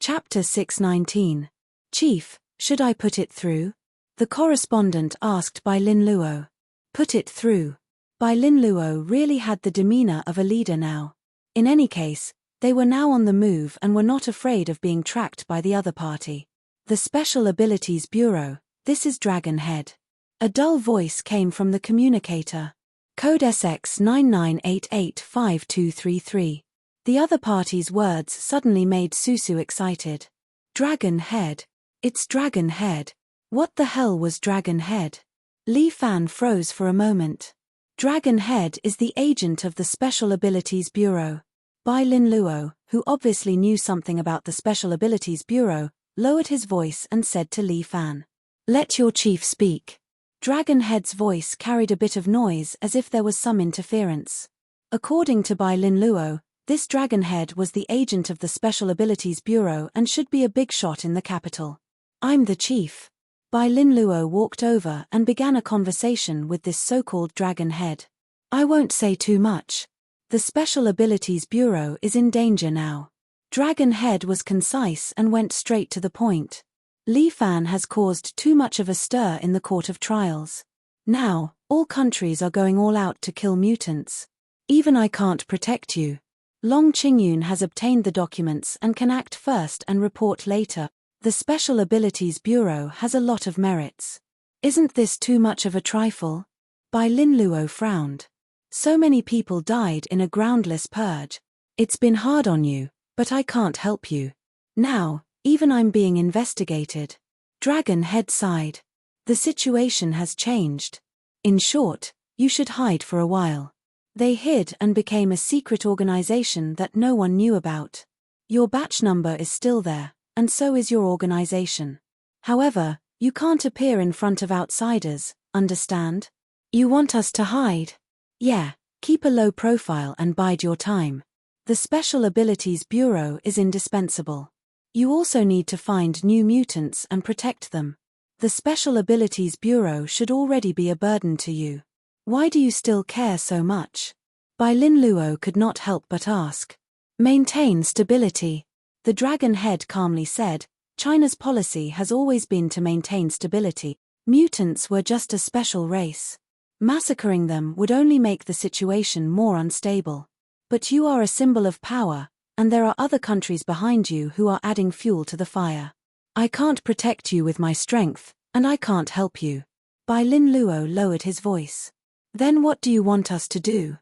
Chapter 619. Chief, should I put it through? The correspondent asked Bai Lin Luo. Put it through. Bai Lin Luo really had the demeanor of a leader now. In any case, they were now on the move and were not afraid of being tracked by the other party. The Special Abilities Bureau, this is Dragon Head. A dull voice came from the communicator. Code SX 99885233. The other party's words suddenly made Susu excited. Dragon Head. It's Dragon Head. What the hell was Dragon Head? Li Fan froze for a moment. Dragon Head is the agent of the Special Abilities Bureau. Bai Lin Luo, who obviously knew something about the Special Abilities Bureau, lowered his voice and said to Li Fan, "Let your chief speak." Dragon Head's voice carried a bit of noise as if there was some interference. According to Bai Lin Luo, this Dragon Head was the agent of the Special Abilities Bureau and should be a big shot in the capital. "I'm the chief." Bai Lin Luo walked over and began a conversation with this so-called Dragon Head. "I won't say too much. The Special Abilities Bureau is in danger now." Dragon Head was concise and went straight to the point. Li Fan has caused too much of a stir in the Court of Trials. Now, all countries are going all out to kill mutants. Even I can't protect you. Long Qingyun has obtained the documents and can act first and report later. The Special Abilities Bureau has a lot of merits. Isn't this too much of a trifle? Bai Lin Luo frowned. So many people died in a groundless purge. It's been hard on you, but I can't help you. Now, even I'm being investigated. Dragon Head sighed. The situation has changed. In short, you should hide for a while. They hid and became a secret organization that no one knew about. Your batch number is still there, and so is your organization. However, you can't appear in front of outsiders, understand? You want us to hide? Yeah, keep a low profile and bide your time. The Special Abilities Bureau is indispensable. You also need to find new mutants and protect them. The Special Abilities Bureau should already be a burden to you. Why do you still care so much? Bai Lin Luo could not help but ask. Maintain stability. The Dragon Head calmly said, China's policy has always been to maintain stability. Mutants were just a special race. Massacring them would only make the situation more unstable. But you are a symbol of power, and there are other countries behind you who are adding fuel to the fire. I can't protect you with my strength, and I can't help you. Bai Lin Luo lowered his voice. Then what do you want us to do?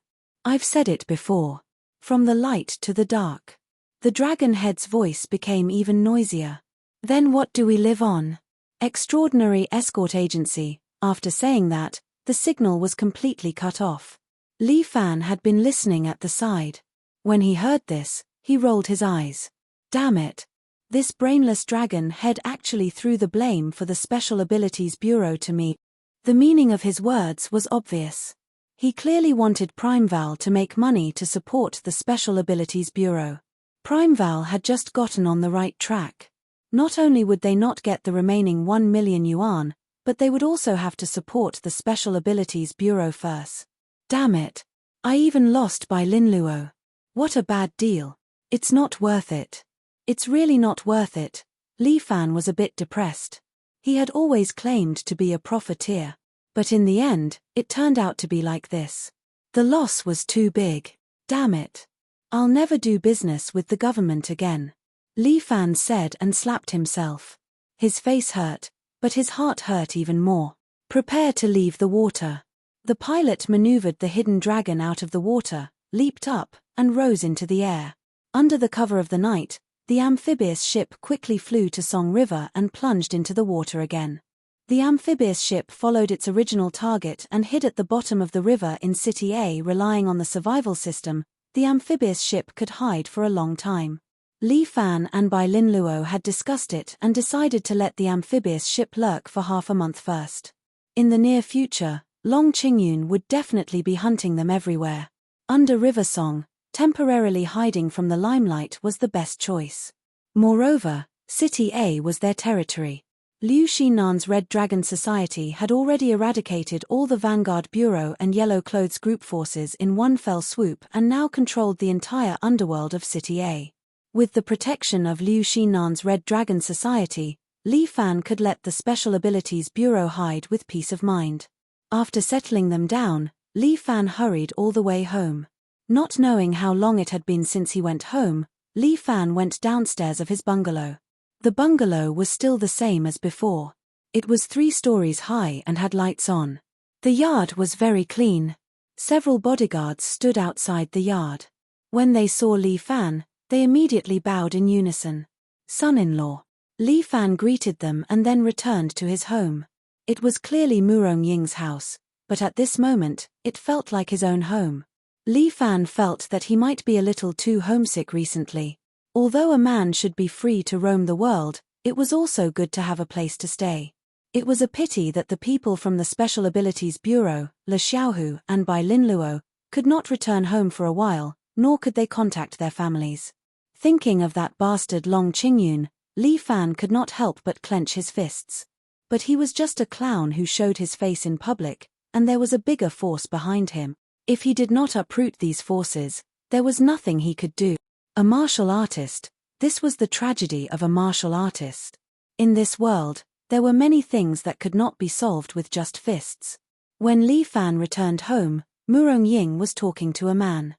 I've said it before. From the light to the dark. The Dragon Head's voice became even noisier. Then what do we live on? Extraordinary Escort Agency. After saying that, the signal was completely cut off. Li Fan had been listening at the side. When he heard this, he rolled his eyes. Damn it. This brainless Dragon Head actually threw the blame for the Special Abilities Bureau to me. The meaning of his words was obvious. He clearly wanted Primeval to make money to support the Special Abilities Bureau. Primeval had just gotten on the right track. Not only would they not get the remaining 1 million yuan, but they would also have to support the Special Abilities Bureau first. Damn it. I even lost Bai Lin Luo. What a bad deal. It's not worth it. It's really not worth it. Li Fan was a bit depressed. He had always claimed to be a profiteer. But in the end, it turned out to be like this. The loss was too big. Damn it. I'll never do business with the government again. Li Fan said and slapped himself. His face hurt, but his heart hurt even more. Prepare to leave the water. The pilot maneuvered the hidden dragon out of the water, leaped up, and rose into the air. Under the cover of the night, the amphibious ship quickly flew to Song River and plunged into the water again. The amphibious ship followed its original target and hid at the bottom of the river in City A. Relying on the survival system, the amphibious ship could hide for a long time. Li Fan and Bai Lin Luo had discussed it and decided to let the amphibious ship lurk for half a month first. In the near future, Long Qingyun would definitely be hunting them everywhere. Under River Song, temporarily hiding from the limelight was the best choice. Moreover, City A was their territory. Liu Xinan's Red Dragon Society had already eradicated all the Vanguard Bureau and Yellow Clothes group forces in one fell swoop and now controlled the entire underworld of City A. With the protection of Liu Xinan's Red Dragon Society, Li Fan could let the Special Abilities Bureau hide with peace of mind. After settling them down, Li Fan hurried all the way home. Not knowing how long it had been since he went home, Li Fan went downstairs of his bungalow. The bungalow was still the same as before. It was 3 stories high and had lights on. The yard was very clean. Several bodyguards stood outside the yard. When they saw Li Fan, they immediately bowed in unison. Son-in-law. Li Fan greeted them and then returned to his home. It was clearly Murong Ying's house, but at this moment, it felt like his own home. Li Fan felt that he might be a little too homesick recently. Although a man should be free to roam the world, it was also good to have a place to stay. It was a pity that the people from the Special Abilities Bureau, Le Xiaohu and Bai Linluo, could not return home for a while, nor could they contact their families. Thinking of that bastard Long Qingyun, Li Fan could not help but clench his fists. But he was just a clown who showed his face in public, and there was a bigger force behind him. If he did not uproot these forces, there was nothing he could do. A martial artist. This was the tragedy of a martial artist. In this world, there were many things that could not be solved with just fists. When Li Fan returned home, Murong Ying was talking to a man.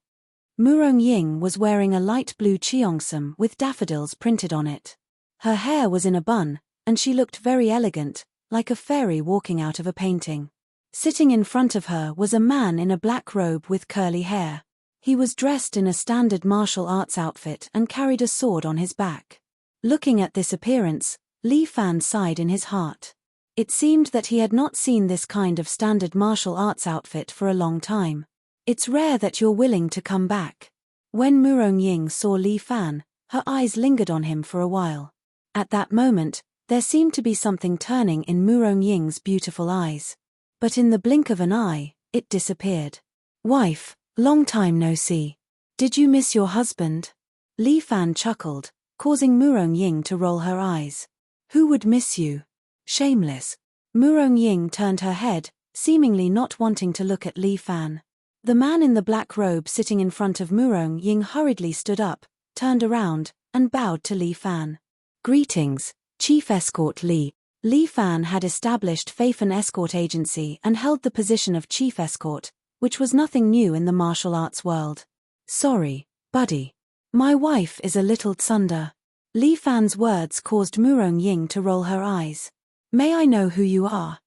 Murong Ying was wearing a light blue cheongsam with daffodils printed on it. Her hair was in a bun, and she looked very elegant, like a fairy walking out of a painting. Sitting in front of her was a man in a black robe with curly hair. He was dressed in a standard martial arts outfit and carried a sword on his back. Looking at this appearance, Li Fan sighed in his heart. It seemed that he had not seen this kind of standard martial arts outfit for a long time. It's rare that you're willing to come back. When Murong Ying saw Li Fan, her eyes lingered on him for a while. At that moment, there seemed to be something turning in Murong Ying's beautiful eyes. But in the blink of an eye, it disappeared. Wife, long time no see. Did you miss your husband? Li Fan chuckled, causing Murong Ying to roll her eyes. Who would miss you? Shameless. Murong Ying turned her head, seemingly not wanting to look at Li Fan. The man in the black robe sitting in front of Murong Ying hurriedly stood up, turned around, and bowed to Li Fan. Greetings, Chief Escort Li. Li Fan had established Feifan Escort Agency and held the position of Chief Escort, which was nothing new in the martial arts world. Sorry, buddy. My wife is a little tsunder. Li Fan's words caused Murong Ying to roll her eyes. May I know who you are?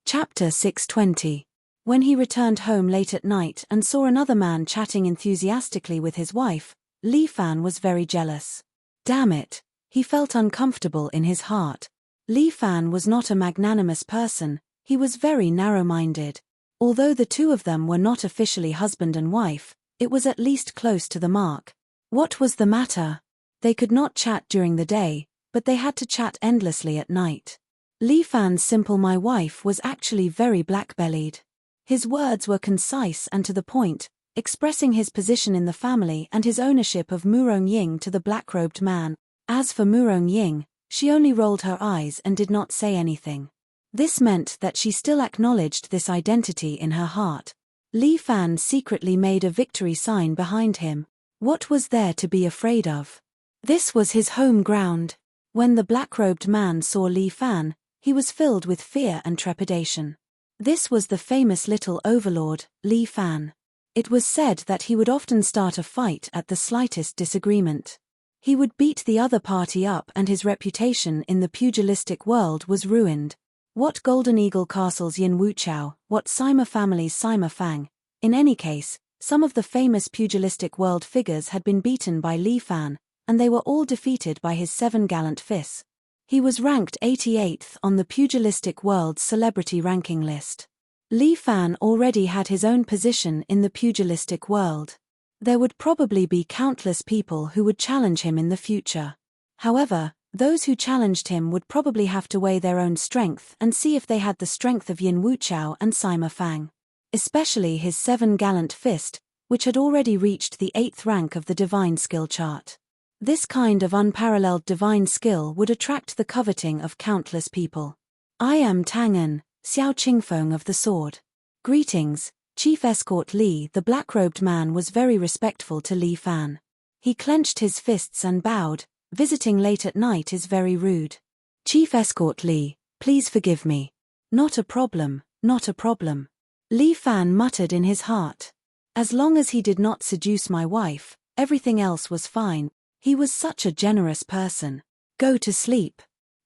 Chapter 620. When he returned home late at night and saw another man chatting enthusiastically with his wife, Li Fan was very jealous. Damn it, he felt uncomfortable in his heart. Li Fan was not a magnanimous person, he was very narrow-minded. Although the two of them were not officially husband and wife, it was at least close to the mark. What was the matter? They could not chat during the day, but they had to chat endlessly at night. Li Fan's simple "my wife" was actually very black-bellied. His words were concise and to the point, expressing his position in the family and his ownership of Murong Ying to the black-robed man. As for Murong Ying, she only rolled her eyes and did not say anything. This meant that she still acknowledged this identity in her heart. Li Fan secretly made a victory sign behind him. What was there to be afraid of? This was his home ground. When the black-robed man saw Li Fan, he was filled with fear and trepidation. This was the famous little overlord, Li Fan. It was said that he would often start a fight at the slightest disagreement. He would beat the other party up and his reputation in the pugilistic world was ruined. What Golden Eagle Castle's Yin Wuchao, what Sima family's Sima Fang. In any case, some of the famous pugilistic world figures had been beaten by Li Fan, and they were all defeated by his 7 gallant fists. He was ranked 88th on the pugilistic world's celebrity ranking list. Li Fan already had his own position in the pugilistic world. There would probably be countless people who would challenge him in the future. However, those who challenged him would probably have to weigh their own strength and see if they had the strength of Yin Wuchao and Sima Fang. Especially his 7 gallant fist, which had already reached the 8th rank of the divine skill chart. This kind of unparalleled divine skill would attract the coveting of countless people. I am Tangen, Xiao Qingfeng of the Sword. Greetings, Chief Escort Li. The black-robed man was very respectful to Li Fan. He clenched his fists and bowed. Visiting late at night is very rude. Chief Escort Li, please forgive me. Not a problem, not a problem. Li Fan muttered in his heart. As long as he did not seduce my wife, everything else was fine. He was such a generous person. Go to sleep.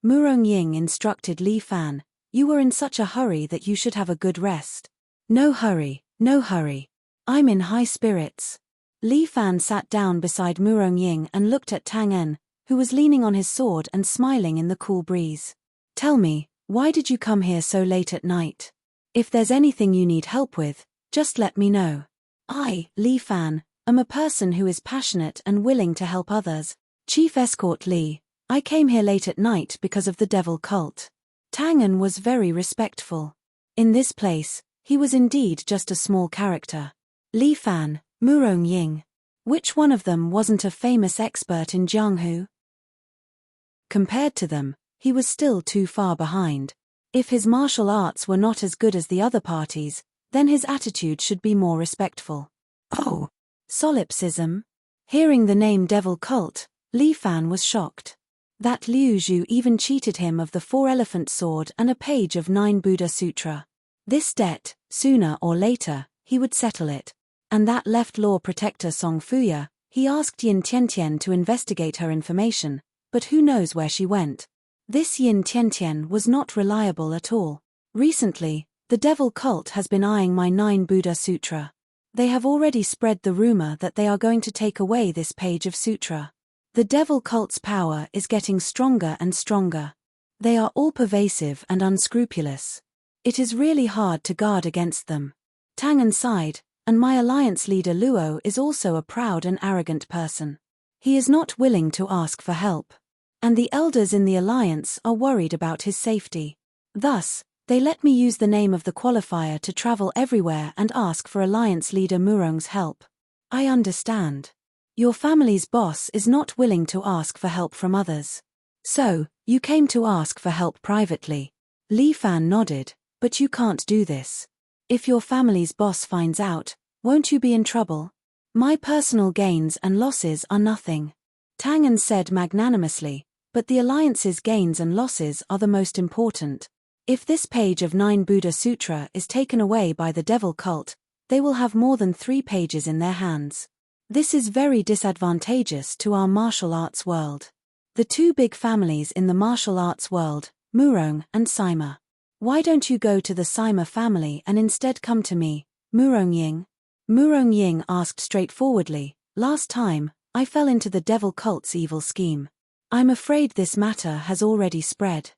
Murong Ying instructed Li Fan. You were in such a hurry that you should have a good rest. No hurry, no hurry. I'm in high spirits. Li Fan sat down beside Murong Ying and looked at Tang En, who was leaning on his sword and smiling in the cool breeze. Tell me, why did you come here so late at night? If there's anything you need help with, just let me know. I, Li Fan, am a person who is passionate and willing to help others. Chief Escort Li, I came here late at night because of the devil cult. Tang En was very respectful. In this place, he was indeed just a small character. Li Fan, Murong Ying. Which one of them wasn't a famous expert in Jianghu? Compared to them, he was still too far behind. If his martial arts were not as good as the other parties, then his attitude should be more respectful. Oh! Solipsism? Hearing the name Devil Cult, Li Fan was shocked. That Liu Zhu even cheated him of the 4-elephant sword and a page of 9 Buddha Sutra. This debt, sooner or later, he would settle it. And that left law protector Song Fuya, he asked Yin Tiantian to investigate her information, but who knows where she went. This Yin Tiantian was not reliable at all. Recently, the devil cult has been eyeing my 9 Buddha Sutra. They have already spread the rumor that they are going to take away this page of sutra. The devil cult's power is getting stronger and stronger. They are all pervasive and unscrupulous. It is really hard to guard against them. Tang En sighed, and my alliance leader Luo is also a proud and arrogant person. He is not willing to ask for help. And the elders in the alliance are worried about his safety. Thus, they let me use the name of the qualifier to travel everywhere and ask for alliance leader Murong's help. I understand. Your family's boss is not willing to ask for help from others. So, you came to ask for help privately. Li Fan nodded, but you can't do this. If your family's boss finds out, won't you be in trouble? My personal gains and losses are nothing. Tang En said magnanimously, but the alliance's gains and losses are the most important. If this page of 9 Buddha Sutra is taken away by the devil cult, they will have more than 3 pages in their hands. This is very disadvantageous to our martial arts world. The 2 big families in the martial arts world, Murong and Sima. Why don't you go to the Sima family and instead come to me, Murong Ying? Murong Ying asked straightforwardly, last time, I fell into the devil cult's evil scheme. I'm afraid this matter has already spread.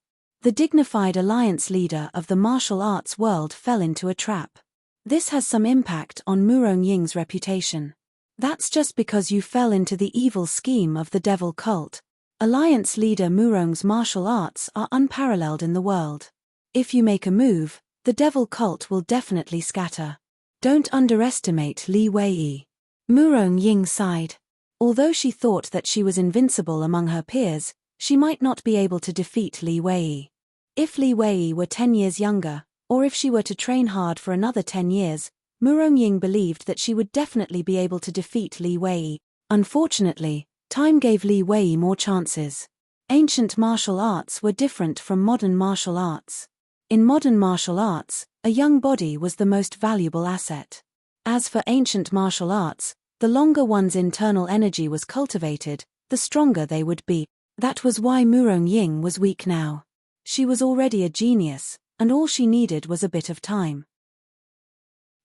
The dignified alliance leader of the martial arts world fell into a trap. This has some impact on Murong Ying's reputation. That's just because you fell into the evil scheme of the devil cult. Alliance leader Murong's martial arts are unparalleled in the world. If you make a move, the devil cult will definitely scatter. Don't underestimate Li Wei. Murong Ying sighed. Although she thought that she was invincible among her peers, she might not be able to defeat Li Wei. If Li Wei were 10 years younger, or if she were to train hard for another 10 years, Murong Ying believed that she would definitely be able to defeat Li Wei. Unfortunately, time gave Li Wei more chances. Ancient martial arts were different from modern martial arts. In modern martial arts, a young body was the most valuable asset. As for ancient martial arts, the longer one's internal energy was cultivated, the stronger they would be. That was why Murong Ying was weak now. She was already a genius, and all she needed was a bit of time.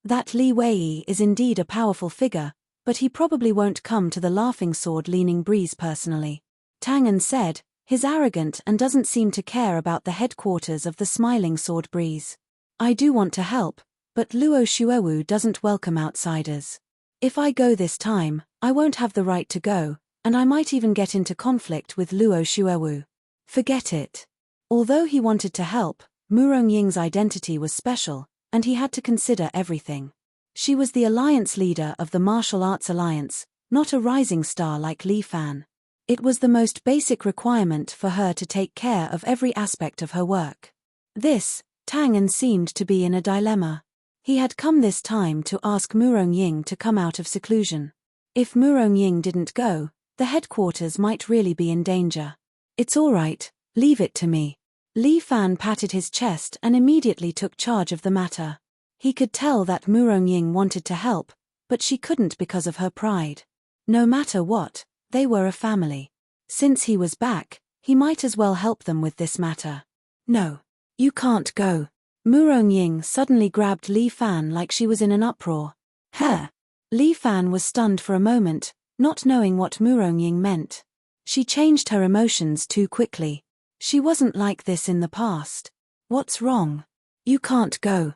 That Li Wei is indeed a powerful figure, but he probably won't come to the laughing sword-leaning breeze personally. Tang En said, he's arrogant and doesn't seem to care about the headquarters of the smiling sword breeze. I do want to help, but Luo Shuowu doesn't welcome outsiders. If I go this time, I won't have the right to go, and I might even get into conflict with Luo Shuowu. Forget it. Although he wanted to help, Murong Ying's identity was special, and he had to consider everything. She was the alliance leader of the Martial Arts Alliance, not a rising star like Li Fan. It was the most basic requirement for her to take care of every aspect of her work. This, Tang En seemed to be in a dilemma. He had come this time to ask Murong Ying to come out of seclusion. If Murong Ying didn't go, the headquarters might really be in danger. It's all right, leave it to me. Li Fan patted his chest and immediately took charge of the matter. He could tell that Murong Ying wanted to help, but she couldn't because of her pride. No matter what, they were a family. Since he was back, he might as well help them with this matter. No. You can't go. Murong Ying suddenly grabbed Li Fan like she was in an uproar. Huh! Li Fan was stunned for a moment, not knowing what Murong Ying meant. She changed her emotions too quickly. She wasn't like this in the past. What's wrong? You can't go.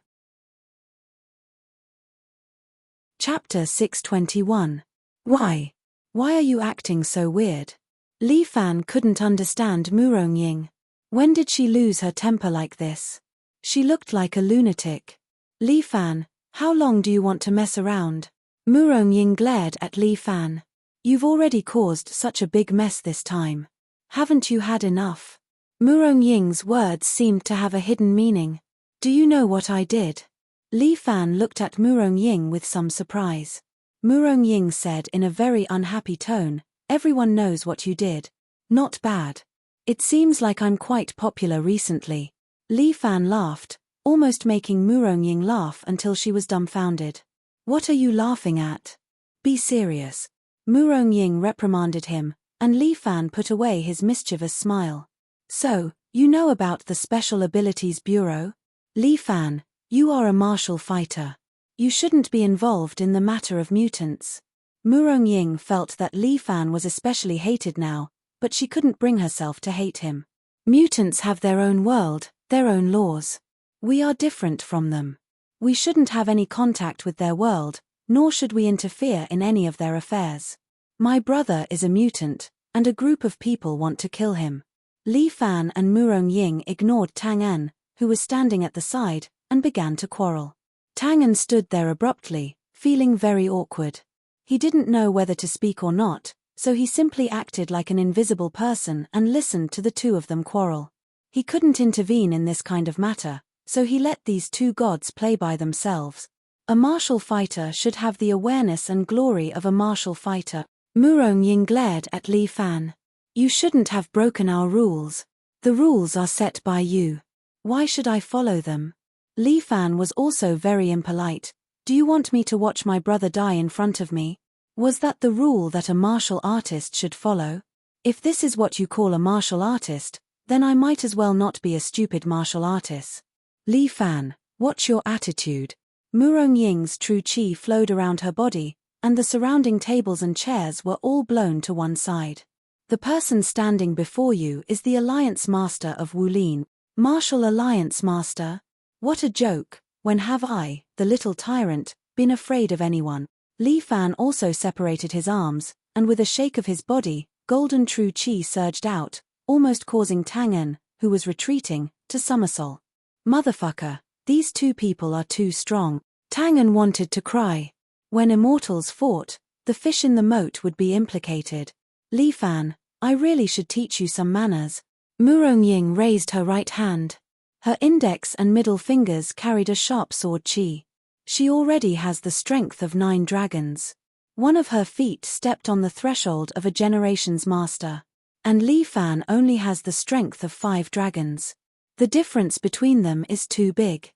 Chapter 621. Why? Why are you acting so weird? Li Fan couldn't understand Murong Ying. When did she lose her temper like this? She looked like a lunatic. Li Fan, how long do you want to mess around? Murong Ying glared at Li Fan. You've already caused such a big mess this time. Haven't you had enough? Murong Ying's words seemed to have a hidden meaning. Do you know what I did? Li Fan looked at Murong Ying with some surprise. Murong Ying said in a very unhappy tone, everyone knows what you did. Not bad. It seems like I'm quite popular recently. Li Fan laughed, almost making Murong Ying laugh until she was dumbfounded. What are you laughing at? Be serious. Murong Ying reprimanded him, and Li Fan put away his mischievous smile. So, you know about the Special Abilities Bureau? Li Fan, you are a martial fighter. You shouldn't be involved in the matter of mutants. Murong Ying felt that Li Fan was especially hated now, but she couldn't bring herself to hate him. Mutants have their own world, their own laws. We are different from them. We shouldn't have any contact with their world, nor should we interfere in any of their affairs. My brother is a mutant, and a group of people want to kill him. Li Fan and Murong Ying ignored Tang En, who was standing at the side, and began to quarrel. Tang En stood there abruptly, feeling very awkward. He didn't know whether to speak or not, so he simply acted like an invisible person and listened to the two of them quarrel. He couldn't intervene in this kind of matter, so he let these two gods play by themselves. A martial fighter should have the awareness and glory of a martial fighter. Murong Ying glared at Li Fan. You shouldn't have broken our rules. The rules are set by you. Why should I follow them? Li Fan was also very impolite. Do you want me to watch my brother die in front of me? Was that the rule that a martial artist should follow? If this is what you call a martial artist, then I might as well not be a stupid martial artist. Li Fan, what's your attitude? Murong Ying's true qi flowed around her body, and the surrounding tables and chairs were all blown to one side. The person standing before you is the Alliance Master of Wulin. Martial Alliance Master? What a joke. When have I, the little tyrant, been afraid of anyone? Li Fan also separated his arms, and with a shake of his body, golden true qi surged out, almost causing Tang En, who was retreating, to somersault. Motherfucker, these two people are too strong. Tang En wanted to cry. When immortals fought, the fish in the moat would be implicated. Li Fan, I really should teach you some manners. Murong Ying raised her right hand. Her index and middle fingers carried a sharp sword qi. She already has the strength of 9 dragons. One of her feet stepped on the threshold of a generation's master. And Li Fan only has the strength of 5 dragons. The difference between them is too big.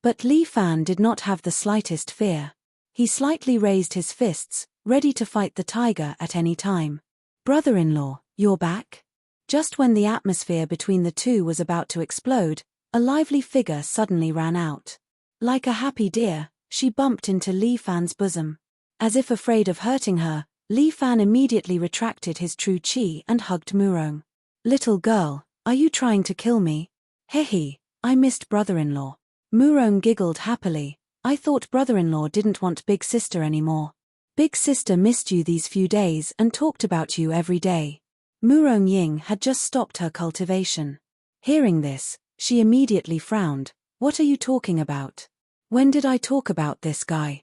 But Li Fan did not have the slightest fear. He slightly raised his fists, ready to fight the tiger at any time. Brother-in-law, you're back? Just when the atmosphere between the two was about to explode, a lively figure suddenly ran out. Like a happy deer, she bumped into Li Fan's bosom. As if afraid of hurting her, Li Fan immediately retracted his true qi and hugged Murong. Little girl, are you trying to kill me? Hehe, I missed brother-in-law. Murong giggled happily. I thought brother-in-law didn't want big sister anymore. Big sister missed you these few days and talked about you every day. Murong Ying had just stopped her cultivation. Hearing this, she immediately frowned. What are you talking about? When did I talk about this guy?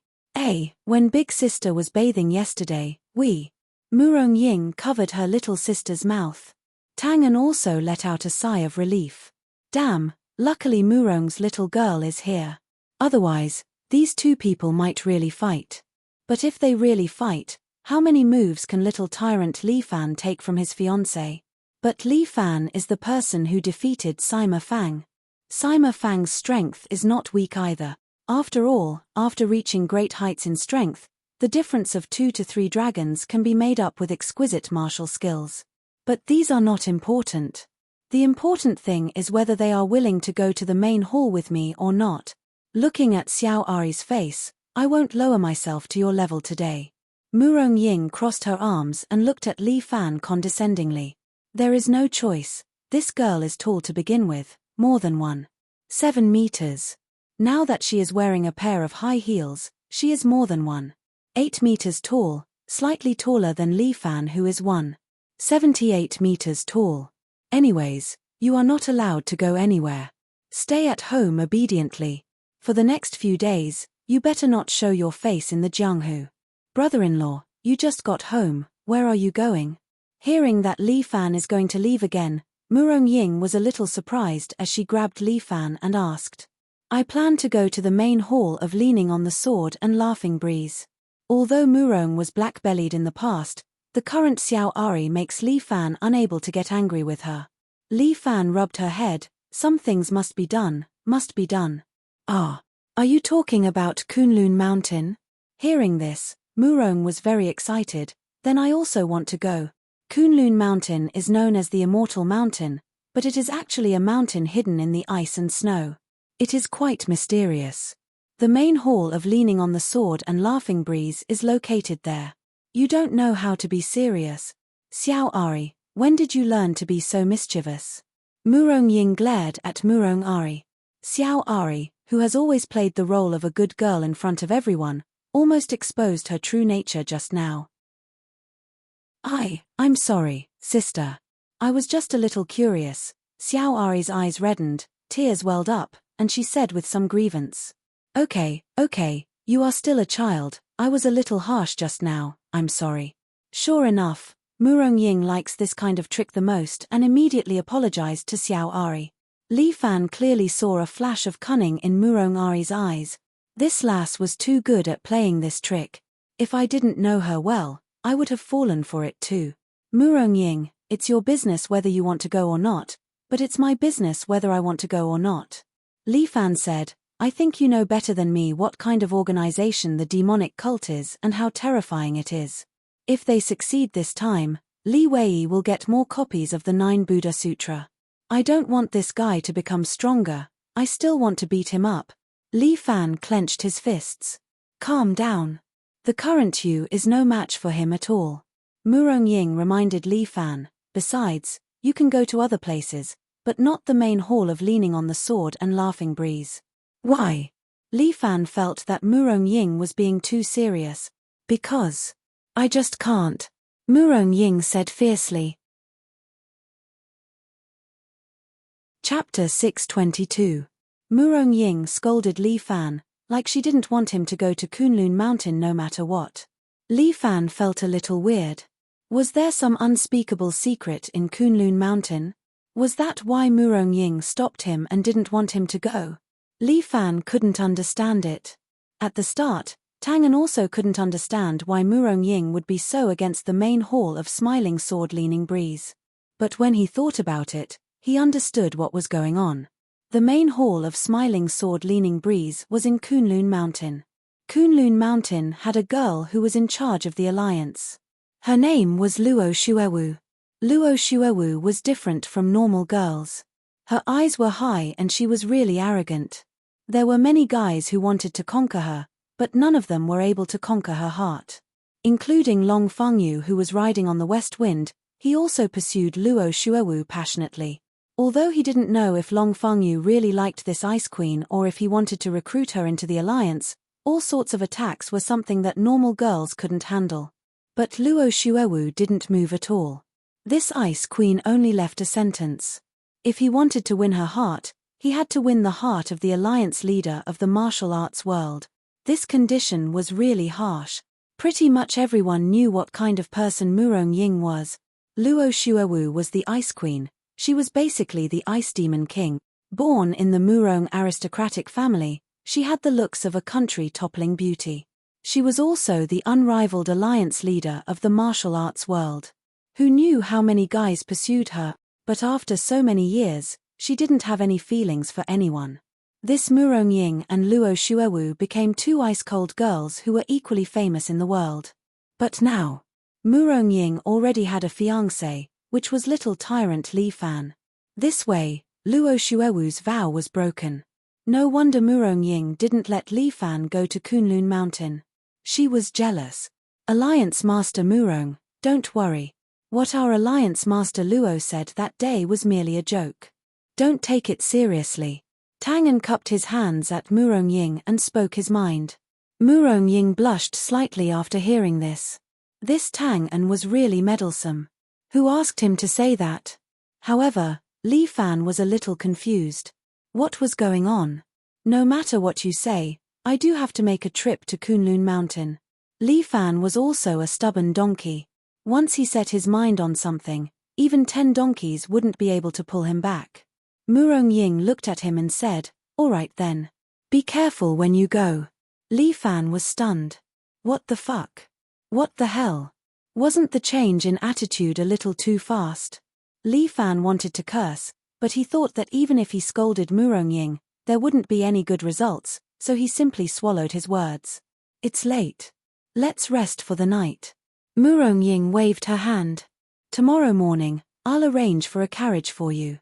When big sister was bathing yesterday, Murong Ying covered her little sister's mouth. Tang En also let out a sigh of relief. Damn, luckily Murong's little girl is here. Otherwise, these two people might really fight. But if they really fight, how many moves can little tyrant Li Fan take from his fiancée? But Li Fan is the person who defeated Sima Fang. Sima Fang's strength is not weak either. After all, after reaching great heights in strength, the difference of 2 to 3 dragons can be made up with exquisite martial skills. But these are not important. The important thing is whether they are willing to go to the main hall with me or not. Looking at Xiao Ari's face, I won't lower myself to your level today. Murong Ying crossed her arms and looked at Li Fan condescendingly. There is no choice. This girl is tall to begin with, more than 1.7 meters. Now that she is wearing a pair of high heels, she is more than 1.8 meters tall, slightly taller than Li Fan, who is 1.78 meters tall. Anyways, you are not allowed to go anywhere. Stay at home obediently. For the next few days, you better not show your face in the Jianghu. Brother-in-law, you just got home, where are you going? Hearing that Li Fan is going to leave again, Murong Ying was a little surprised as she grabbed Li Fan and asked. I plan to go to the main hall of Leaning on the Sword and Laughing Breeze. Although Murong was black-bellied in the past, the current Xiao Ari makes Li Fan unable to get angry with her. Li Fan rubbed her head. Some things must be done, must be done. Ah, are you talking about Kunlun Mountain? Hearing this, Murong was very excited. Then I also want to go. Kunlun Mountain is known as the Immortal Mountain, but it is actually a mountain hidden in the ice and snow. It is quite mysterious. The main hall of Leaning on the Sword and Laughing Breeze is located there. You don't know how to be serious. Xiao Ari, when did you learn to be so mischievous? Murong Ying glared at Murong Ari. Xiao Ari, who has always played the role of a good girl in front of everyone, almost exposed her true nature just now. I'm sorry, sister. I was just a little curious. Xiao Ari's eyes reddened, tears welled up, and she said with some grievance. Okay, you are still a child, I was a little harsh just now, I'm sorry. Sure enough, Murong Ying likes this kind of trick the most and immediately apologized to Xiao Ari. Li Fan clearly saw a flash of cunning in Murong Ari's eyes. This lass was too good at playing this trick. If I didn't know her well, I would have fallen for it too. Murong Ying, it's your business whether you want to go or not, but it's my business whether I want to go or not. Li Fan said, I think you know better than me what kind of organization the demonic cult is and how terrifying it is. If they succeed this time, Li Wei will get more copies of the 9 Buddha Sutra. I don't want this guy to become stronger, I still want to beat him up. Li Fan clenched his fists. Calm down. The current you is no match for him at all. Murong Ying reminded Li Fan, besides, you can go to other places, but not the main hall of Leaning on the Sword and Laughing Breeze. Why? Li Fan felt that Murong Ying was being too serious. Because. I just can't. Murong Ying said fiercely. Chapter 622. Murong Ying scolded Li Fan, like she didn't want him to go to Kunlun Mountain no matter what. Li Fan felt a little weird. Was there some unspeakable secret in Kunlun Mountain? Was that why Murong Ying stopped him and didn't want him to go? Li Fan couldn't understand it. At the start, Tangan also couldn't understand why Murong Ying would be so against the main hall of Smiling Sword Leaning Breeze. But when he thought about it, he understood what was going on. The main hall of Smiling Sword Leaning Breeze was in Kunlun Mountain. Kunlun Mountain had a girl who was in charge of the alliance. Her name was Luo Xuewu. Luo Xuewu was different from normal girls. Her eyes were high and she was really arrogant. There were many guys who wanted to conquer her, but none of them were able to conquer her heart. Including Long Fengyu, who was riding on the west wind, he also pursued Luo Xuewu passionately. Although he didn't know if Long Fengyu really liked this Ice Queen or if he wanted to recruit her into the alliance, all sorts of attacks were something that normal girls couldn't handle. But Luo Xuewu didn't move at all. This Ice Queen only left a sentence. If he wanted to win her heart, he had to win the heart of the alliance leader of the martial arts world. This condition was really harsh. Pretty much everyone knew what kind of person Murong Ying was. Luo Xuewu was the Ice Queen. She was basically the Ice Demon King. Born in the Murong aristocratic family, She had the looks of a country-toppling beauty. She was also the unrivaled alliance leader of the martial arts world. Who knew how many guys pursued her, but after so many years, she didn't have any feelings for anyone. This Murong Ying and Luo Xuewu became two ice-cold girls who were equally famous in the world. But now, Murong Ying already had a fiancé, which was little tyrant Li Fan. This way, Luo Xuewu's vow was broken. No wonder Murong Ying didn't let Li Fan go to Kunlun Mountain. She was jealous. Alliance Master Murong, don't worry. What our Alliance Master Luo said that day was merely a joke. Don't take it seriously. Tang cupped his hands at Murong Ying and spoke his mind. Murong Ying blushed slightly after hearing this. This Tang was really meddlesome. Who asked him to say that? However, Li Fan was a little confused. What was going on? No matter what you say, I do have to make a trip to Kunlun Mountain. Li Fan was also a stubborn donkey. Once he set his mind on something, even 10 donkeys wouldn't be able to pull him back. Murong Ying looked at him and said, "All right then. Be careful when you go." Li Fan was stunned. What the fuck? What the hell? Wasn't the change in attitude a little too fast? Li Fan wanted to curse, but he thought that even if he scolded Murong Ying, there wouldn't be any good results, so he simply swallowed his words. It's late. Let's rest for the night. Murong Ying waved her hand. Tomorrow morning, I'll arrange for a carriage for you.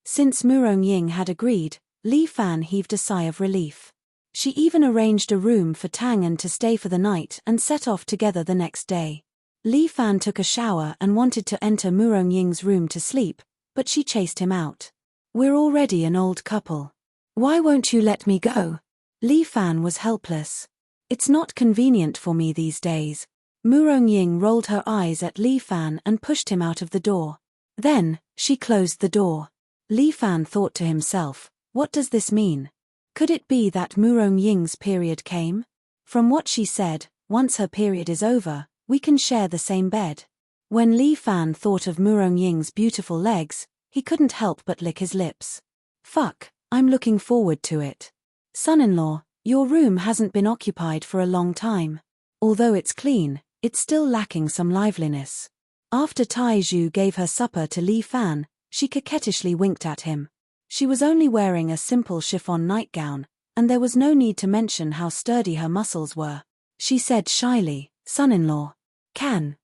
Since Murong Ying had agreed, Li Fan heaved a sigh of relief. She even arranged a room for Tang to stay for the night and set off together the next day. Li Fan took a shower and wanted to enter Murong Ying's room to sleep, but she chased him out. We're already an old couple. Why won't you let me go? Li Fan was helpless. It's not convenient for me these days. Murong Ying rolled her eyes at Li Fan and pushed him out of the door. Then, she closed the door. Li Fan thought to himself, what does this mean? Could it be that Murong Ying's period came? From what she said, once her period is over, we can share the same bed. When Li Fan thought of Murong Ying's beautiful legs, he couldn't help but lick his lips. Fuck, I'm looking forward to it. Son-in-law, your room hasn't been occupied for a long time. Although it's clean, it's still lacking some liveliness. After Taizhu gave her supper to Li Fan, she coquettishly winked at him. She was only wearing a simple chiffon nightgown, and there was no need to mention how sturdy her muscles were. She said shyly, son-in-law, can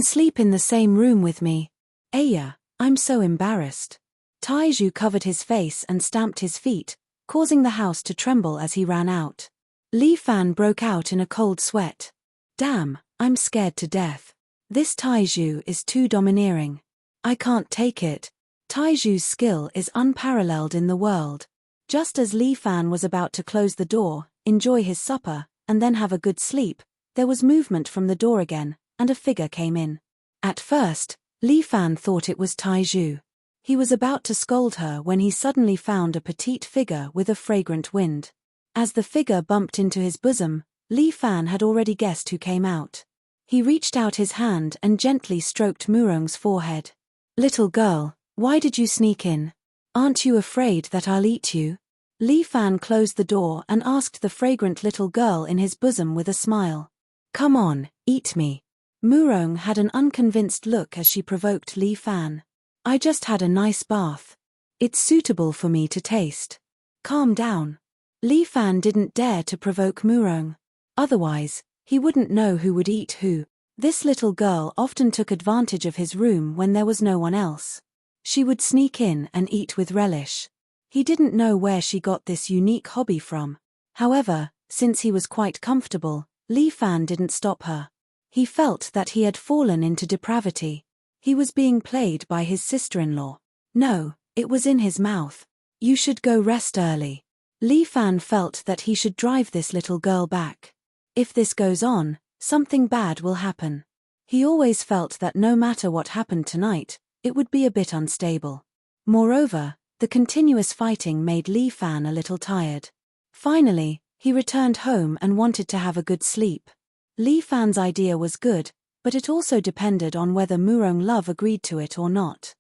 sleep in the same room with me. Aya, I'm so embarrassed. Taizhu covered his face and stamped his feet, causing the house to tremble as he ran out. Li Fan broke out in a cold sweat. Damn, I'm scared to death. This Taizhu is too domineering. I can't take it. Taizhu's skill is unparalleled in the world. Just as Li Fan was about to close the door, enjoy his supper, and then have a good sleep, there was movement from the door again, and a figure came in. At first, Li Fan thought it was Taizhu. He was about to scold her when he suddenly found a petite figure with a fragrant wind. As the figure bumped into his bosom, Li Fan had already guessed who came out. He reached out his hand and gently stroked Murong's forehead. Little girl, why did you sneak in? Aren't you afraid that I'll eat you? Li Fan closed the door and asked the fragrant little girl in his bosom with a smile. Come on, eat me. Murong had an unconvinced look as she provoked Li Fan. I just had a nice bath. It's suitable for me to taste. Calm down. Li Fan didn't dare to provoke Murong. Otherwise, he wouldn't know who would eat who. This little girl often took advantage of his room when there was no one else. She would sneak in and eat with relish. He didn't know where she got this unique hobby from. However, since he was quite comfortable, Li Fan didn't stop her. He felt that he had fallen into depravity. He was being played by his sister-in-law. No, it was in his mouth. You should go rest early. Li Fan felt that he should drive this little girl back. If this goes on, something bad will happen. He always felt that no matter what happened tonight, it would be a bit unstable. Moreover, the continuous fighting made Li Fan a little tired. Finally, he returned home and wanted to have a good sleep. Li Fan's idea was good, but it also depended on whether Murong Love agreed to it or not.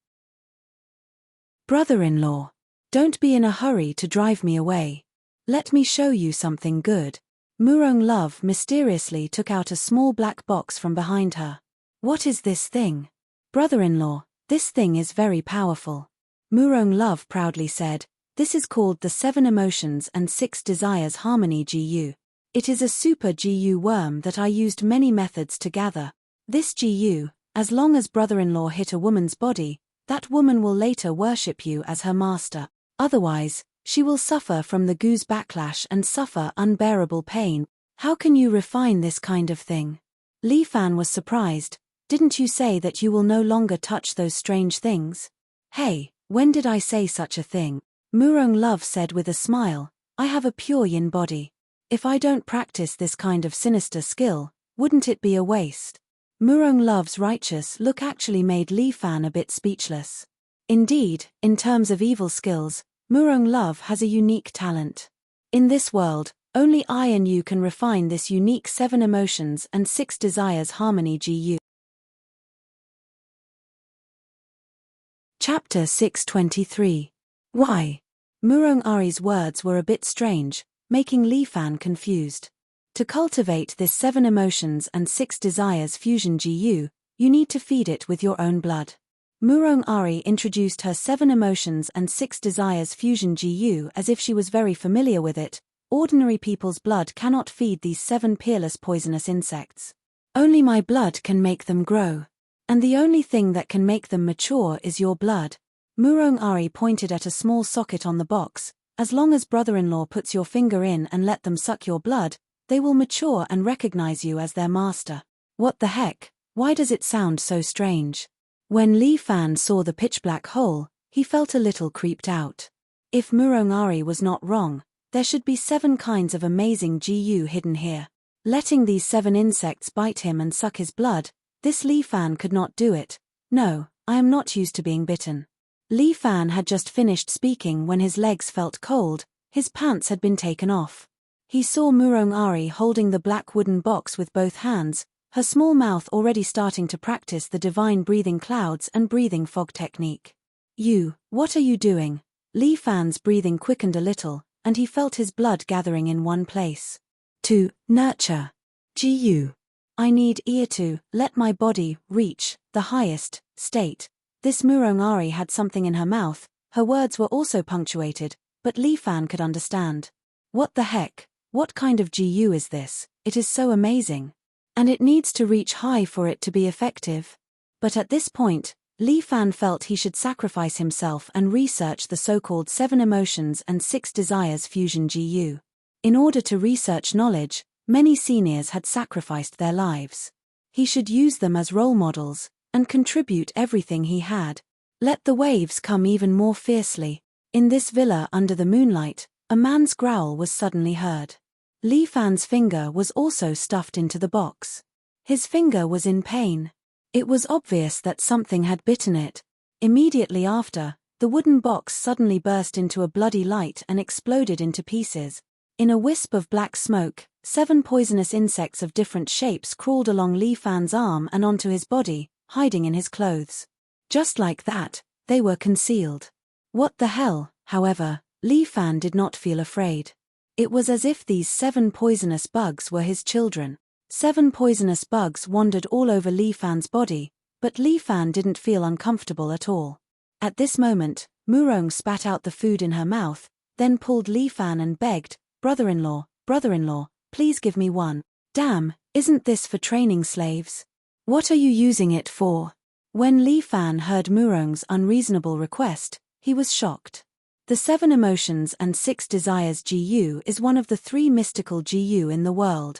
Brother-in-law, don't be in a hurry to drive me away. Let me show you something good. Murong Love mysteriously took out a small black box from behind her. What is this thing? Brother-in-law, this thing is very powerful. Murong Love proudly said, this is called the 7 Emotions and 6 Desires Harmony GU. It is a super GU worm that I used many methods to gather. This GU, as long as brother-in-law hit a woman's body, that woman will later worship you as her master. Otherwise, she will suffer from the Gu's backlash and suffer unbearable pain. How can you refine this kind of thing? Li Fan was surprised. Didn't you say that you will no longer touch those strange things? Hey, when did I say such a thing? Murong Love said with a smile, I have a pure yin body. If I don't practice this kind of sinister skill, wouldn't it be a waste? Murong Love's righteous look actually made Li Fan a bit speechless. Indeed, in terms of evil skills, Murong Love has a unique talent. In this world, only I and you can refine this unique 7 Emotions and 6 Desires Harmony GU. Chapter 623. Why? Murong Ari's words were a bit strange, making Li Fan confused. To cultivate this 7 Emotions and 6 Desires fusion GU, you need to feed it with your own blood. Murong Ari introduced her 7 Emotions and 6 Desires fusion GU as if she was very familiar with it. Ordinary people's blood cannot feed these 7 peerless poisonous insects. Only my blood can make them grow. And the only thing that can make them mature is your blood. Murong Ari pointed at a small socket on the box. As long as brother-in-law puts your finger in and let them suck your blood, they will mature and recognize you as their master. What the heck? Why does it sound so strange? When Li Fan saw the pitch-black hole, he felt a little creeped out. If Murong Ari was not wrong, there should be 7 kinds of amazing GU hidden here. Letting these 7 insects bite him and suck his blood, this Li Fan could not do it. No, I am not used to being bitten. Li Fan had just finished speaking when his legs felt cold, his pants had been taken off. He saw Murong Ari holding the black wooden box with both hands, her small mouth already starting to practice the divine breathing clouds and breathing fog technique. What are you doing? Li Fan's breathing quickened a little, and he felt his blood gathering in one place. To nurture GU. I need ear to let my body reach the highest state. This Murong Ari had something in her mouth, her words were also punctuated, but Li Fan could understand. What the heck? What kind of GU is this? It is so amazing. And it needs to reach high for it to be effective. But at this point, Li Fan felt he should sacrifice himself and research the so-called 7 Emotions and 6 Desires fusion GU. In order to research knowledge, many seniors had sacrificed their lives. He should use them as role models, and contribute everything he had. Let the waves come even more fiercely. In this villa under the moonlight, a man's growl was suddenly heard. Li Fan's finger was also stuffed into the box. His finger was in pain. It was obvious that something had bitten it. Immediately after, the wooden box suddenly burst into a bloody light and exploded into pieces. In a wisp of black smoke, 7 poisonous insects of different shapes crawled along Li Fan's arm and onto his body, hiding in his clothes. Just like that, they were concealed. What the hell? However, Li Fan did not feel afraid. It was as if these 7 poisonous bugs were his children. 7 poisonous bugs wandered all over Li Fan's body, but Li Fan didn't feel uncomfortable at all. At this moment, Murong spat out the food in her mouth, then pulled Li Fan and begged, brother-in-law, please give me one. Damn, isn't this for training slaves? What are you using it for? When Li Fan heard Murong's unreasonable request, he was shocked. The 7 Emotions and 6 Desires GU is one of the 3 mystical GU in the world.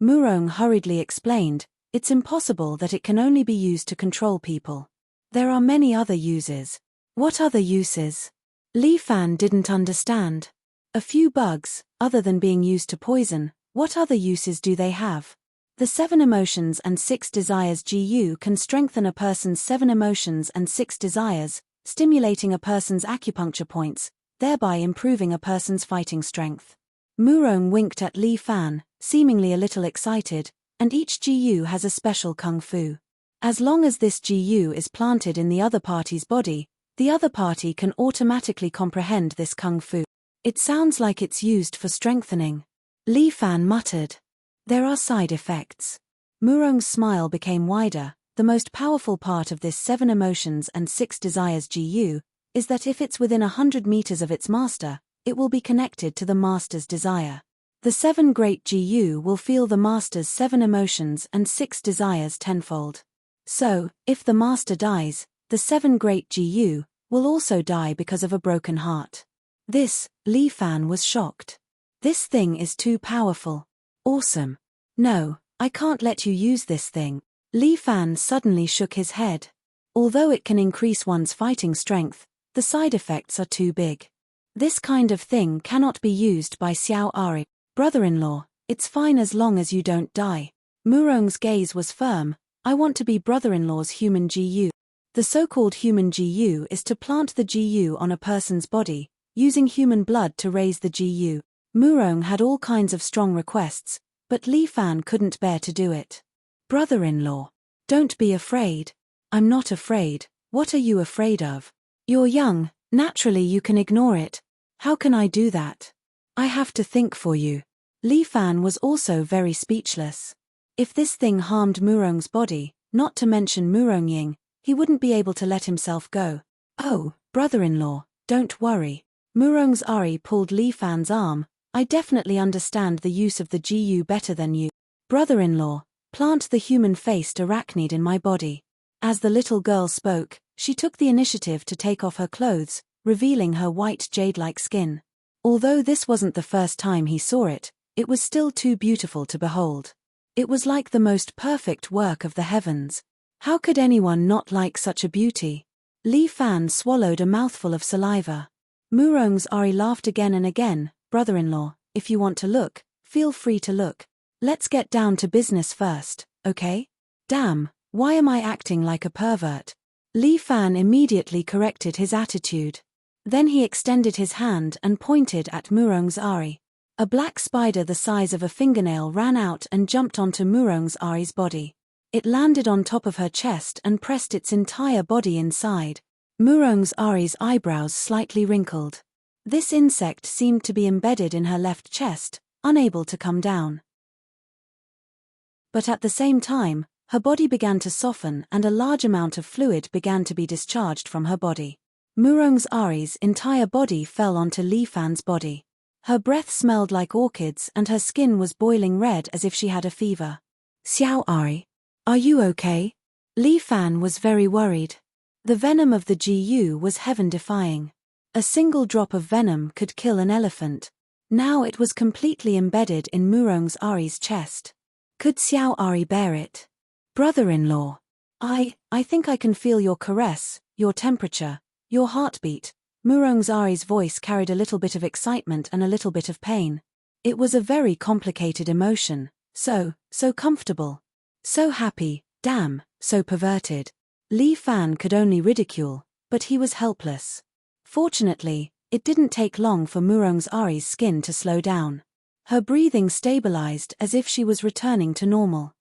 Murong hurriedly explained, it's impossible that it can only be used to control people. There are many other uses. What other uses? Li Fan didn't understand. A few bugs, other than being used to poison, what other uses do they have? The 7 Emotions and 6 Desires GU can strengthen a person's 7 emotions and 6 desires, stimulating a person's acupuncture points, thereby improving a person's fighting strength. Murong winked at Li Fan, seemingly a little excited, and each GU has a special kung fu. As long as this GU is planted in the other party's body, the other party can automatically comprehend this kung fu. It sounds like it's used for strengthening. Li Fan muttered. There are side effects. Murong's smile became wider. The most powerful part of this 7 emotions and 6 desires GU is that if it's within 100 meters of its master, it will be connected to the master's desire. The 7 great GU will feel the master's 7 emotions and 6 desires tenfold. So, if the master dies, the 7 great GU will also die because of a broken heart. This, Li Fan was shocked. This thing is too powerful. Awesome. No, I can't let you use this thing. Li Fan suddenly shook his head. Although it can increase one's fighting strength, the side effects are too big. This kind of thing cannot be used by Xiao Ari. Brother-in-law, it's fine as long as you don't die. Murong's gaze was firm. I want to be brother-in-law's human GU. The so-called human GU is to plant the GU on a person's body, using human blood to raise the GU. Murong had all kinds of strong requests, but Li Fan couldn't bear to do it. Brother-in-law, don't be afraid. I'm not afraid. What are you afraid of? You're young, naturally you can ignore it. How can I do that? I have to think for you. Li Fan was also very speechless. If this thing harmed Murong's body, not to mention Murong Ying, he wouldn't be able to let himself go. Oh, brother-in-law, don't worry. Murong's Ari pulled Li Fan's arm. I definitely understand the use of the GU better than you. Brother-in-law, plant the human-faced arachnid in my body. As the little girl spoke, she took the initiative to take off her clothes, revealing her white jade-like skin. Although this wasn't the first time he saw it, it was still too beautiful to behold. It was like the most perfect work of the heavens. How could anyone not like such a beauty? Li Fan swallowed a mouthful of saliva. Murong's Ari laughed again and again. Brother-in-law, if you want to look, feel free to look. Let's get down to business first, okay? Damn, why am I acting like a pervert? Li Fan immediately corrected his attitude. Then he extended his hand and pointed at Murong's Ari. A black spider the size of a fingernail ran out and jumped onto Murong's Ari's body. It landed on top of her chest and pressed its entire body inside. Murong's Ari's eyebrows slightly wrinkled. This insect seemed to be embedded in her left chest, unable to come down. But at the same time, her body began to soften and a large amount of fluid began to be discharged from her body. Murong's Ari's entire body fell onto Li Fan's body. Her breath smelled like orchids and her skin was boiling red as if she had a fever. Xiao Ari, are you okay? Li Fan was very worried. The venom of the GU was heaven-defying. A single drop of venom could kill an elephant. Now it was completely embedded in Murong's Ari's chest. Could Xiao Ari bear it? Brother-in-law, I think I can feel your caress, your temperature, your heartbeat. Murong's Ari's voice carried a little bit of excitement and a little bit of pain. It was a very complicated emotion. So comfortable. So happy, damn, so perverted. Li Fan could only ridicule, but he was helpless. Fortunately, it didn't take long for Murong's Ari's skin to slow down. Her breathing stabilized as if she was returning to normal.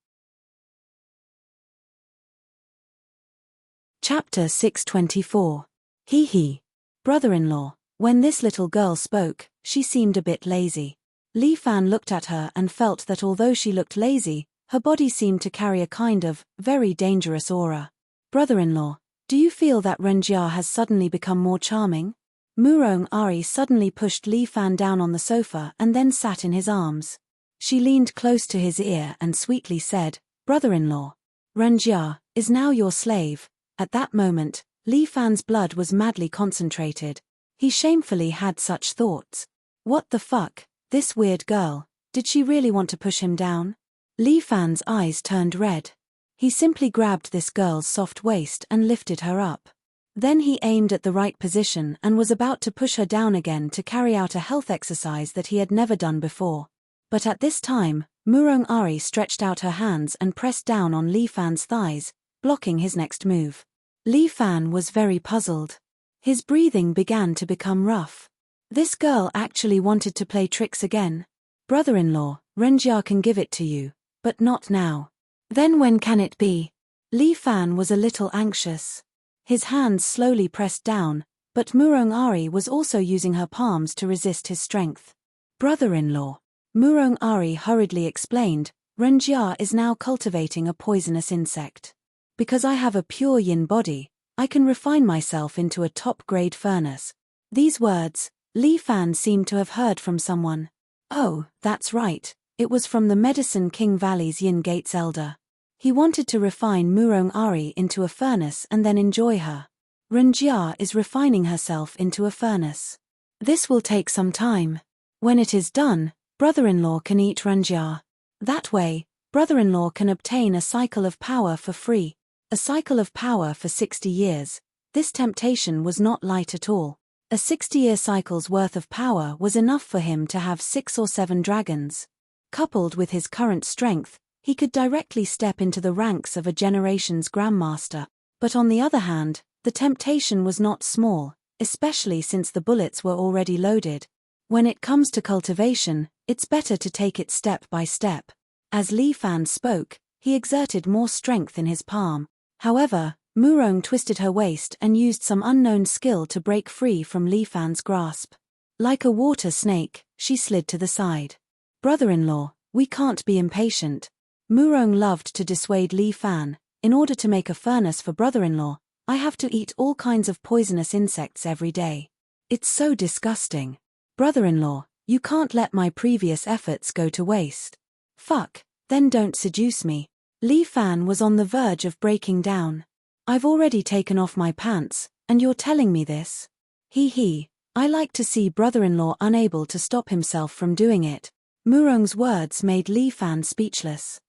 Chapter 624. Hee hee. Brother-in-law, when this little girl spoke, she seemed a bit lazy. Li Fan looked at her and felt that although she looked lazy, her body seemed to carry a kind of, very dangerous aura. Brother-in-law, do you feel that Renjia has suddenly become more charming? Murong Ari suddenly pushed Li Fan down on the sofa and then sat in his arms. She leaned close to his ear and sweetly said, Brother-in-law, Renjia is now your slave. At that moment, Li Fan's blood was madly concentrated. He shamefully had such thoughts. What the fuck, this weird girl, did she really want to push him down? Li Fan's eyes turned red. He simply grabbed this girl's soft waist and lifted her up. Then he aimed at the right position and was about to push her down again to carry out a health exercise that he had never done before. But at this time, Murong Ari stretched out her hands and pressed down on Li Fan's thighs, blocking his next move. Li Fan was very puzzled. His breathing began to become rough. This girl actually wanted to play tricks again. Brother-in-law, Renjia can give it to you, but not now. Then when can it be? Li Fan was a little anxious. His hands slowly pressed down, But Murong Ari was also using her palms to resist his strength. Brother-in-law. Murong Ari hurriedly explained, Renjia is now cultivating a poisonous insect. Because I have a pure yin body, I can refine myself into a top-grade furnace. These words, Li Fan seemed to have heard from someone. Oh, that's right, it was from the Medicine King Valley's Yin Gates elder. He wanted to refine Murong Ari into a furnace and then enjoy her. Renjia is refining herself into a furnace. This will take some time. When it is done, brother-in-law can eat Renjia. That way, brother-in-law can obtain a cycle of power for free. A cycle of power for 60 years. This temptation was not light at all. A 60-year cycle's worth of power was enough for him to have 6 or 7 dragons. Coupled with his current strength, he could directly step into the ranks of a generation's grandmaster. But on the other hand, the temptation was not small, especially since the bullets were already loaded. When it comes to cultivation, it's better to take it step by step. As Li Fan spoke, he exerted more strength in his palm. However, Murong twisted her waist and used some unknown skill to break free from Li Fan's grasp. Like a water snake, she slid to the side. Brother-in-law, we can't be impatient. Murong loved to dissuade Li Fan. In order to make a furnace for brother-in-law, I have to eat all kinds of poisonous insects every day. It's so disgusting. Brother-in-law, you can't let my previous efforts go to waste. Fuck, then don't seduce me. Li Fan was on the verge of breaking down. I've already taken off my pants, and you're telling me this? He, I like to see brother-in-law unable to stop himself from doing it. Murong's words made Li Fan speechless.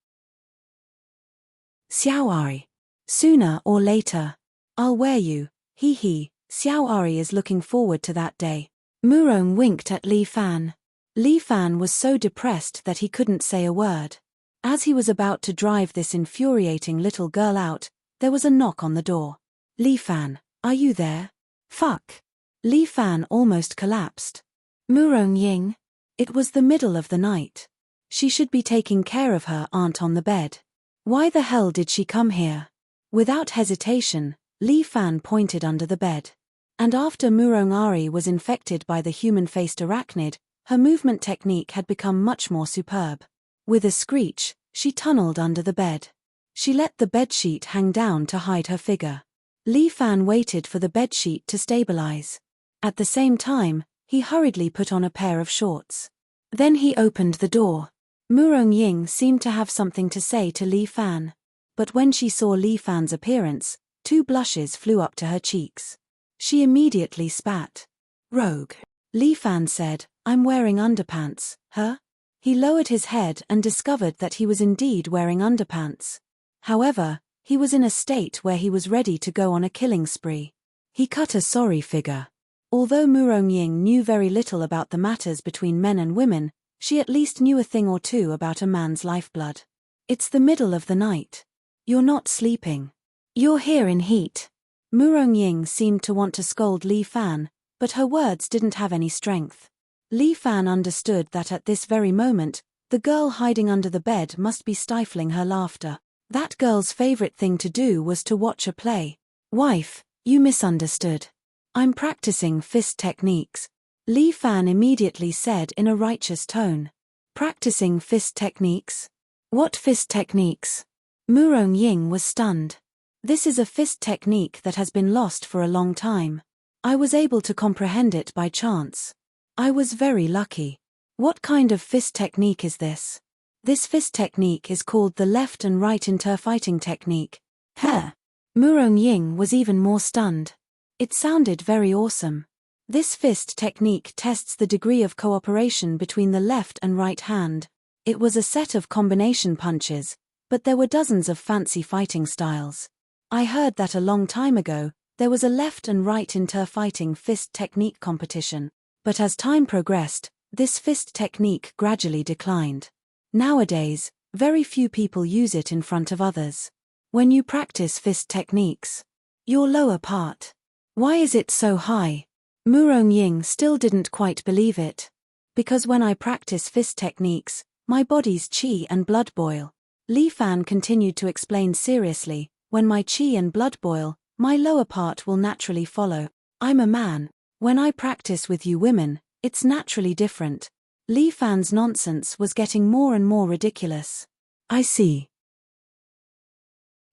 Xiaoari. Sooner or later. I'll wear you. Xiaoari is looking forward to that day. Murong winked at Li Fan. Li Fan was so depressed that he couldn't say a word. As he was about to drive this infuriating little girl out, there was a knock on the door. Li Fan, are you there? Fuck. Li Fan almost collapsed. Murong Ying. It was the middle of the night. She should be taking care of her aunt on the bed. Why the hell did she come here? Without hesitation, Li Fan pointed under the bed. And after Murong Ari was infected by the human-faced arachnid, her movement technique had become much more superb. With a screech, she tunneled under the bed. She let the bedsheet hang down to hide her figure. Li Fan waited for the bedsheet to stabilize. At the same time, he hurriedly put on a pair of shorts. Then he opened the door. Murong Ying seemed to have something to say to Li Fan. But when she saw Li Fan's appearance, 2 blushes flew up to her cheeks. She immediately spat. Rogue. Li Fan said, I'm wearing underpants, huh? He lowered his head and discovered that he was indeed wearing underpants. However, he was in a state where he was ready to go on a killing spree. He cut a sorry figure. Although Murong Ying knew very little about the matters between men and women, she at least knew a thing or two about a man's lifeblood. It's the middle of the night. You're not sleeping. You're here in heat. Murong Ying seemed to want to scold Li Fan, but her words didn't have any strength. Li Fan understood that at this very moment, the girl hiding under the bed must be stifling her laughter. That girl's favorite thing to do was to watch a play. Wife, you misunderstood. I'm practicing fist techniques. Li Fan immediately said in a righteous tone. Practicing fist techniques? What fist techniques? Murong Ying was stunned. This is a fist technique that has been lost for a long time. I was able to comprehend it by chance. I was very lucky. What kind of fist technique is this? This fist technique is called the left and right interfighting technique. Huh. Murong Ying was even more stunned. It sounded very awesome. This fist technique tests the degree of cooperation between the left and right hand. It was a set of combination punches, but there were dozens of fancy fighting styles. I heard that a long time ago, there was a left and right interfighting fist technique competition, but as time progressed, this fist technique gradually declined. Nowadays, very few people use it in front of others. When you practice fist techniques, your lower part. Why is it so high? Murong Ying still didn't quite believe it. Because when I practice fist techniques, my body's qi and blood boil. Li Fan continued to explain seriously, when my qi and blood boil, my lower part will naturally follow. I'm a man. When I practice with you women, it's naturally different. Li Fan's nonsense was getting more and more ridiculous. I see.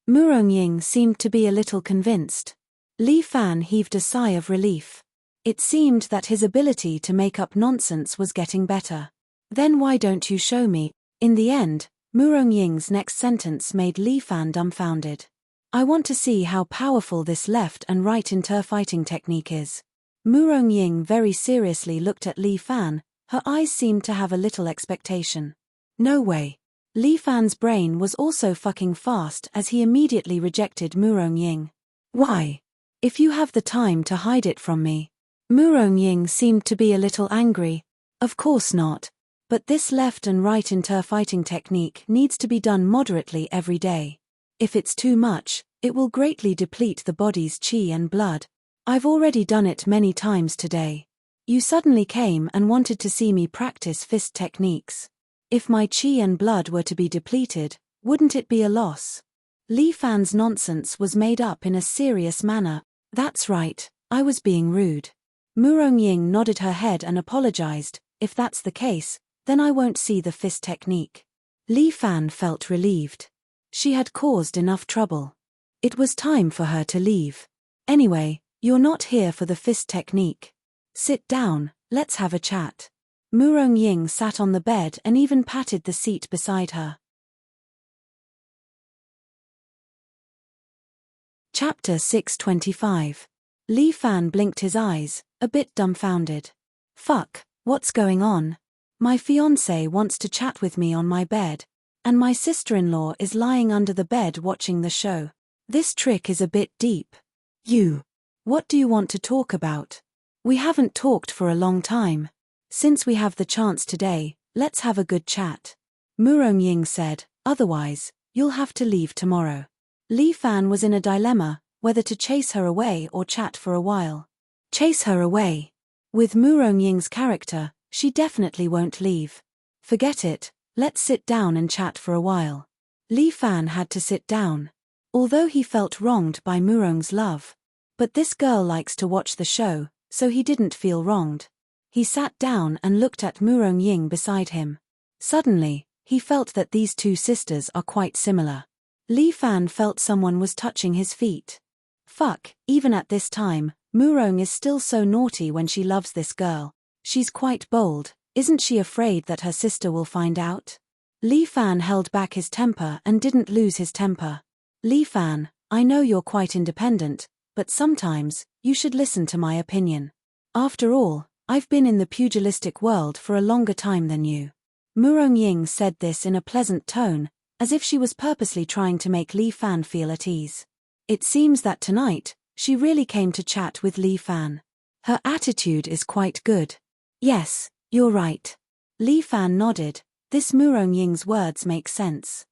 Mu Rongying seemed to be a little convinced. Li Fan heaved a sigh of relief. It seemed that his ability to make up nonsense was getting better. Then why don't you show me? In the end, Mu Rongying's next sentence made Li Fan dumbfounded. I want to see how powerful this left and right interfighting technique is. Mu Rongying very seriously looked at Li Fan, her eyes seemed to have a little expectation. No way. Li Fan's brain was also fucking fast as he immediately rejected Mu Rongying. Why? If you have the time to hide it from me. Mu Rongying seemed to be a little angry. Of course not. But this left and right interfighting technique needs to be done moderately every day. If it's too much, it will greatly deplete the body's qi and blood. I've already done it many times today. You suddenly came and wanted to see me practice fist techniques. If my qi and blood were to be depleted, wouldn't it be a loss? Li Fan's nonsense was made up in a serious manner. That's right, I was being rude. Mu Rongying nodded her head and apologized. If that's the case, then I won't see the fist technique. Li Fan felt relieved. She had caused enough trouble. It was time for her to leave. Anyway, you're not here for the fist technique. Sit down, let's have a chat. Mu Rongying sat on the bed and even patted the seat beside her. Chapter 625. Li Fan blinked his eyes, a bit dumbfounded. Fuck, what's going on? My fiancé wants to chat with me on my bed, and my sister-in-law is lying under the bed watching the show. This trick is a bit deep. What do you want to talk about? We haven't talked for a long time. Since we have the chance today, let's have a good chat. Mu Rongying said, otherwise, you'll have to leave tomorrow. Li Fan was in a dilemma, whether to chase her away or chat for a while. Chase her away. With Mu Rongying's character, she definitely won't leave. Forget it, let's sit down and chat for a while. Li Fan had to sit down. Although he felt wronged by Mu Rongying's love. But this girl likes to watch the show, so he didn't feel wronged. He sat down and looked at Mu Rongying beside him. Suddenly, he felt that these two sisters are quite similar. Li Fan felt someone was touching his feet. Fuck, even at this time, Mu Rongying is still so naughty when she loves this girl. She's quite bold, isn't she afraid that her sister will find out? Li Fan held back his temper and didn't lose his temper. Li Fan, I know you're quite independent, but sometimes, you should listen to my opinion. After all, I've been in the pugilistic world for a longer time than you. Mu Rongying said this in a pleasant tone, as if she was purposely trying to make Li Fan feel at ease. It seems that tonight, she really came to chat with Li Fan. Her attitude is quite good. Yes, you're right. Li Fan nodded. This Mu Rongying's words make sense.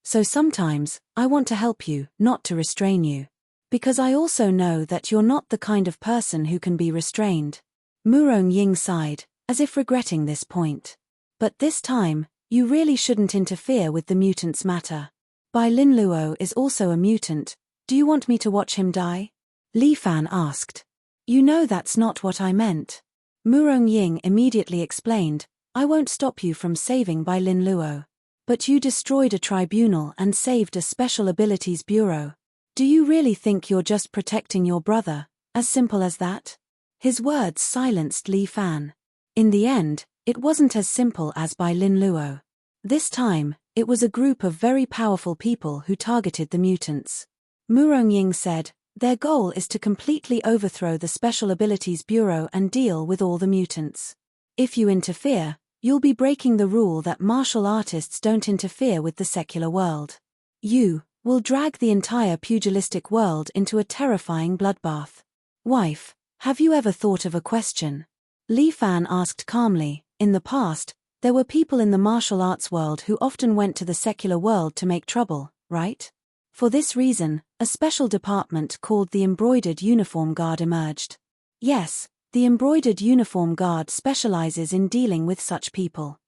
So sometimes, I want to help you, not to restrain you. Because I also know that you're not the kind of person who can be restrained. Mu Rongying sighed, as if regretting this point. But this time, you really shouldn't interfere with the mutant's matter. Bai Lin Luo is also a mutant. Do you want me to watch him die? Li Fan asked. You know that's not what I meant. Mu Rongying immediately explained, I won't stop you from saving Bai Lin Luo. But you destroyed a tribunal and saved a special abilities bureau. Do you really think you're just protecting your brother, as simple as that? His words silenced Li Fan. In the end, it wasn't as simple as Bai Lin Luo. This time, it was a group of very powerful people who targeted the mutants. Mu Rongying said, their goal is to completely overthrow the Special Abilities Bureau and deal with all the mutants. If you interfere, you'll be breaking the rule that martial artists don't interfere with the secular world. You will drag the entire pugilistic world into a terrifying bloodbath. Wife, have you ever thought of a question? Li Fan asked calmly. In the past, there were people in the martial arts world who often went to the secular world to make trouble, right? For this reason, a special department called the Embroidered Uniform Guard emerged. Yes, the Embroidered Uniform Guard specializes in dealing with such people.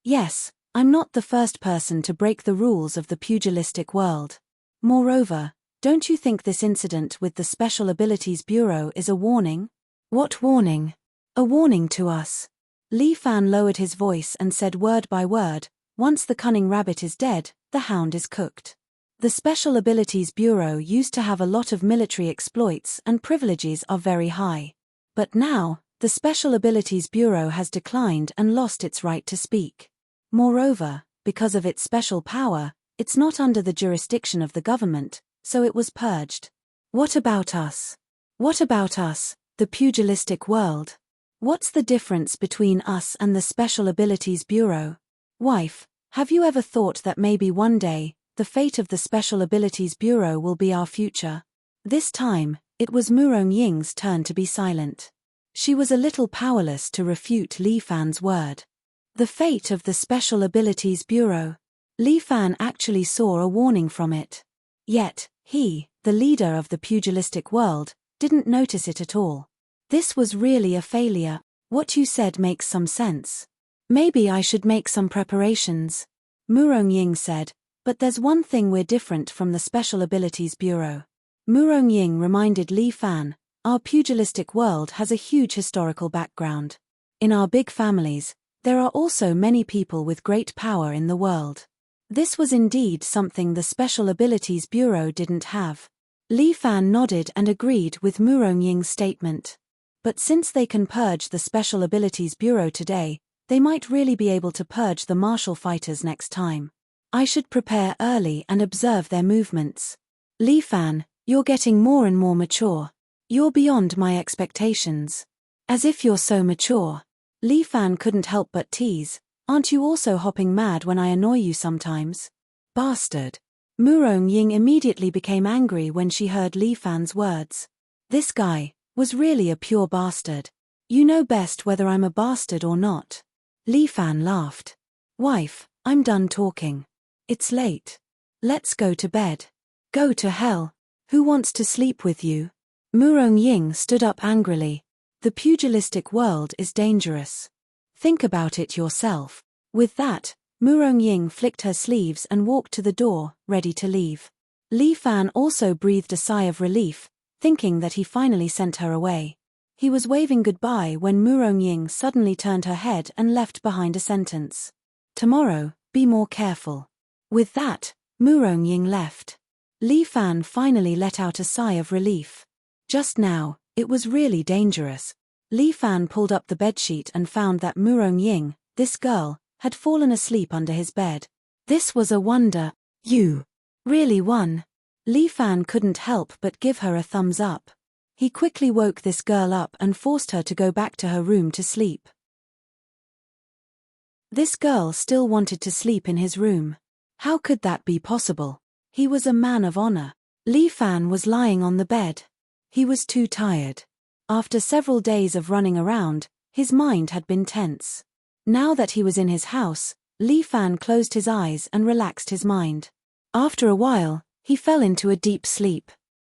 Yes, I'm not the first person to break the rules of the pugilistic world. Moreover, Don't you think this incident with the Special Abilities Bureau is a warning? What warning? A warning to us. Li Fan lowered his voice and said word by word, once the cunning rabbit is dead, the hound is cooked. The Special Abilities Bureau used to have a lot of military exploits and privileges are very high. But now, the Special Abilities Bureau has declined and lost its right to speak. Moreover, because of its special power, it's not under the jurisdiction of the government, so it was purged. What about us? What about us, the pugilistic world? What's the difference between us and the Special Abilities Bureau? Wife, have you ever thought that maybe one day, the fate of the Special Abilities Bureau will be our future? This time, it was Murong Ying's turn to be silent. She was a little powerless to refute Li Fan's word. The fate of the Special Abilities Bureau. Li Fan actually saw a warning from it. Yet, he, the leader of the pugilistic world, didn't notice it at all. This was really a failure. What you said makes some sense. Maybe I should make some preparations. Murong Ying said, but there's one thing we're different from the Special Abilities Bureau. Murong Ying reminded Li Fan, our pugilistic world has a huge historical background. In our big families, there are also many people with great power in the world. This was indeed something the Special Abilities Bureau didn't have. Li Fan nodded and agreed with Murong Ying's statement. But since they can purge the Special Abilities Bureau today, they might really be able to purge the martial fighters next time. I should prepare early and observe their movements. Li Fan, you're getting more and more mature. You're beyond my expectations. As if you're so mature. Li Fan couldn't help but tease, aren't you also hopping mad when I annoy you sometimes? Bastard. Murong Ying immediately became angry when she heard Li Fan's words. This guy was really a pure bastard. You know best whether I'm a bastard or not. Li Fan laughed. Wife, I'm done talking. It's late. Let's go to bed. Go to hell. Who wants to sleep with you? Murong Ying stood up angrily. The pugilistic world is dangerous. Think about it yourself. With that, Murong Ying flicked her sleeves and walked to the door, ready to leave. Li Fan also breathed a sigh of relief, thinking that he finally sent her away. He was waving goodbye when Murong Ying suddenly turned her head and left behind a sentence. Tomorrow, be more careful. With that, Murong Ying left. Li Fan finally let out a sigh of relief. Just now, it was really dangerous. Li Fan pulled up the bedsheet and found that Murong Ying, this girl, had fallen asleep under his bed. This was a wonder. You really won. Li Fan couldn't help but give her a thumbs up. He quickly woke this girl up and forced her to go back to her room to sleep. This girl still wanted to sleep in his room. How could that be possible? He was a man of honor. Li Fan was lying on the bed. He was too tired. After several days of running around, his mind had been tense. Now that he was in his house, Li Fan closed his eyes and relaxed his mind. After a while, he fell into a deep sleep.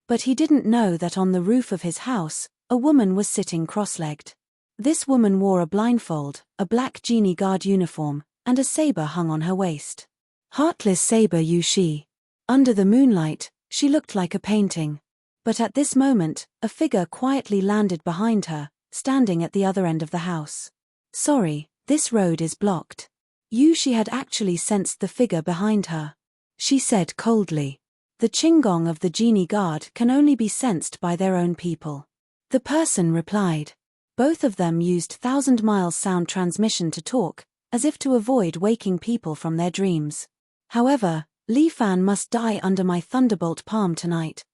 But he didn't know that on the roof of his house, a woman was sitting cross-legged. This woman wore a blindfold, a black genie guard uniform, and a saber hung on her waist. Heartless saber she. Under the moonlight, she looked like a painting. But at this moment, a figure quietly landed behind her, standing at the other end of the house. Sorry, this road is blocked. She had actually sensed the figure behind her. She said coldly. The Qinggong of the genie guard can only be sensed by their own people. The person replied. Both of them used 1,000 miles sound transmission to talk, as if to avoid waking people from their dreams. However, Li Fan must die under my thunderbolt palm tonight.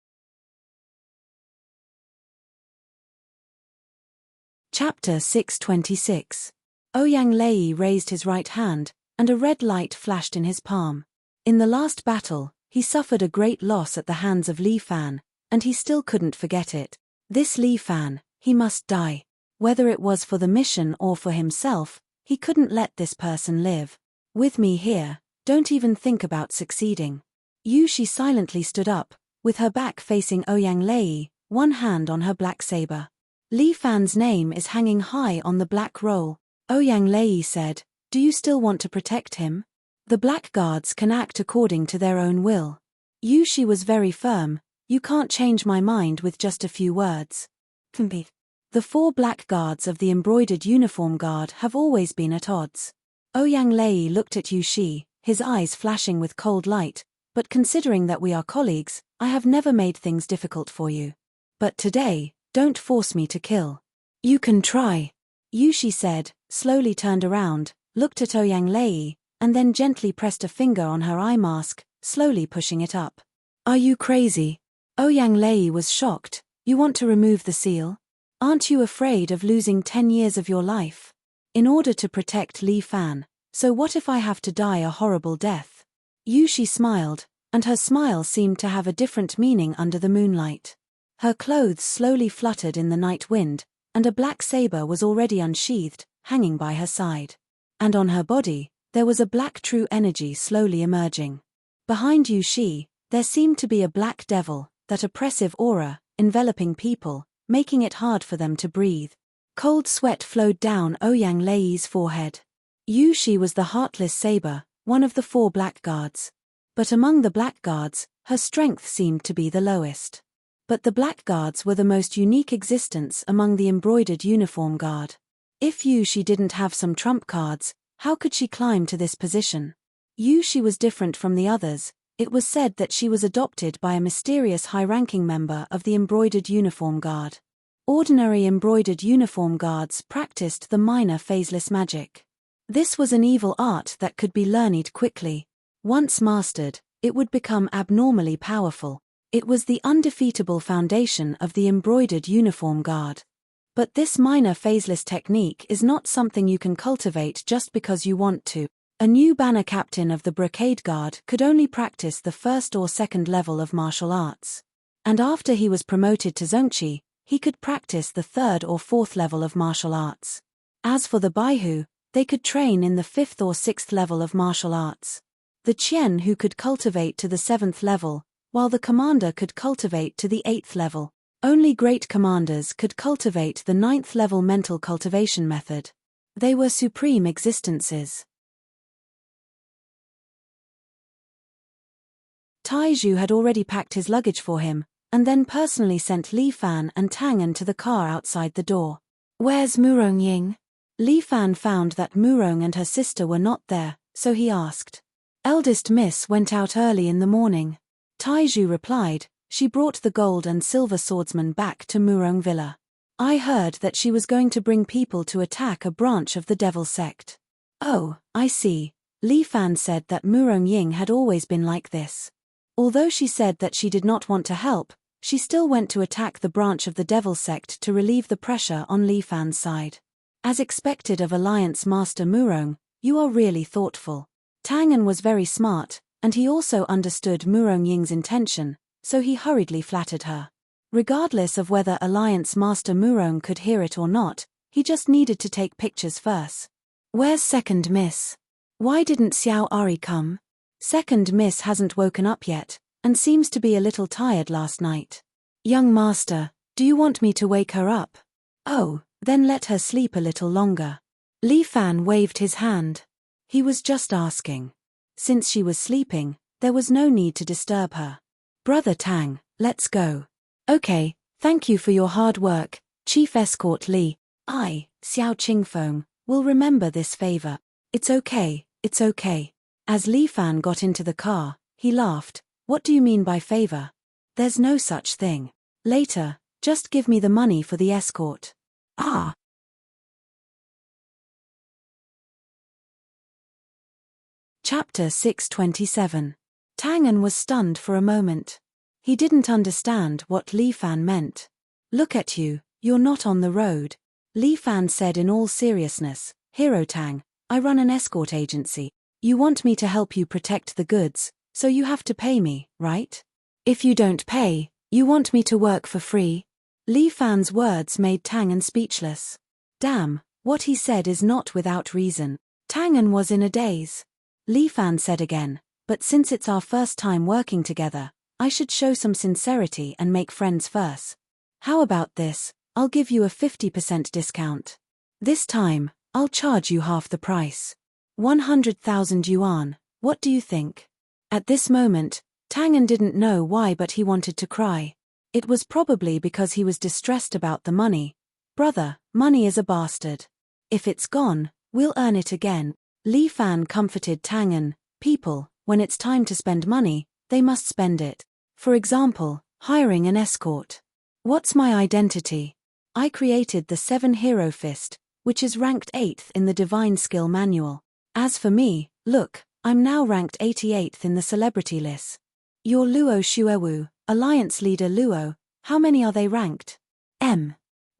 Chapter 626. Ouyang Lei raised his right hand, and a red light flashed in his palm. In the last battle, he suffered a great loss at the hands of Li Fan, and he still couldn't forget it. This Li Fan, he must die. Whether it was for the mission or for himself, he couldn't let this person live. With me here, don't even think about succeeding. She silently stood up, with her back facing Ouyang Lei, one hand on her black saber. Li Fan's name is hanging high on the black roll. Ouyang Lei said, do you still want to protect him? The black guards can act according to their own will. She was very firm, You can't change my mind with just a few words. The 4 black guards of the embroidered uniform guard have always been at odds. Ouyang Lei looked at Yu Shi, his eyes flashing with cold light, but considering that we are colleagues, I have never made things difficult for you. But today, don't force me to kill. You can try. Yu Shi said, slowly turned around, looked at Ouyang Lei, and then gently pressed a finger on her eye mask, slowly pushing it up. Are you crazy? Ouyang Lei was shocked. You want to remove the seal? Aren't you afraid of losing 10 years of your life? In order to protect Li Fan, so what if I have to die a horrible death? Yu Shi smiled, and her smile seemed to have a different meaning under the moonlight. Her clothes slowly fluttered in the night wind, and a black saber was already unsheathed, hanging by her side. And on her body, there was a black true energy slowly emerging. Behind Yu Shi, there seemed to be a black devil, that oppressive aura, enveloping people, making it hard for them to breathe. Cold sweat flowed down Ouyang Lei's forehead. Yu Shi was the heartless saber, one of the 4 black guards. But among the black guards, her strength seemed to be the lowest. But the black guards were the most unique existence among the embroidered uniform guard. If Yu Shi didn't have some trump cards, how could she climb to this position? Yu Shi was different from the others. It was said that she was adopted by a mysterious high-ranking member of the embroidered uniform guard. Ordinary embroidered uniform guards practiced the minor phaseless magic. This was an evil art that could be learned quickly. Once mastered, it would become abnormally powerful. It was the undefeatable foundation of the embroidered uniform guard. But this minor phaseless technique is not something you can cultivate just because you want to. A new banner captain of the Brocade Guard could only practice the 1st or 2nd level of martial arts. And after he was promoted to Zongqi, he could practice the 3rd or 4th level of martial arts. As for the Baihu, they could train in the 5th or 6th level of martial arts. The Qian who could cultivate to the 7th level, while the commander could cultivate to the 8th level. Only great commanders could cultivate the 9th level mental cultivation method. They were supreme existences. Taizhu had already packed his luggage for him, and then personally sent Li Fan and Tang An to the car outside the door. Where's Murong Ying? Li Fan found that Murong and her sister were not there, so he asked. Eldest miss went out early in the morning. Taizhu replied, she brought the gold and silver swordsman back to Murong Villa. I heard that she was going to bring people to attack a branch of the Devil Sect. Oh, I see. Li Fan said that Murong Ying had always been like this. Although she said that she did not want to help, she still went to attack the branch of the Devil Sect to relieve the pressure on Li Fan's side. As expected of Alliance Master Murong, you are really thoughtful. Tang An was very smart, and he also understood Murong Ying's intention, so he hurriedly flattered her. Regardless of whether Alliance Master Murong could hear it or not, he just needed to take pictures first. Where's Second Miss? Why didn't Xiao Ari come? Second Miss hasn't woken up yet, and seems to be a little tired last night. Young Master, do you want me to wake her up? Oh, then let her sleep a little longer. Li Fan waved his hand. He was just asking. Since she was sleeping, there was no need to disturb her. Brother Tang, let's go. Okay, thank you for your hard work, Chief Escort Li. I, Xiao Qingfeng, will remember this favor. It's okay, it's okay. As Li Fan got into the car, he laughed. What do you mean by favor? There's no such thing. Later, just give me the money for the escort. Ah. Chapter 627. Tang An was stunned for a moment. He didn't understand what Li Fan meant. Look at you, you're not on the road. Li Fan said in all seriousness, Hero Tang, I run an escort agency. You want me to help you protect the goods, so you have to pay me, right? If you don't pay, you want me to work for free? Li Fan's words made Tang An speechless. Damn, what he said is not without reason. Tang An was in a daze. Li Fan said again, but since it's our first time working together, I should show some sincerity and make friends first. How about this? I'll give you a 50% discount. This time, I'll charge you half the price. 100,000 yuan, what do you think? At this moment, Tangan didn't know why, but he wanted to cry. It was probably because he was distressed about the money. Brother, money is a bastard. If it's gone, we'll earn it again. Li Fan comforted Tangan. People, when it's time to spend money, they must spend it. For example, hiring an escort. What's my identity? I created the 7 Hero Fist, which is ranked 8th in the Divine Skill Manual. As for me, look, I'm now ranked 88th in the celebrity list. You're Luo Xuewu, Alliance Leader Luo. How many are they ranked?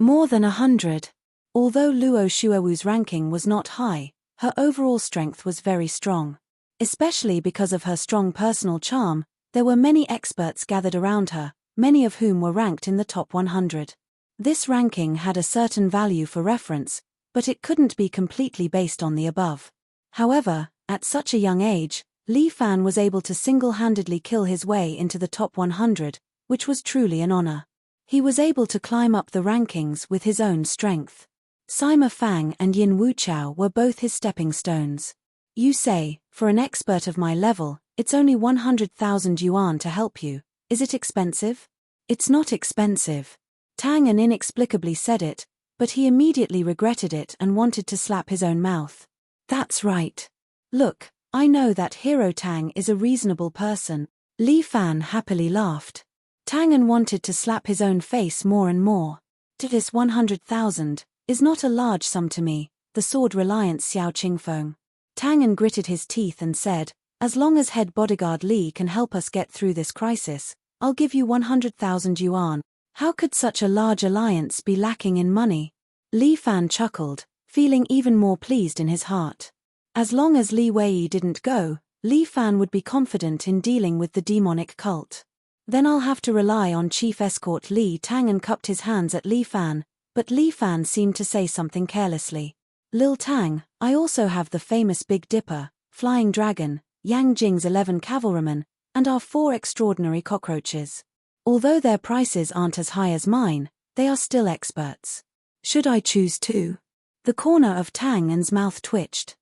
More than 100. Although Luo Xuewu's ranking was not high, her overall strength was very strong. Especially because of her strong personal charm, there were many experts gathered around her, many of whom were ranked in the top 100. This ranking had a certain value for reference, but it couldn't be completely based on the above. However, at such a young age, Li Fan was able to single-handedly kill his way into the top 100, which was truly an honor. He was able to climb up the rankings with his own strength. Sima Fang and Yin Wuchao were both his stepping stones. You say, for an expert of my level, it's only 100,000 yuan to help you. Is it expensive? It's not expensive. Tangan inexplicably said it, but he immediately regretted it and wanted to slap his own mouth. That's right. Look, I know that Hero Tang is a reasonable person. Li Fan happily laughed. Tangan wanted to slap his own face more and more. This 100,000 is not a large sum to me, the sword reliant Xiao Qingfeng. Tangan gritted his teeth and said, as long as head bodyguard Li can help us get through this crisis, I'll give you 100,000 yuan. How could such a large alliance be lacking in money? Li Fan chuckled, feeling even more pleased in his heart. As long as Li Wei didn't go, Li Fan would be confident in dealing with the demonic cult. Then I'll have to rely on Chief Escort Li. Tangan cupped his hands at Li Fan, but Li Fan seemed to say something carelessly. Lil Tang, I also have the famous Big Dipper, Flying Dragon, Yang Jing's 11 cavalrymen, and our 4 extraordinary cockroaches. Although their prices aren't as high as mine, they are still experts. Should I choose two? The corner of Tangan's mouth twitched.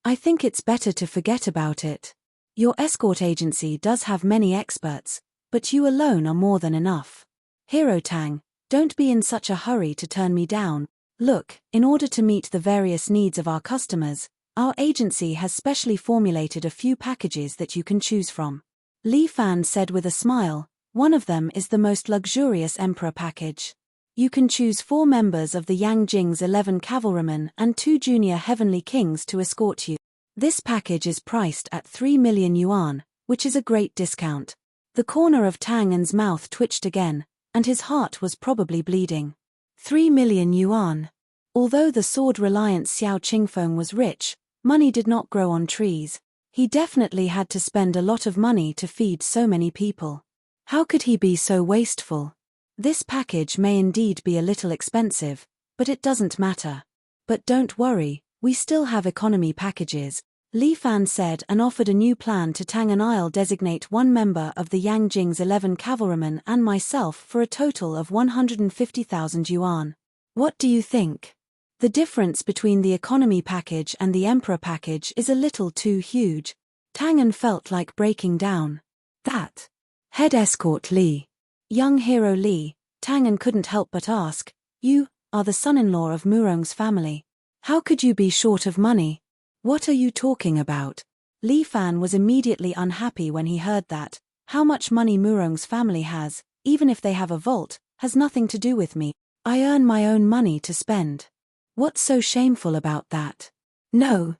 I think it's better to forget about it. Your escort agency does have many experts, but you alone are more than enough. Hero Tang, don't be in such a hurry to turn me down. Look, in order to meet the various needs of our customers, our agency has specially formulated a few packages that you can choose from. Li Fan said with a smile, one of them is the most luxurious Emperor package. You can choose 4 members of the Yang Jing's 11 cavalrymen and 2 junior Heavenly Kings to escort you. This package is priced at 3 million yuan, which is a great discount. The corner of Tangan's mouth twitched again, and his heart was probably bleeding. 3 million yuan. Although the sword-reliant Xiao Qingfeng was rich, money did not grow on trees. He definitely had to spend a lot of money to feed so many people. How could he be so wasteful? This package may indeed be a little expensive, but it doesn't matter. But don't worry, we still have economy packages, Li Fan said, and offered a new plan to Tang, and I'll designate 1 member of the Yang Jing's 11 cavalrymen and myself for a total of 150,000 yuan. What do you think? The difference between the economy package and the Emperor package is a little too huge. Tangan felt like breaking down. Head Escort Li. Young Hero Li, Tangan couldn't help but ask, you are the son-in-law of Murong's family. How could you be short of money? What are you talking about? Li Fan was immediately unhappy when he heard that. How much money Murong's family has, even if they have a vault, has nothing to do with me. I earn my own money to spend. What's so shameful about that? No.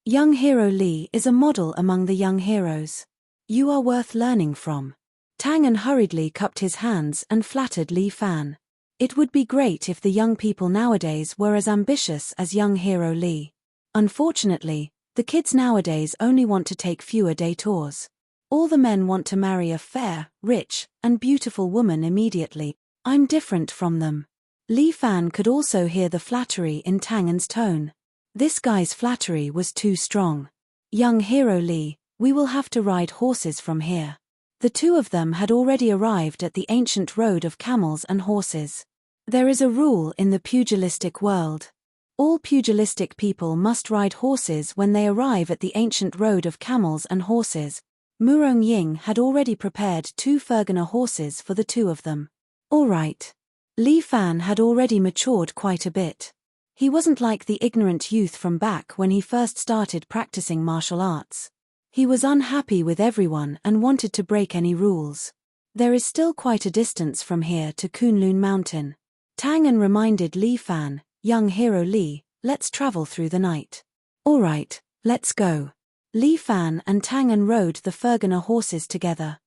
Young Hero Li is a model among the young heroes. You are worth learning from. Tangan hurriedly cupped his hands and flattered Li Fan. It would be great if the young people nowadays were as ambitious as young Hero Li. Unfortunately, the kids nowadays only want to take fewer day tours. All the men want to marry a fair, rich, and beautiful woman immediately. I'm different from them. Li Fan could also hear the flattery in Tangan's tone. This guy's flattery was too strong. Young Hero Li, we will have to ride horses from here. The two of them had already arrived at the ancient road of camels and horses. There is a rule in the pugilistic world. All pugilistic people must ride horses when they arrive at the ancient road of camels and horses. Murong Ying had already prepared 2 Fergana horses for the 2 of them. All right. Li Fan had already matured quite a bit. He wasn't like the ignorant youth from back when he first started practicing martial arts. He was unhappy with everyone and wanted to break any rules. There is still quite a distance from here to Kunlun Mountain. Tang An reminded Li Fan, young hero Li, let's travel through the night. All right, let's go. Li Fan and Tang An rode the Fergana horses together.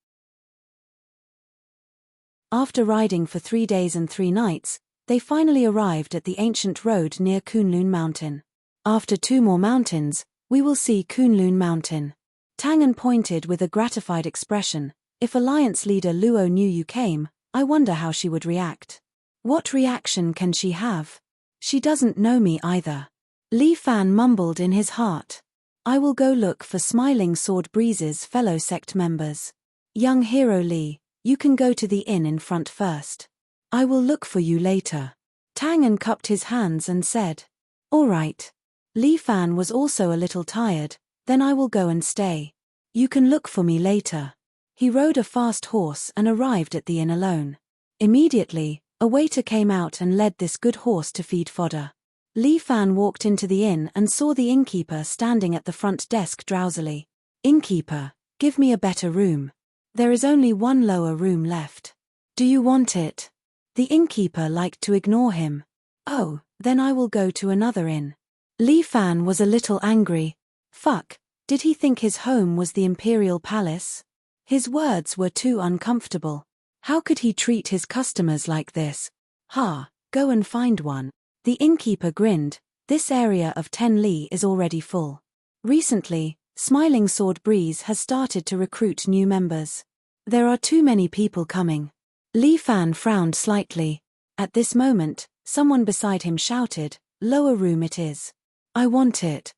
After riding for 3 days and 3 nights, they finally arrived at the ancient road near Kunlun Mountain. After 2 more mountains, we will see Kunlun Mountain. Tang An pointed with a gratified expression. If Alliance leader Luo knew you came, I wonder how she would react. What reaction can she have? She doesn't know me either. Li Fan mumbled in his heart. I will go look for Smiling Sword Breeze's fellow sect members. Young hero Li, you can go to the inn in front first. I will look for you later. Tang An cupped his hands and said. All right. Li Fan was also a little tired, then I will go and stay. You can look for me later. He rode a fast horse and arrived at the inn alone. Immediately, a waiter came out and led this good horse to feed fodder. Li Fan walked into the inn and saw the innkeeper standing at the front desk drowsily. Innkeeper, give me a better room. There is only 1 lower room left. Do you want it? The innkeeper liked to ignore him. Oh, then I will go to another inn. Li Fan was a little angry. Fuck, did he think his home was the Imperial Palace? His words were too uncomfortable. How could he treat his customers like this? Ha, go and find one. The innkeeper grinned. This area of 10 Li is already full. Recently, Smiling Sword Breeze has started to recruit new members. There are too many people coming. Li Fan frowned slightly. At this moment, someone beside him shouted, lower room it is. I want it.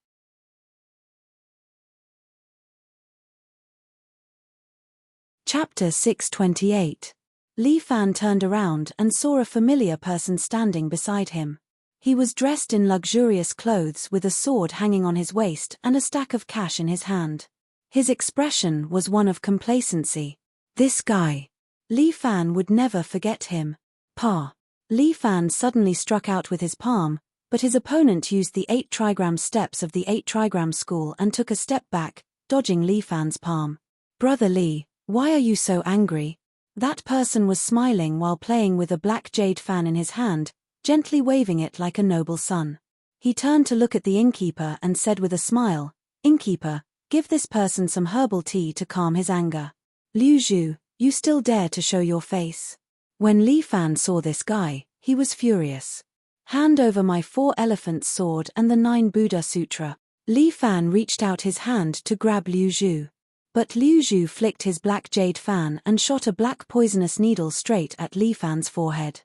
Chapter 628. Li Fan turned around and saw a familiar person standing beside him. He was dressed in luxurious clothes with a sword hanging on his waist and a stack of cash in his hand. His expression was one of complacency. This guy. Li Fan would never forget him. Pa. Li Fan suddenly struck out with his palm, but his opponent used the 8 trigram steps of the 8 trigram school and took a step back, dodging Li Fan's palm. Brother Li, why are you so angry? That person was smiling while playing with a black jade fan in his hand, gently waving it like a noble son. He turned to look at the innkeeper and said with a smile, Innkeeper, give this person some herbal tea to calm his anger. Liu Zhu, you still dare to show your face? When Li Fan saw this guy, he was furious. Hand over my 4 elephants sword and the 9 Buddha Sutra. Li Fan reached out his hand to grab Liu Zhu. But Liu Zhu flicked his black jade fan and shot a black poisonous needle straight at Li Fan's forehead.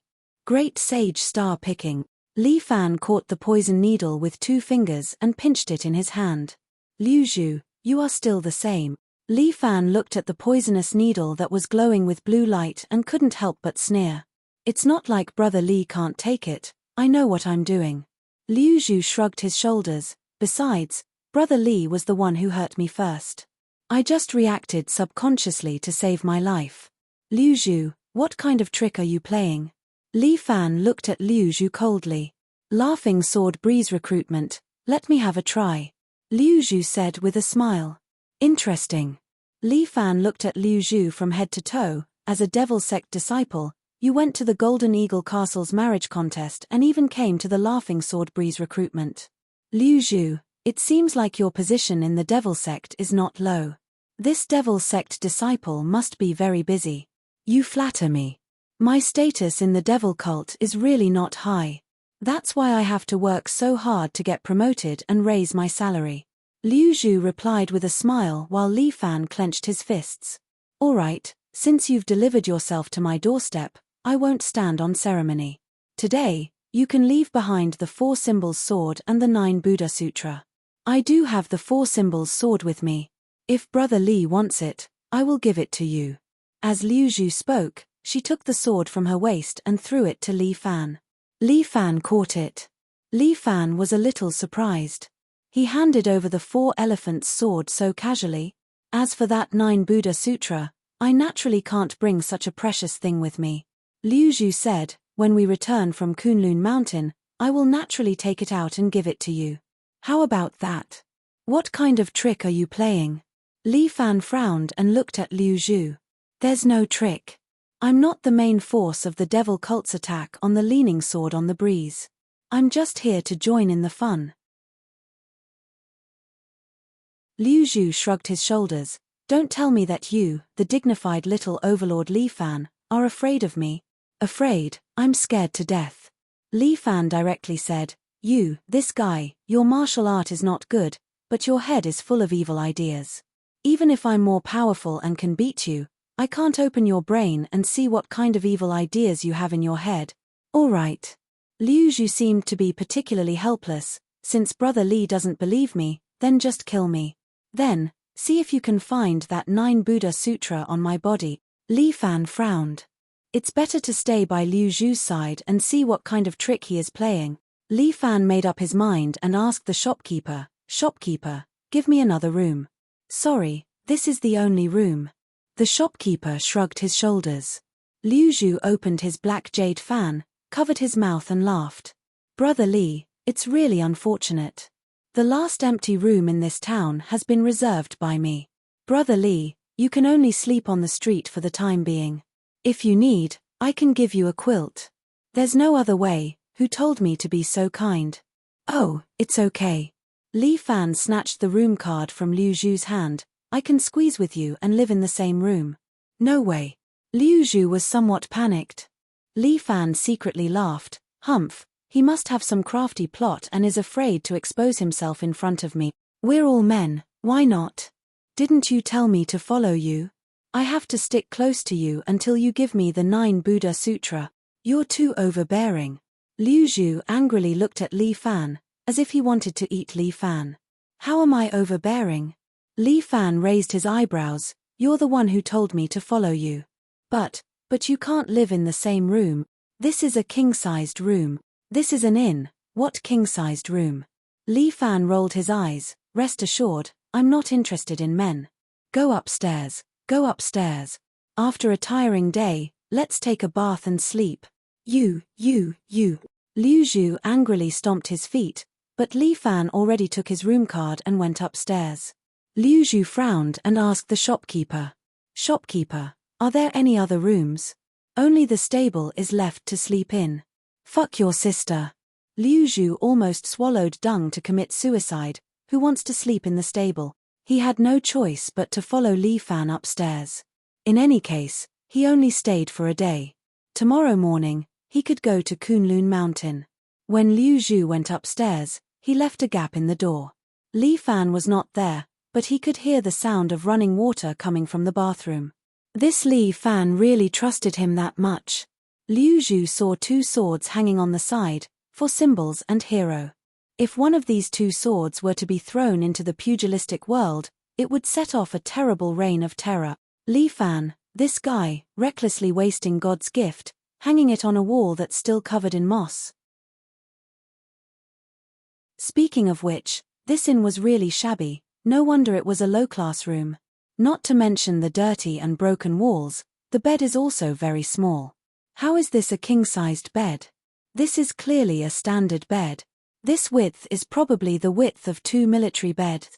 Great sage star picking. Li Fan caught the poison needle with 2 fingers and pinched it in his hand. Liu Zhu, you are still the same. Li Fan looked at the poisonous needle that was glowing with blue light and couldn't help but sneer. It's not like Brother Li can't take it, I know what I'm doing. Liu Zhu shrugged his shoulders. Besides, Brother Li was the one who hurt me first. I just reacted subconsciously to save my life. Liu Zhu, what kind of trick are you playing? Li Fan looked at Liu Zhu coldly. Laughing Sword Breeze recruitment, let me have a try. Liu Zhu said with a smile. Interesting. Li Fan looked at Liu Zhu from head to toe. As a Devil Sect disciple, you went to the Golden Eagle Castle's marriage contest and even came to the Laughing Sword Breeze recruitment. Liu Zhu, it seems like your position in the Devil Sect is not low. This Devil Sect disciple must be very busy. You flatter me. My status in the Devil Cult is really not high. That's why I have to work so hard to get promoted and raise my salary. Liu Zhu replied with a smile while Li Fan clenched his fists. All right, since you've delivered yourself to my doorstep, I won't stand on ceremony. Today, you can leave behind the 4 symbols sword and the 9 Buddha Sutra. I do have the 4 symbols sword with me. If Brother Li wants it, I will give it to you. As Liu Zhu spoke, she took the sword from her waist and threw it to Li Fan. Li Fan caught it. Li Fan was a little surprised. He handed over the 4 elephants' sword so casually. As for that 9 Buddha Sutra, I naturally can't bring such a precious thing with me. Liu Zhu said, when we return from Kunlun Mountain, I will naturally take it out and give it to you. How about that? What kind of trick are you playing? Li Fan frowned and looked at Liu Zhu. There's no trick. I'm not the main force of the devil cult's attack on the leaning sword on the breeze. I'm just here to join in the fun. Liu Zhu shrugged his shoulders. Don't tell me that you, the dignified little overlord Li Fan, are afraid of me. Afraid? I'm scared to death. Li Fan directly said, you, this guy, your martial art is not good, but your head is full of evil ideas. Even if I'm more powerful and can beat you, I can't open your brain and see what kind of evil ideas you have in your head. All right. Liu Zhu seemed to be particularly helpless. Since Brother Li doesn't believe me, then just kill me. Then, see if you can find that 9 Buddha Sutra on my body. Li Fan frowned. It's better to stay by Liu Zhu's side and see what kind of trick he is playing. Li Fan made up his mind and asked the shopkeeper, Shopkeeper, give me another room. Sorry, this is the only room. The shopkeeper shrugged his shoulders. Liu Zhu opened his black jade fan, covered his mouth and laughed. Brother Li, it's really unfortunate. The last empty room in this town has been reserved by me. Brother Li, you can only sleep on the street for the time being. If you need, I can give you a quilt. There's no other way. Who told me to be so kind? Oh, it's okay. Li Fan snatched the room card from Liu Zhu's hand. I can squeeze with you and live in the same room. No way. Liu Zhu was somewhat panicked. Li Fan secretly laughed. Humph, he must have some crafty plot and is afraid to expose himself in front of me. We're all men, why not? Didn't you tell me to follow you? I have to stick close to you until you give me the 9 Buddha Sutra. You're too overbearing. Liu Zhu angrily looked at Li Fan, as if he wanted to eat Li Fan. How am I overbearing? Li Fan raised his eyebrows. You're the one who told me to follow you. But you can't live in the same room. This is a king-sized room. This is an inn. What king-sized room? Li Fan rolled his eyes. Rest assured, I'm not interested in men. Go upstairs. Go upstairs. After a tiring day, let's take a bath and sleep. You. Liu Zhu angrily stomped his feet, but Li Fan already took his room card and went upstairs. Liu Zhu frowned and asked the shopkeeper. Shopkeeper, are there any other rooms? Only the stable is left to sleep in. Fuck your sister. Liu Zhu almost swallowed dung to commit suicide. Who wants to sleep in the stable? He had no choice but to follow Li Fan upstairs. In any case, he only stayed for a day. Tomorrow morning, he could go to Kunlun Mountain. When Liu Zhu went upstairs, he left a gap in the door. Li Fan was not there, but he could hear the sound of running water coming from the bathroom. This Li Fan really trusted him that much. Liu Zhu saw 2 swords hanging on the side, for symbols and hero. If one of these 2 swords were to be thrown into the pugilistic world, it would set off a terrible reign of terror. Li Fan, this guy, recklessly wasting God's gift, hanging it on a wall that's still covered in moss. Speaking of which, this inn was really shabby. No wonder it was a low-class room. Not to mention the dirty and broken walls, the bed is also very small. How is this a king-sized bed? This is clearly a standard bed. This width is probably the width of 2 military beds.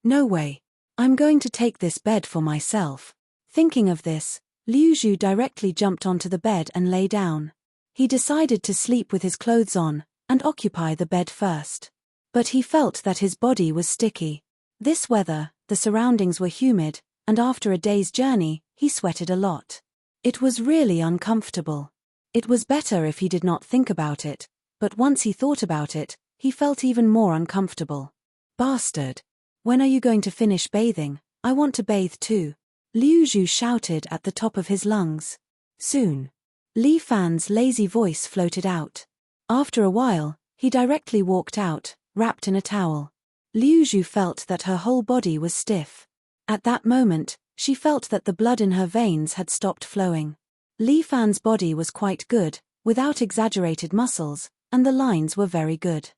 No way. I'm going to take this bed for myself. Thinking of this, Liu Zhu directly jumped onto the bed and lay down. He decided to sleep with his clothes on, and occupy the bed first. But he felt that his body was sticky. This weather, the surroundings were humid, and after a day's journey, he sweated a lot. It was really uncomfortable. It was better if he did not think about it, but once he thought about it, he felt even more uncomfortable. Bastard! When are you going to finish bathing? I want to bathe too. Liu Zhu shouted at the top of his lungs. Soon. Li Fan's lazy voice floated out. After a while, he directly walked out, wrapped in a towel. Liu Zhu felt that her whole body was stiff. At that moment, she felt that the blood in her veins had stopped flowing. Li Fan's body was quite good, without exaggerated muscles, and the lines were very good.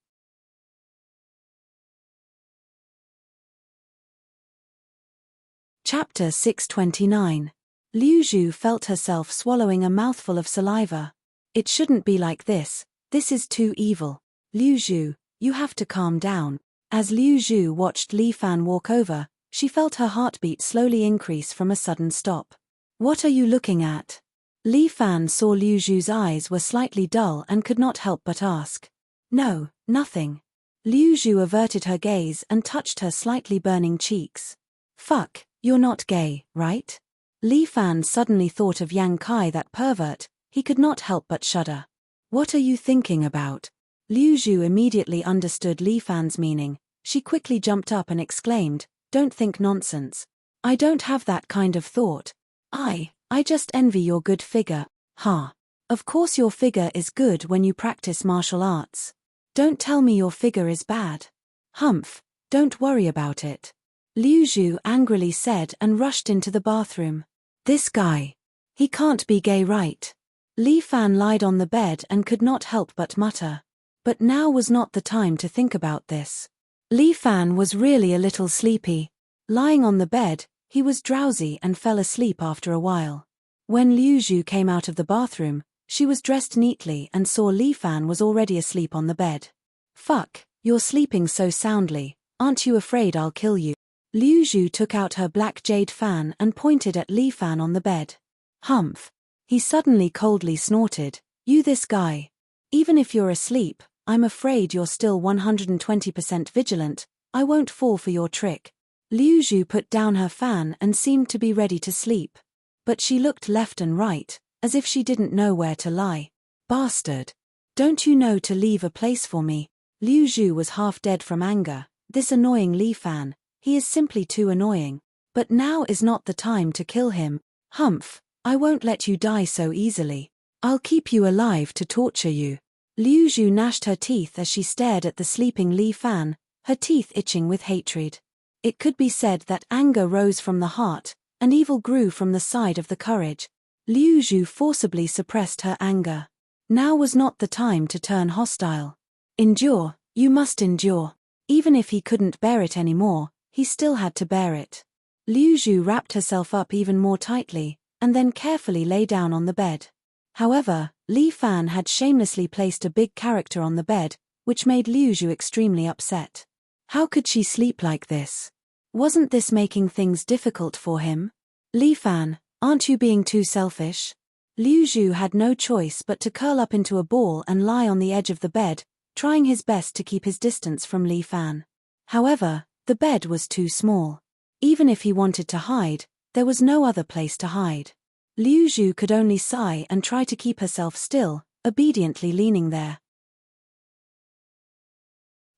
Chapter 629. Liu Zhu felt herself swallowing a mouthful of saliva. It shouldn't be like this. This is too evil. Liu Zhu, you have to calm down. As Liu Zhu watched Li Fan walk over, she felt her heartbeat slowly increase from a sudden stop. What are you looking at? Li Fan saw Liu Zhu's eyes were slightly dull and could not help but ask. No, nothing. Liu Zhu averted her gaze and touched her slightly burning cheeks. Fuck, you're not gay, right? Li Fan suddenly thought of Yang Kai, that pervert. He could not help but shudder. What are you thinking about? Liu Zhu immediately understood Li Fan's meaning. She quickly jumped up and exclaimed, Don't think nonsense. I don't have that kind of thought. I just envy your good figure. Ha. Of course your figure is good when you practice martial arts. Don't tell me your figure is bad. Humph, don't worry about it. Liu Zhu angrily said and rushed into the bathroom. This guy. He can't be gay, right? Li Fan lied on the bed and could not help but mutter. But now was not the time to think about this. Li Fan was really a little sleepy. Lying on the bed, he was drowsy and fell asleep after a while. When Liu Zhu came out of the bathroom, she was dressed neatly and saw Li Fan was already asleep on the bed. Fuck, you're sleeping so soundly, aren't you afraid I'll kill you? Liu Zhu took out her black jade fan and pointed at Li Fan on the bed. Humph. He suddenly coldly snorted, You this guy. Even if you're asleep, I'm afraid you're still 120% vigilant. I won't fall for your trick. Liu Zhu put down her fan and seemed to be ready to sleep. But she looked left and right, as if she didn't know where to lie. Bastard. Don't you know to leave a place for me? Liu Zhu was half dead from anger. This annoying Li Fan, he is simply too annoying. But now is not the time to kill him. Humph, I won't let you die so easily. I'll keep you alive to torture you. Liu Zhu gnashed her teeth as she stared at the sleeping Li Fan, her teeth itching with hatred. It could be said that anger rose from the heart, and evil grew from the side of the courage. Liu Zhu forcibly suppressed her anger. Now was not the time to turn hostile. Endure, you must endure. Even if he couldn't bear it anymore, he still had to bear it. Liu Zhu wrapped herself up even more tightly, and then carefully lay down on the bed. However, Li Fan had shamelessly placed a big character on the bed, which made Liu Zhu extremely upset. How could she sleep like this? Wasn't this making things difficult for him? Li Fan, aren't you being too selfish? Liu Zhu had no choice but to curl up into a ball and lie on the edge of the bed, trying his best to keep his distance from Li Fan. However, the bed was too small. Even if he wanted to hide, there was no other place to hide. Liu Zhu could only sigh and try to keep herself still, obediently leaning there.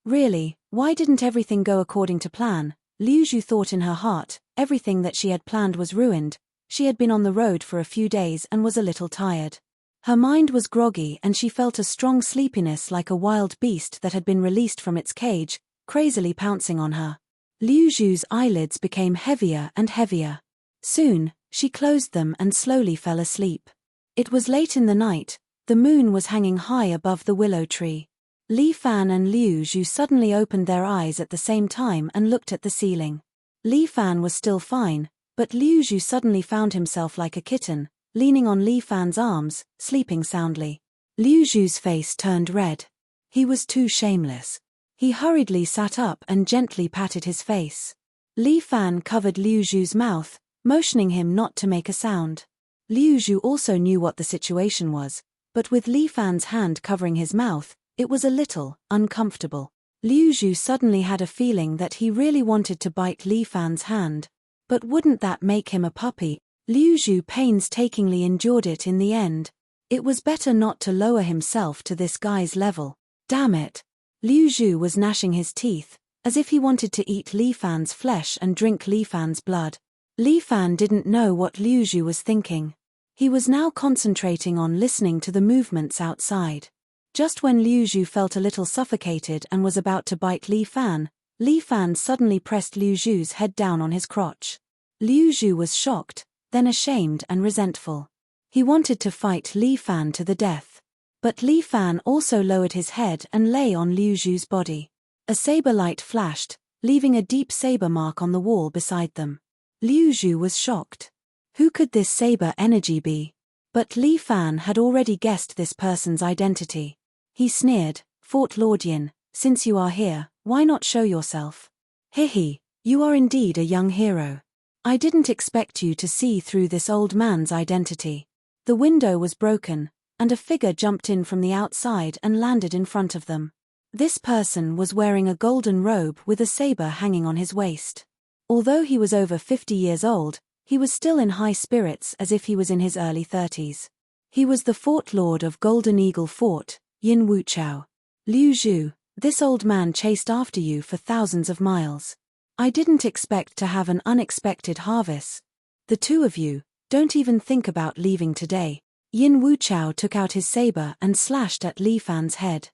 Really, why didn't everything go according to plan? Liu Zhu thought in her heart. Everything that she had planned was ruined. She had been on the road for a few days and was a little tired. Her mind was groggy and she felt a strong sleepiness like a wild beast that had been released from its cage, crazily pouncing on her. Liu Zhu's eyelids became heavier and heavier. Soon, she closed them and slowly fell asleep. It was late in the night. The moon was hanging high above the willow tree. Li Fan and Liu Zhu suddenly opened their eyes at the same time and looked at the ceiling. Li Fan was still fine, but Liu Zhu suddenly found himself like a kitten, leaning on Li Fan's arms, sleeping soundly. Liu Zhu's face turned red. He was too shameless. He hurriedly sat up and gently patted his face. Li Fan covered Liu Zhu's mouth, motioning him not to make a sound. Liu Zhu also knew what the situation was, but with Li Fan's hand covering his mouth, it was a little uncomfortable. Liu Zhu suddenly had a feeling that he really wanted to bite Li Fan's hand. But wouldn't that make him a puppy? Liu Zhu painstakingly endured it in the end. It was better not to lower himself to this guy's level. Damn it. Liu Zhu was gnashing his teeth, as if he wanted to eat Li Fan's flesh and drink Li Fan's blood. Li Fan didn't know what Liu Zhu was thinking. He was now concentrating on listening to the movements outside. Just when Liu Zhu felt a little suffocated and was about to bite Li Fan suddenly pressed Liu Zhu's head down on his crotch. Liu Zhu was shocked, then ashamed and resentful. He wanted to fight Li Fan to the death. But Li Fan also lowered his head and lay on Liu Zhu's body. A saber light flashed, leaving a deep saber mark on the wall beside them. Liu Zhu was shocked. Who could this saber energy be? But Li Fan had already guessed this person's identity. He sneered, "Fort Lord Yin, since you are here, why not show yourself? Hihi, you are indeed a young hero. I didn't expect you to see through this old man's identity." The window was broken, and a figure jumped in from the outside and landed in front of them. This person was wearing a golden robe with a saber hanging on his waist. Although he was over 50 years old, he was still in high spirits as if he was in his early 30s. He was the Fort Lord of Golden Eagle Fort, Yin Wuchao. "Liu Zhu, this old man chased after you for thousands of miles. I didn't expect to have an unexpected harvest. The two of you, don't even think about leaving today." Yin Wuchao took out his saber and slashed at Li Fan's head.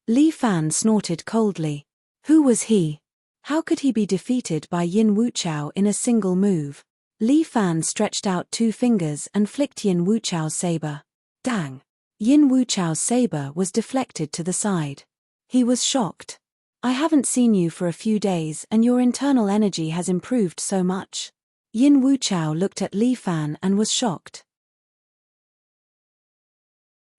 Li Fan snorted coldly. Who was he? How could he be defeated by Yin Wuchao in a single move? Li Fan stretched out 2 fingers and flicked Yin Wuchao's saber. Dang! Yin Wuchao's saber was deflected to the side. He was shocked. "I haven't seen you for a few days and your internal energy has improved so much." Yin Wuchao looked at Li Fan and was shocked.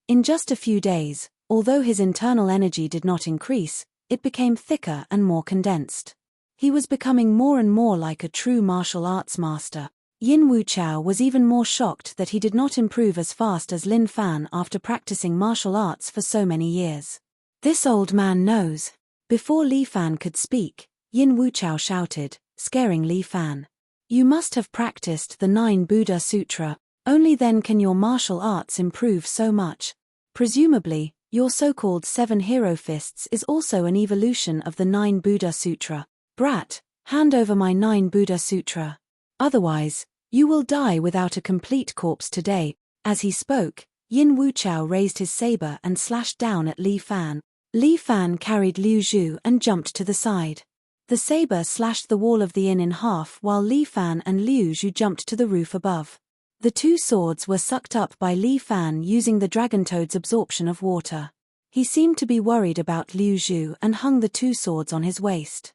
In just a few days, although his internal energy did not increase, it became thicker and more condensed. He was becoming more and more like a true martial arts master. Yin Wuchao was even more shocked that he did not improve as fast as Lin Fan after practicing martial arts for so many years. "This old man knows." Before Li Fan could speak, Yin Wuchao shouted, scaring Li Fan. "You must have practiced the 9 Buddha Sutra, only then can your martial arts improve so much. Presumably, your so-called 7 hero fists is also an evolution of the 9 Buddha Sutra. Brat, hand over my 9 Buddha Sutra. Otherwise, you will die without a complete corpse today." As he spoke, Yin Wuchao raised his saber and slashed down at Li Fan. Li Fan carried Liu Zhu and jumped to the side. The saber slashed the wall of the inn in half while Li Fan and Liu Zhu jumped to the roof above. The 2 swords were sucked up by Li Fan using the dragon toad's absorption of water. He seemed to be worried about Liu Zhu and hung the 2 swords on his waist.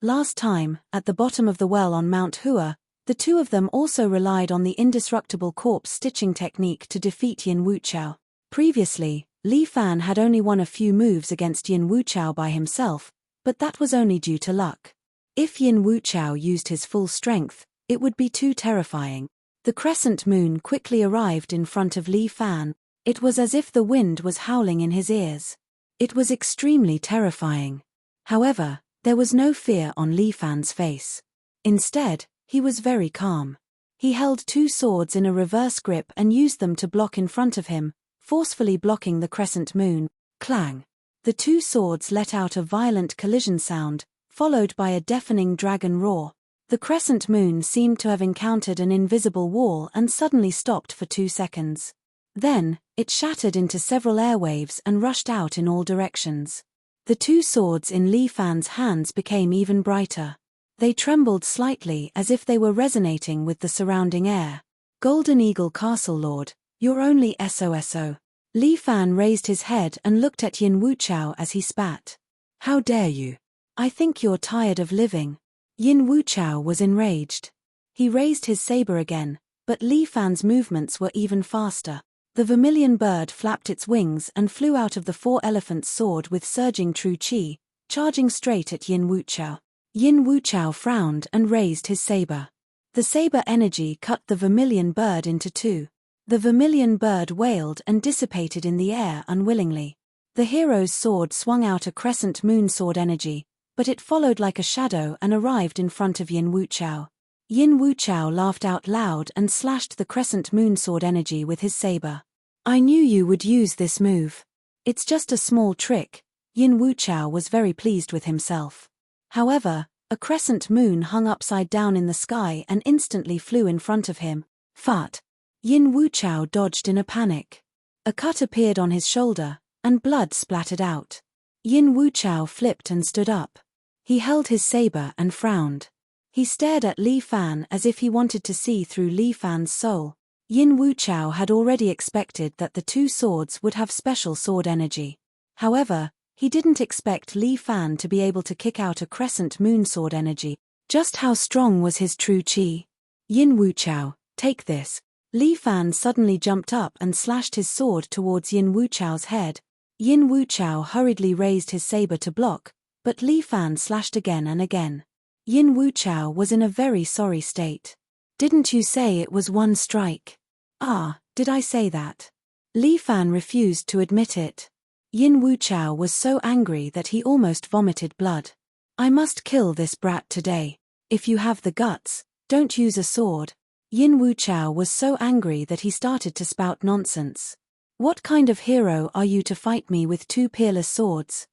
Last time, at the bottom of the well on Mount Hua, the 2 of them also relied on the indestructible corpse stitching technique to defeat Yin Wuchao. Previously, Li Fan had only won a few moves against Yin Wuchao by himself, but that was only due to luck. If Yin Wuchao used his full strength, it would be too terrifying. The crescent moon quickly arrived in front of Li Fan. It was as if the wind was howling in his ears. It was extremely terrifying. However, there was no fear on Li Fan's face. Instead, he was very calm. He held 2 swords in a reverse grip and used them to block in front of him, forcefully blocking the crescent moon. Clang! The 2 swords let out a violent collision sound, followed by a deafening dragon roar. The crescent moon seemed to have encountered an invisible wall and suddenly stopped for 2 seconds. Then, it shattered into several airwaves and rushed out in all directions. The 2 swords in Li Fan's hands became even brighter. They trembled slightly as if they were resonating with the surrounding air. "Golden Eagle Castle Lord, you're only SOSO. Li Fan raised his head and looked at Yin Wuchao as he spat. "How dare you? I think you're tired of living." Yin Wuchao was enraged. He raised his saber again, but Li Fan's movements were even faster. The vermilion bird flapped its wings and flew out of the 4 elephants' sword with surging true chi, charging straight at Yin Wuchao. Yin Wuchao frowned and raised his saber. The saber energy cut the vermilion bird into 2. The vermilion bird wailed and dissipated in the air unwillingly. The hero's sword swung out a crescent moon sword energy, but it followed like a shadow and arrived in front of Yin Wuchao. Yin Wuchao laughed out loud and slashed the crescent moon sword energy with his saber. "I knew you would use this move. It's just a small trick." Yin Wuchao was very pleased with himself. However, a crescent moon hung upside down in the sky and instantly flew in front of him. Fart! Yin Wuchao dodged in a panic. A cut appeared on his shoulder, and blood splattered out. Yin Wuchao flipped and stood up. He held his saber and frowned. He stared at Li Fan as if he wanted to see through Li Fan's soul. Yin Wuchao had already expected that the two swords would have special sword energy. However, he didn't expect Li Fan to be able to kick out a crescent moon sword energy. Just how strong was his true qi? Yin Wuchao, take this. Li Fan suddenly jumped up and slashed his sword towards Yin Wuchao's head. Yin Wuchao hurriedly raised his saber to block, but Li Fan slashed again and again. Yin Wuchao was in a very sorry state. Didn't you say it was one strike? Ah, did I say that? Li Fan refused to admit it. Yin Wuchao was so angry that he almost vomited blood. I must kill this brat today. If you have the guts, don't use a sword. Yin Wuchao was so angry that he started to spout nonsense. What kind of hero are you to fight me with two peerless swords?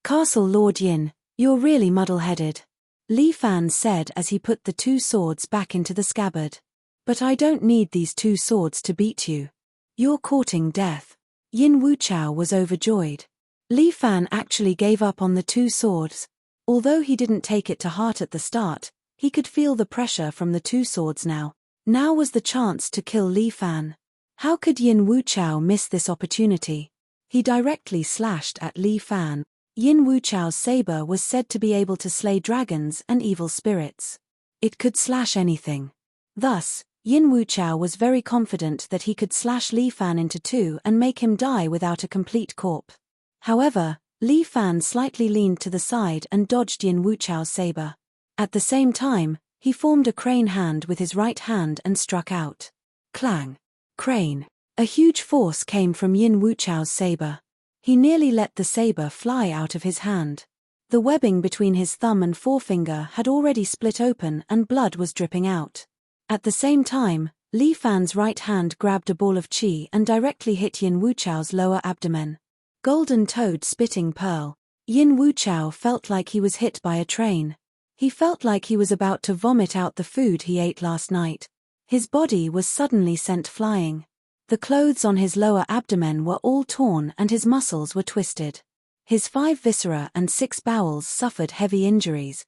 Castle Lord Yin, you're really muddle-headed. Li Fan said as he put the two swords back into the scabbard. But I don't need these two swords to beat you. You're courting death. Yin Wuchao was overjoyed. Li Fan actually gave up on the two swords. Although he didn't take it to heart at the start, he could feel the pressure from the two swords now. Now was the chance to kill Li Fan. How could Yin Wuchao miss this opportunity? He directly slashed at Li Fan. Yin Wuchao's saber was said to be able to slay dragons and evil spirits. It could slash anything. Thus, Yin Wuchao was very confident that he could slash Li Fan into two and make him die without a complete corpse. However, Li Fan slightly leaned to the side and dodged Yin Wuchao's saber. At the same time, he formed a crane hand with his right hand and struck out. Clang! Crane! A huge force came from Yin Wuchao's saber. He nearly let the saber fly out of his hand. The webbing between his thumb and forefinger had already split open and blood was dripping out. At the same time, Li Fan's right hand grabbed a ball of qi and directly hit Yin Wuchao's lower abdomen. Golden toad spitting pearl. Yin Wuchao felt like he was hit by a train. He felt like he was about to vomit out the food he ate last night. His body was suddenly sent flying. The clothes on his lower abdomen were all torn and his muscles were twisted. His 5 viscera and 6 bowels suffered heavy injuries.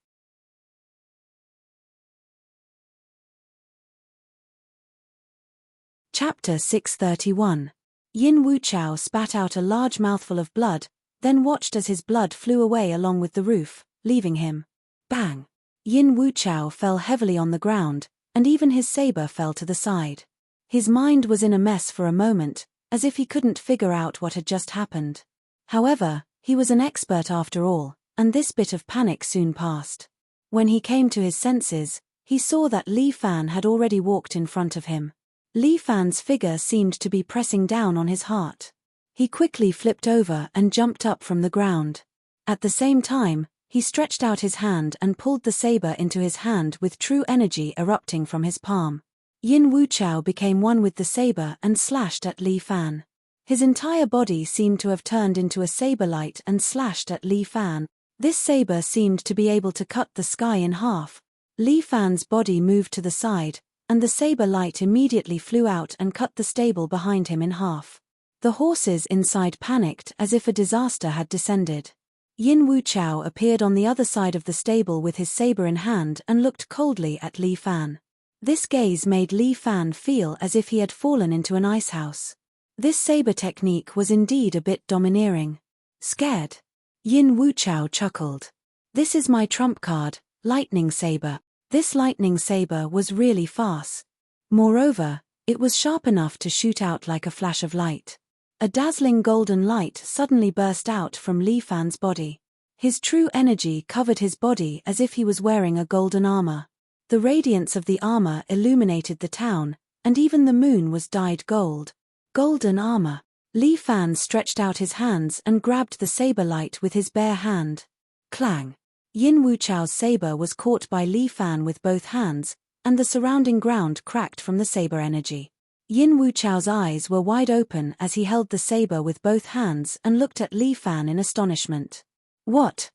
Chapter 631. Yin Wuchao spat out a large mouthful of blood, then watched as his blood flew away along with the roof, leaving him. Bang! Yin Wuchao fell heavily on the ground, and even his saber fell to the side. His mind was in a mess for a moment, as if he couldn't figure out what had just happened. However, he was an expert after all, and this bit of panic soon passed. When he came to his senses, he saw that Li Fan had already walked in front of him. Li Fan's figure seemed to be pressing down on his heart. He quickly flipped over and jumped up from the ground. At the same time, he stretched out his hand and pulled the saber into his hand with true energy erupting from his palm. Yin Wuchao became one with the saber and slashed at Li Fan. His entire body seemed to have turned into a saber light and slashed at Li Fan. This saber seemed to be able to cut the sky in half. Li Fan's body moved to the side, and the saber light immediately flew out and cut the stable behind him in half. The horses inside panicked as if a disaster had descended. Yin Wuchao appeared on the other side of the stable with his saber in hand and looked coldly at Li Fan. This gaze made Li Fan feel as if he had fallen into an icehouse. This saber technique was indeed a bit domineering. Scared? Yin Wuchao chuckled. This is my trump card, lightning saber. This lightning saber was really fast. Moreover, it was sharp enough to shoot out like a flash of light. A dazzling golden light suddenly burst out from Li Fan's body. His true energy covered his body as if he was wearing a golden armor. The radiance of the armor illuminated the town, and even the moon was dyed gold. Golden armor. Li Fan stretched out his hands and grabbed the saber light with his bare hand. Clang! Yin Wuchao's saber was caught by Li Fan with both hands, and the surrounding ground cracked from the saber energy. Yin Wuchao's eyes were wide open as he held the saber with both hands and looked at Li Fan in astonishment. What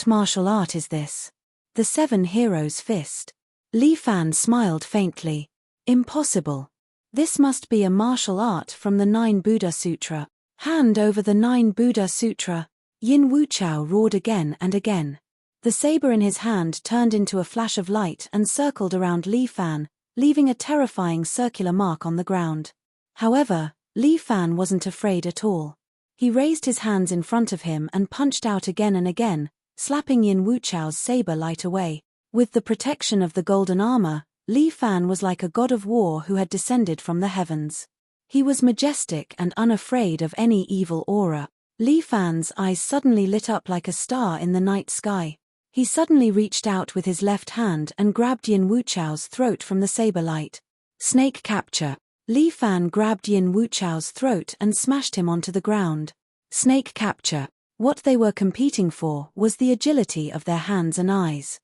martial art is this? The 7 Heroes' Fist. Li Fan smiled faintly. Impossible. This must be a martial art from the 9 Buddha Sutra. Hand over the 9 Buddha Sutra. Yin Wuchao roared again and again. The saber in his hand turned into a flash of light and circled around Li Fan, leaving a terrifying circular mark on the ground. However, Li Fan wasn't afraid at all. He raised his hands in front of him and punched out again and again, slapping Yin Wuchao's saber light away. With the protection of the golden armor, Li Fan was like a god of war who had descended from the heavens. He was majestic and unafraid of any evil aura. Li Fan's eyes suddenly lit up like a star in the night sky. He suddenly reached out with his left hand and grabbed Yin Wuchao's throat from the saber light. Snake capture. Li Fan grabbed Yin Wuchao's throat and smashed him onto the ground. Snake capture. What they were competing for was the agility of their hands and eyes.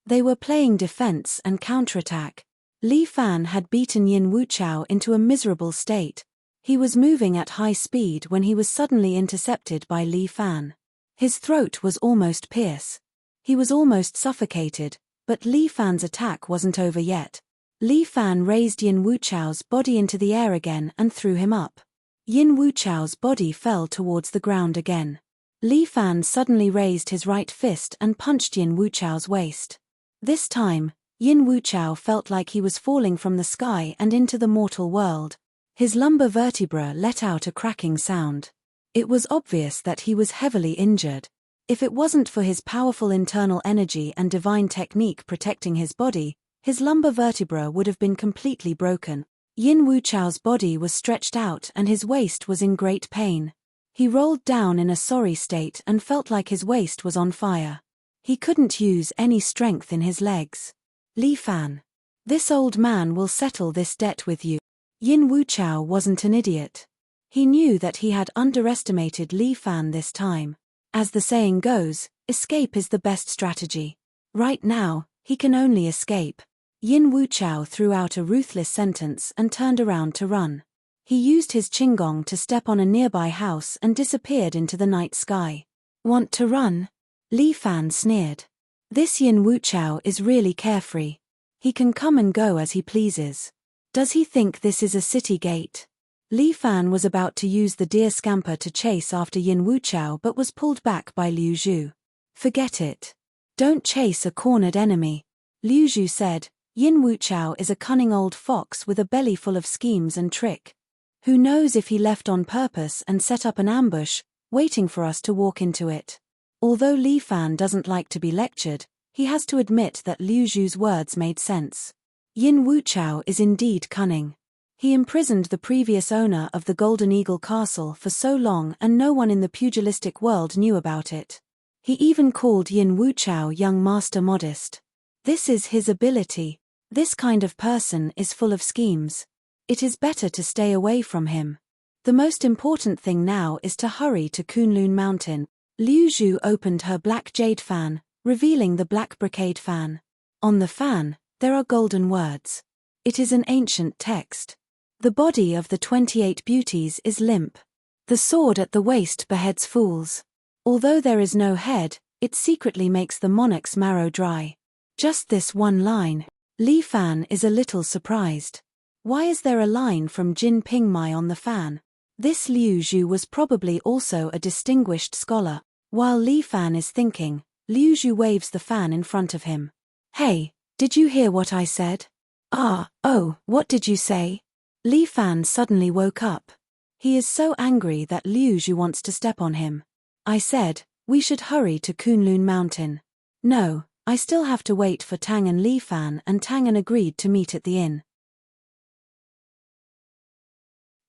They were playing defense and counterattack. Li Fan had beaten Yin Wuchao into a miserable state. He was moving at high speed when he was suddenly intercepted by Li Fan. His throat was almost pierced. He was almost suffocated, but Li Fan's attack wasn't over yet. Li Fan raised Yin Wuchao's body into the air again and threw him up. Yin Wuchao's body fell towards the ground again. Li Fan suddenly raised his right fist and punched Yin Wuchao's waist. This time, Yin Wuchao felt like he was falling from the sky and into the mortal world. His lumbar vertebra let out a cracking sound. It was obvious that he was heavily injured. If it wasn't for his powerful internal energy and divine technique protecting his body, his lumbar vertebra would have been completely broken. Yin Wuchao's body was stretched out and his waist was in great pain. He rolled down in a sorry state and felt like his waist was on fire. He couldn't use any strength in his legs. Li Fan. This old man will settle this debt with you. Yin Wuchao wasn't an idiot. He knew that he had underestimated Li Fan this time. As the saying goes, escape is the best strategy. Right now, he can only escape. Yin Wuchao threw out a ruthless sentence and turned around to run. He used his qinggong to step on a nearby house and disappeared into the night sky. Want to run? Li Fan sneered. This Yin Wuchao is really carefree. He can come and go as he pleases. Does he think this is a city gate? Li Fan was about to use the deer scamper to chase after Yin Wuchao but was pulled back by Liu Zhu. Forget it. Don't chase a cornered enemy. Liu Zhu said, Yin Wuchao is a cunning old fox with a belly full of schemes and trick. Who knows if he left on purpose and set up an ambush, waiting for us to walk into it. Although Li Fan doesn't like to be lectured, he has to admit that Liu Zhu's words made sense. Yin Wuchao is indeed cunning. He imprisoned the previous owner of the Golden Eagle Castle for so long and no one in the pugilistic world knew about it. He even called Yin Wuchao young master modest. This is his ability. This kind of person is full of schemes. It is better to stay away from him. The most important thing now is to hurry to Kunlun Mountain. Liu Zhu opened her black jade fan, revealing the black brocade fan. On the fan, there are golden words. It is an ancient text. The body of the 28 beauties is limp. The sword at the waist beheads fools. Although there is no head, it secretly makes the monarch's marrow dry. Just this one line. Li Fan is a little surprised. Why is there a line from Jin Pingmai on the fan? This Liu Zhu was probably also a distinguished scholar. While Li Fan is thinking, Liu Zhu waves the fan in front of him. Hey, did you hear what I said? What did you say? Li Fan suddenly woke up. He is so angry that Liu Zhu wants to step on him. I said, we should hurry to Kunlun Mountain. No, I still have to wait for Tang and Li Fan, and Tang and agreed to meet at the inn.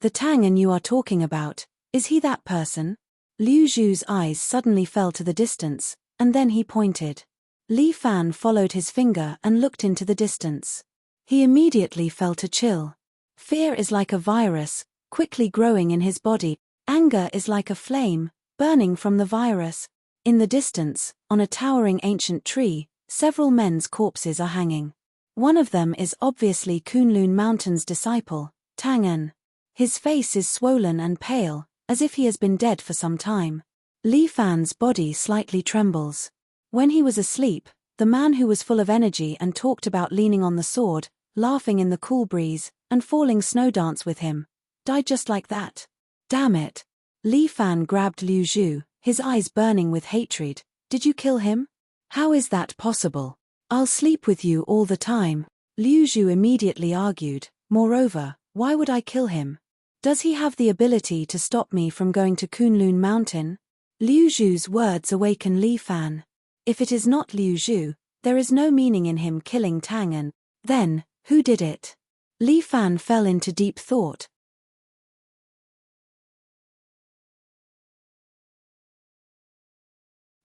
The Tang and you are talking about, is he that person? Liu Zhu's eyes suddenly fell to the distance, and then he pointed. Li Fan followed his finger and looked into the distance. He immediately felt a chill. Fear is like a virus, quickly growing in his body. Anger is like a flame, burning from the virus. In the distance, on a towering ancient tree, several men's corpses are hanging. One of them is obviously Kunlun Mountain's disciple, Tang En. His face is swollen and pale, as if he has been dead for some time. Li Fan's body slightly trembles. When he was asleep, the man who was full of energy and talked about leaning on the sword, laughing in the cool breeze, and falling snow dance with him, died just like that. Damn it. Li Fan grabbed Liu Zhu, his eyes burning with hatred. Did you kill him? How is that possible? I'll sleep with you all the time. Liu Zhu immediately argued. Moreover, why would I kill him? Does he have the ability to stop me from going to Kunlun Mountain? Liu Zhu's words awaken Li Fan. If it is not Liu Zhu, there is no meaning in him killing Tang and then, who did it? Li Fan fell into deep thought.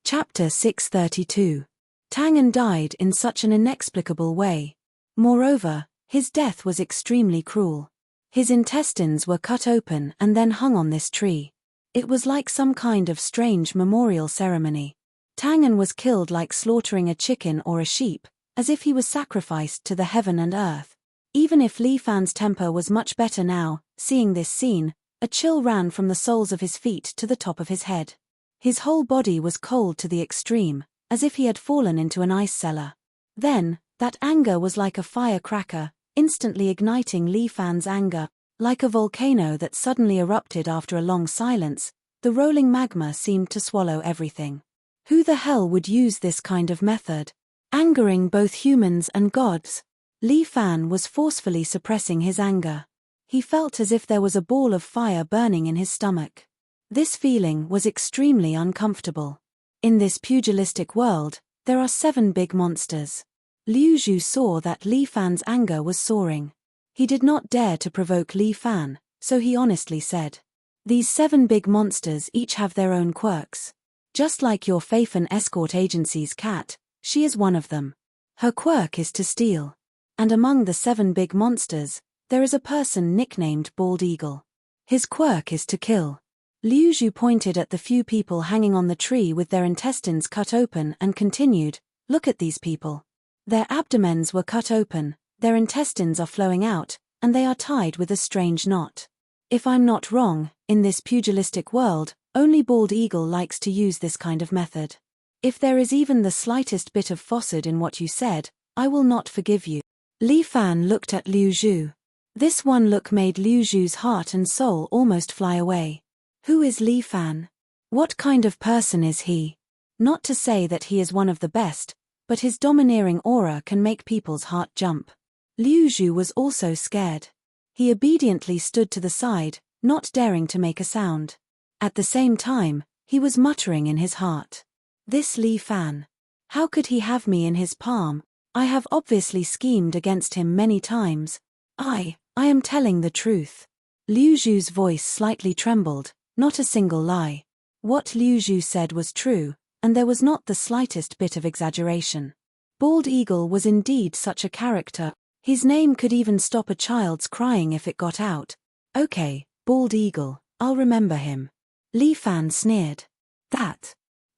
Chapter 632. Tangan died in such an inexplicable way. Moreover, his death was extremely cruel. His intestines were cut open and then hung on this tree. It was like some kind of strange memorial ceremony. Tangan was killed like slaughtering a chicken or a sheep, as if he was sacrificed to the heaven and earth. Even if Li Fan's temper was much better now, seeing this scene, a chill ran from the soles of his feet to the top of his head. His whole body was cold to the extreme, as if he had fallen into an ice cellar. Then, that anger was like a firecracker, instantly igniting Li Fan's anger. Like a volcano that suddenly erupted after a long silence, the rolling magma seemed to swallow everything. Who the hell would use this kind of method? Angering both humans and gods. Li Fan was forcefully suppressing his anger. He felt as if there was a ball of fire burning in his stomach. This feeling was extremely uncomfortable. In this pugilistic world, there are 7 big monsters. Liu Zhu saw that Li Fan's anger was soaring. He did not dare to provoke Li Fan, so he honestly said, "These 7 big monsters each have their own quirks. Just like your Fafen escort agency's cat, she is one of them. Her quirk is to steal. And among the 7 big monsters, there is a person nicknamed Bald Eagle. His quirk is to kill." Liu Zhu pointed at the few people hanging on the tree with their intestines cut open and continued, "Look at these people. Their abdomens were cut open, their intestines are flowing out, and they are tied with a strange knot. If I'm not wrong, in this pugilistic world, only Bald Eagle likes to use this kind of method. If there is even the slightest bit of falsehood in what you said, I will not forgive you." Li Fan looked at Liu Zhu. This one look made Liu Zhu's heart and soul almost fly away. Who is Li Fan? What kind of person is he? Not to say that he is one of the best, but his domineering aura can make people's heart jump. Liu Zhu was also scared. He obediently stood to the side, not daring to make a sound. At the same time, he was muttering in his heart. This Li Fan. How could he have me in his palm? I have obviously schemed against him many times. I am telling the truth. Liu Zhu's voice slightly trembled, not a single lie. What Liu Zhu said was true, and there was not the slightest bit of exaggeration. Bald Eagle was indeed such a character. His name could even stop a child's crying if it got out. Okay, Bald Eagle, I'll remember him. Li Fan sneered.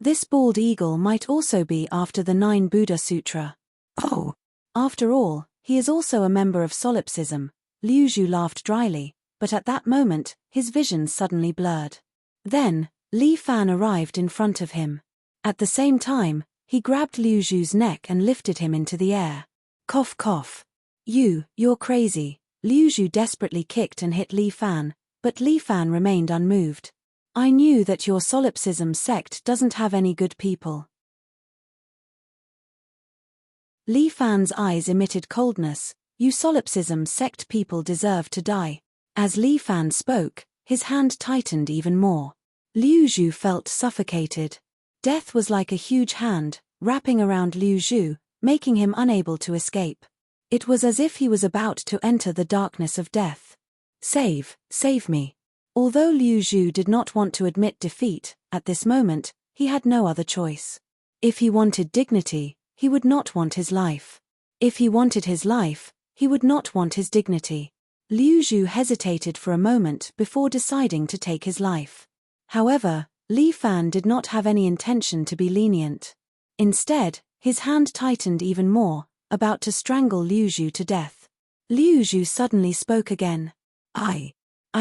This Bald Eagle might also be after the 9 Buddha Sutra. Oh. After all, he is also a member of solipsism. Liu Zhu laughed dryly, but at that moment, his vision suddenly blurred. Then, Li Fan arrived in front of him. At the same time, he grabbed Liu Zhu's neck and lifted him into the air. Cough cough. You're crazy. Liu Zhu desperately kicked and hit Li Fan, but Li Fan remained unmoved. I knew that your solipsism sect doesn't have any good people. Li Fan's eyes emitted coldness. You solipsism sect people deserve to die. As Li Fan spoke, his hand tightened even more. Liu Zhu felt suffocated. Death was like a huge hand, wrapping around Liu Zhu, making him unable to escape. It was as if he was about to enter the darkness of death. Save me. Although Liu Zhu did not want to admit defeat, at this moment, he had no other choice. If he wanted dignity, he would not want his life. If he wanted his life, he would not want his dignity. Liu Zhu hesitated for a moment before deciding to take his life. However, Li Fan did not have any intention to be lenient. Instead, his hand tightened even more, about to strangle Liu Zhu to death. Liu Zhu suddenly spoke again. I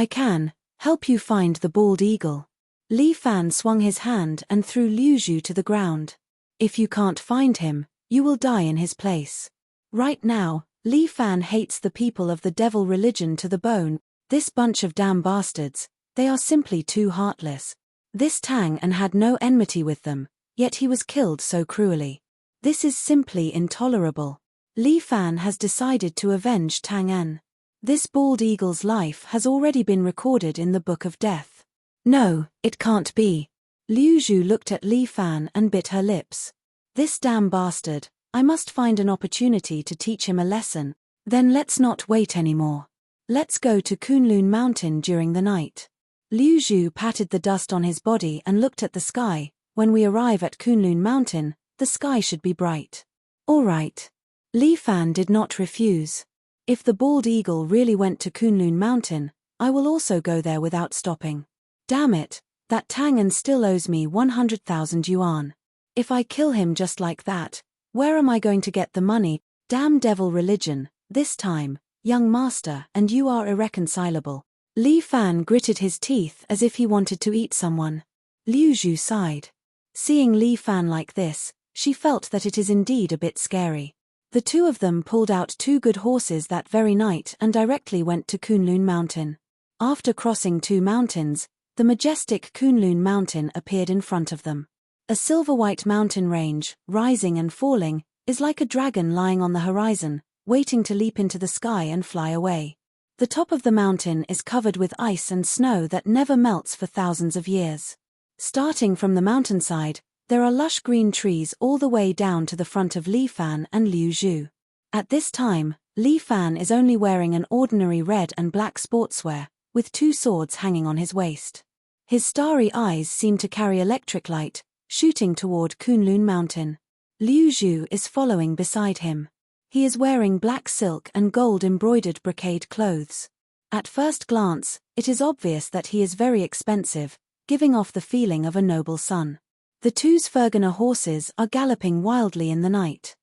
can help you find the Bald Eagle. Li Fan swung his hand and threw Liu Zhu to the ground. If you can't find him, you will die in his place. Right now, Li Fan hates the people of the devil religion to the bone. This bunch of damn bastards, they are simply too heartless. This Tang and had no enmity with them, yet he was killed so cruelly. This is simply intolerable. Li Fan has decided to avenge Tang En. This bald eagle's life has already been recorded in the Book of Death. No, it can't be. Liu Zhu looked at Li Fan and bit her lips. This damn bastard, I must find an opportunity to teach him a lesson. Then let's not wait anymore. Let's go to Kunlun Mountain during the night. Liu Zhu patted the dust on his body and looked at the sky. When we arrive at Kunlun Mountain, the sky should be bright. All right. Li Fan did not refuse. If the bald eagle really went to Kunlun Mountain, I will also go there without stopping. Damn it, that Tang En still owes me 100,000 yuan. If I kill him just like that, where am I going to get the money? Damn devil religion, this time, young master, and you are irreconcilable. Li Fan gritted his teeth as if he wanted to eat someone. Liu Zhu sighed. Seeing Li Fan like this, she felt that it is indeed a bit scary. The two of them pulled out 2 good horses that very night and directly went to Kunlun Mountain. After crossing 2 mountains, the majestic Kunlun Mountain appeared in front of them. A silver-white mountain range, rising and falling, is like a dragon lying on the horizon, waiting to leap into the sky and fly away. The top of the mountain is covered with ice and snow that never melts for thousands of years. Starting from the mountainside, there are lush green trees all the way down to the front of Li Fan and Liu Zhu. At this time, Li Fan is only wearing an ordinary red and black sportswear, with 2 swords hanging on his waist. His starry eyes seem to carry electric light, shooting toward Kunlun Mountain. Liu Zhu is following beside him. He is wearing black silk and gold-embroidered brocade clothes. At first glance, it is obvious that he is very expensive, giving off the feeling of a noble son. The 2 Sfergana horses are galloping wildly in the night.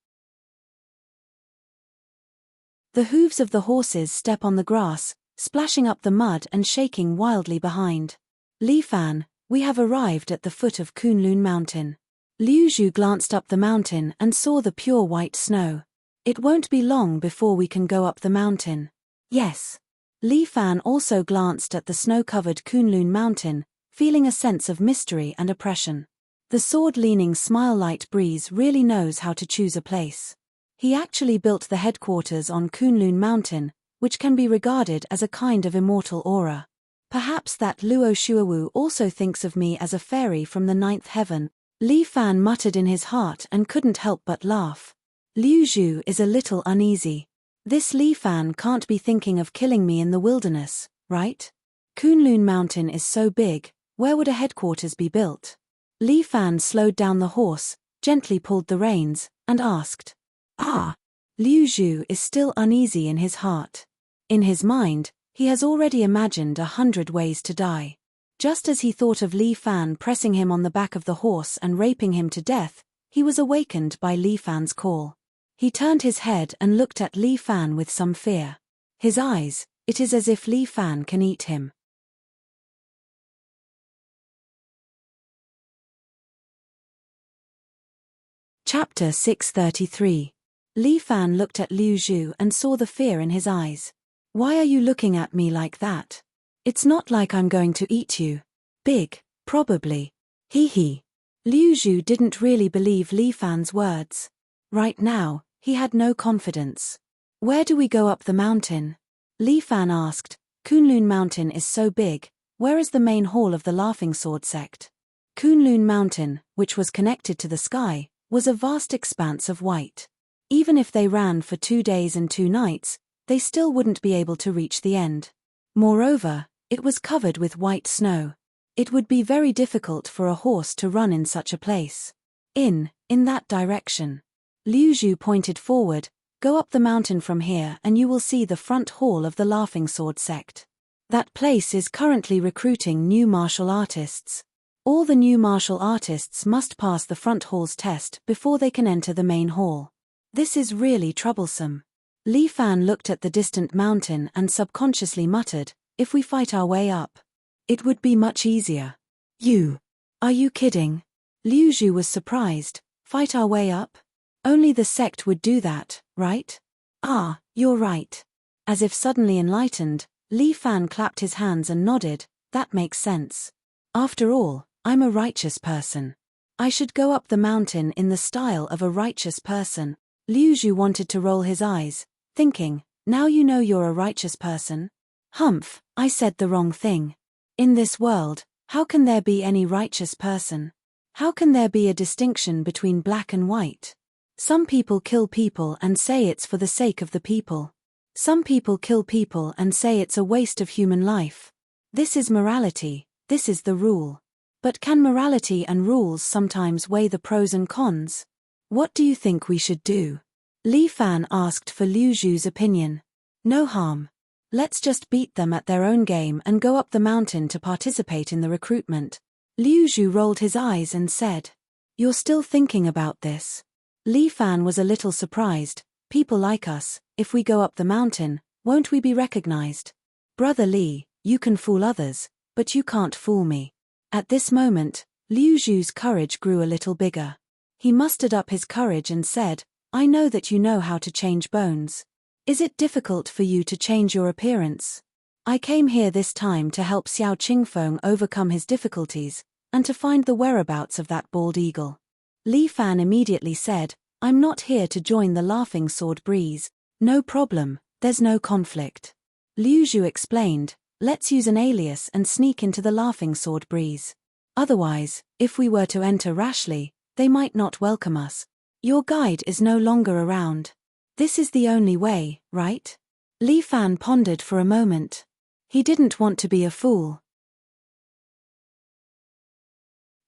The hooves of the horses step on the grass, splashing up the mud and shaking wildly behind. Li Fan, we have arrived at the foot of Kunlun Mountain. Liu Zhu glanced up the mountain and saw the pure white snow. It won't be long before we can go up the mountain. Yes. Li Fan also glanced at the snow-covered Kunlun Mountain, feeling a sense of mystery and oppression. The sword-leaning Smile-Light Breeze really knows how to choose a place. He actually built the headquarters on Kunlun Mountain, which can be regarded as a kind of immortal aura. Perhaps that Luo Shuawu also thinks of me as a fairy from the 9th heaven. Li Fan muttered in his heart and couldn't help but laugh. Liu Zhu is a little uneasy. This Li Fan can't be thinking of killing me in the wilderness, right? Kunlun Mountain is so big, where would a headquarters be built? Li Fan slowed down the horse, gently pulled the reins, and asked. Liu Zhu is still uneasy in his heart. In his mind, he has already imagined 100 ways to die. Just as he thought of Li Fan pressing him on the back of the horse and raping him to death, he was awakened by Li Fan's call. He turned his head and looked at Li Fan with some fear. His eyes, it is as if Li Fan can eat him. Chapter 633. Li Fan looked at Liu Zhu and saw the fear in his eyes. Why are you looking at me like that? It's not like I'm going to eat you. Big, probably. Hee. Liu Zhu didn't really believe Li Fan's words. Right now, he had no confidence. Where do we go up the mountain? Li Fan asked. Kunlun Mountain is so big, where is the main hall of the Laughing Sword sect? Kunlun Mountain, which was connected to the sky, was a vast expanse of white. Even if they ran for 2 days and 2 nights, they still wouldn't be able to reach the end. Moreover, it was covered with white snow. It would be very difficult for a horse to run in such a place. In that direction. Liu Zhu pointed forward. Go up the mountain from here and you will see the front hall of the Laughing Sword sect. That place is currently recruiting new martial artists. All the new martial artists must pass the front hall's test before they can enter the main hall. This is really troublesome. Li Fan looked at the distant mountain and subconsciously muttered, if we fight our way up, it would be much easier. Are you kidding? Liu Zhu was surprised. Fight our way up? Only the sect would do that, right? You're right. As if suddenly enlightened, Li Fan clapped his hands and nodded. That makes sense. After all, I'm a righteous person. I should go up the mountain in the style of a righteous person. Liu Zhu wanted to roll his eyes, thinking, now you know you're a righteous person? Humph, I said the wrong thing. In this world, how can there be any righteous person? How can there be a distinction between black and white? Some people kill people and say it's for the sake of the people. Some people kill people and say it's a waste of human life. This is morality, this is the rule. But can morality and rules sometimes weigh the pros and cons? What do you think we should do? Li Fan asked for Liu Zhu's opinion. No harm. Let's just beat them at their own game and go up the mountain to participate in the recruitment. Liu Zhu rolled his eyes and said, You're still thinking about this? Li Fan was a little surprised. People like us, if we go up the mountain, won't we be recognized? Brother Li, you can fool others, but you can't fool me. At this moment, Liu Zhu's courage grew a little bigger. He mustered up his courage and said, I know that you know how to change bones. Is it difficult for you to change your appearance? I came here this time to help Xiao Qingfeng overcome his difficulties, and to find the whereabouts of that bald eagle. Li Fan immediately said, I'm not here to join the Laughing Sword Breeze. No problem, there's no conflict. Liu Zhu explained, let's use an alias and sneak into the Laughing Sword Breeze. Otherwise, if we were to enter rashly, they might not welcome us. Your guide is no longer around. This is the only way, right? Li Fan pondered for a moment. He didn't want to be a fool.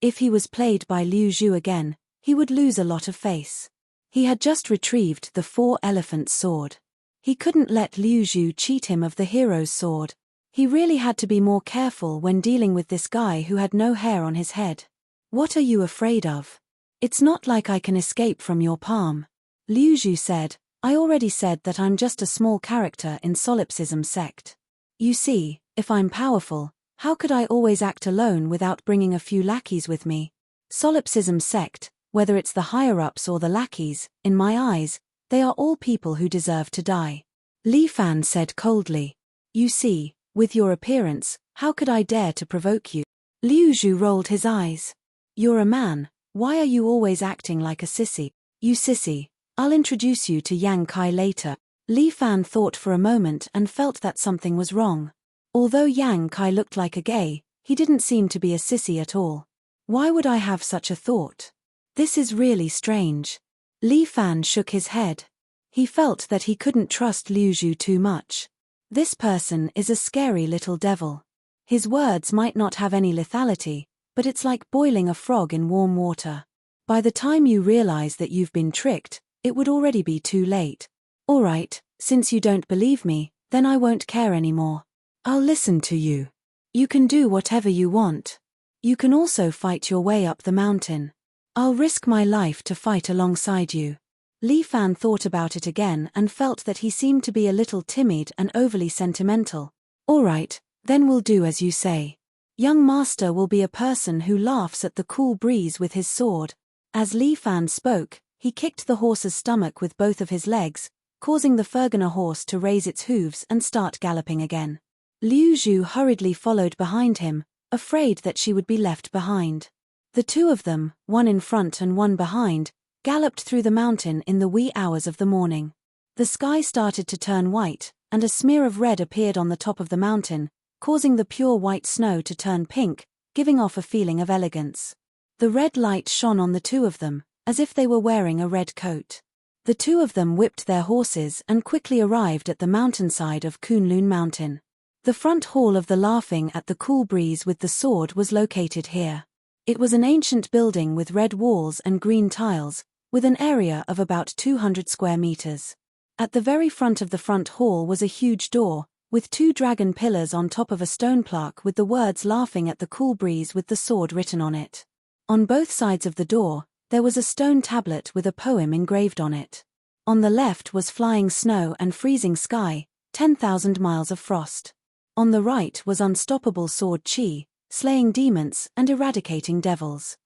If he was played by Liu Zhu again, he would lose a lot of face. He had just retrieved the 4-elephant sword. He couldn't let Liu Zhu cheat him of the hero's sword. He really had to be more careful when dealing with this guy who had no hair on his head. What are you afraid of? It's not like I can escape from your palm. Liu Zhu said, I already said that I'm just a small character in solipsism sect. You see, if I'm powerful, how could I always act alone without bringing a few lackeys with me? Solipsism sect, whether it's the higher-ups or the lackeys, in my eyes, they are all people who deserve to die. Li Fan said coldly. You see, with your appearance, how could I dare to provoke you? Liu Zhu rolled his eyes. You're a man, why are you always acting like a sissy? You sissy, I'll introduce you to Yang Kai later. Li Fan thought for a moment and felt that something was wrong. Although Yang Kai looked like a gay, he didn't seem to be a sissy at all. Why would I have such a thought? This is really strange. Li Fan shook his head. He felt that he couldn't trust Liu Zhu too much. This person is a scary little devil. His words might not have any lethality, but it's like boiling a frog in warm water. By the time you realize that you've been tricked, it would already be too late. All right, since you don't believe me, then I won't care anymore. I'll listen to you. You can do whatever you want. You can also fight your way up the mountain. I'll risk my life to fight alongside you. Li Fan thought about it again and felt that he seemed to be a little timid and overly sentimental. All right, then we'll do as you say. Young master will be a person who laughs at the cool breeze with his sword. As Li Fan spoke, he kicked the horse's stomach with both of his legs, causing the Fergana horse to raise its hooves and start galloping again. Liu Zhu hurriedly followed behind him, afraid that she would be left behind. The two of them, one in front and one behind, galloped through the mountain in the wee hours of the morning. The sky started to turn white, and a smear of red appeared on the top of the mountain, causing the pure white snow to turn pink, giving off a feeling of elegance. The red light shone on the two of them, as if they were wearing a red coat. The two of them whipped their horses and quickly arrived at the mountainside of Kunlun Mountain. The front hall of the Laughing at the Cool Breeze with the Sword was located here. It was an ancient building with red walls and green tiles, with an area of about 200 square meters. At the very front of the front hall was a huge door, with 2 dragon pillars on top of a stone plaque with the words Laughing at the Cool Breeze with the Sword written on it. On both sides of the door, there was a stone tablet with a poem engraved on it. On the left was flying snow and freezing sky, 10,000 miles of frost. On the right was unstoppable sword chi, slaying demons and eradicating devils.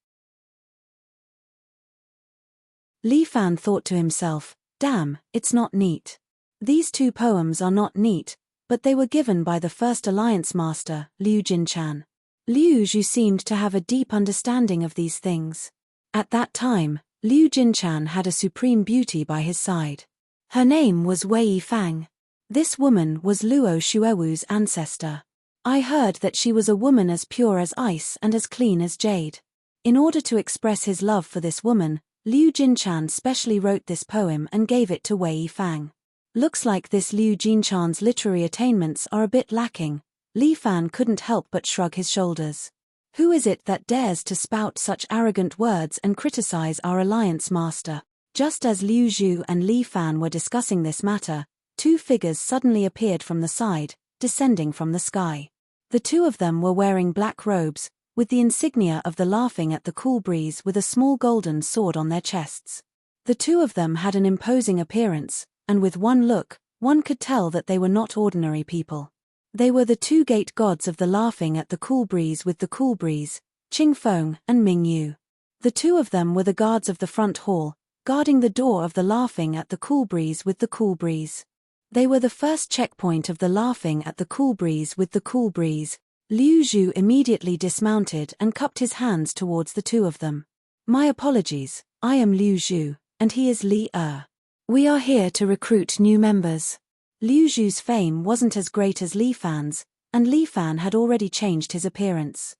Li Fan thought to himself, damn, it's not neat. These 2 poems are not neat, but they were given by the first alliance master, Liu Jinchan. Liu Zhu seemed to have a deep understanding of these things. At that time, Liu Jinchan had a supreme beauty by his side. Her name was Wei Fang. This woman was Luo Xuewu's ancestor. I heard that she was a woman as pure as ice and as clean as jade. In order to express his love for this woman, Liu Jinchan specially wrote this poem and gave it to Wei Fang. Looks like this Liu Jinchan's literary attainments are a bit lacking. Li Fan couldn't help but shrug his shoulders. Who is it that dares to spout such arrogant words and criticize our alliance master? Just as Liu Zhu and Li Fan were discussing this matter, two figures suddenly appeared from the side, descending from the sky. The two of them were wearing black robes, with the insignia of the Laughing at the Cool Breeze with a small golden sword on their chests. The two of them had an imposing appearance, and with one look, one could tell that they were not ordinary people. They were the two gate gods of the Laughing at the Cool Breeze with the Cool Breeze, Qing Feng and Ming Yu. The two of them were the guards of the front hall, guarding the door of the Laughing at the Cool Breeze with the Cool Breeze. They were the first checkpoint of the Laughing at the Cool Breeze with the Cool Breeze. Liu Zhu immediately dismounted and cupped his hands towards the two of them. My apologies, I am Liu Zhu, and he is Li Er. We are here to recruit new members. Liu Zhu's fame wasn't as great as Li Fan's, and Li Fan had already changed his appearance.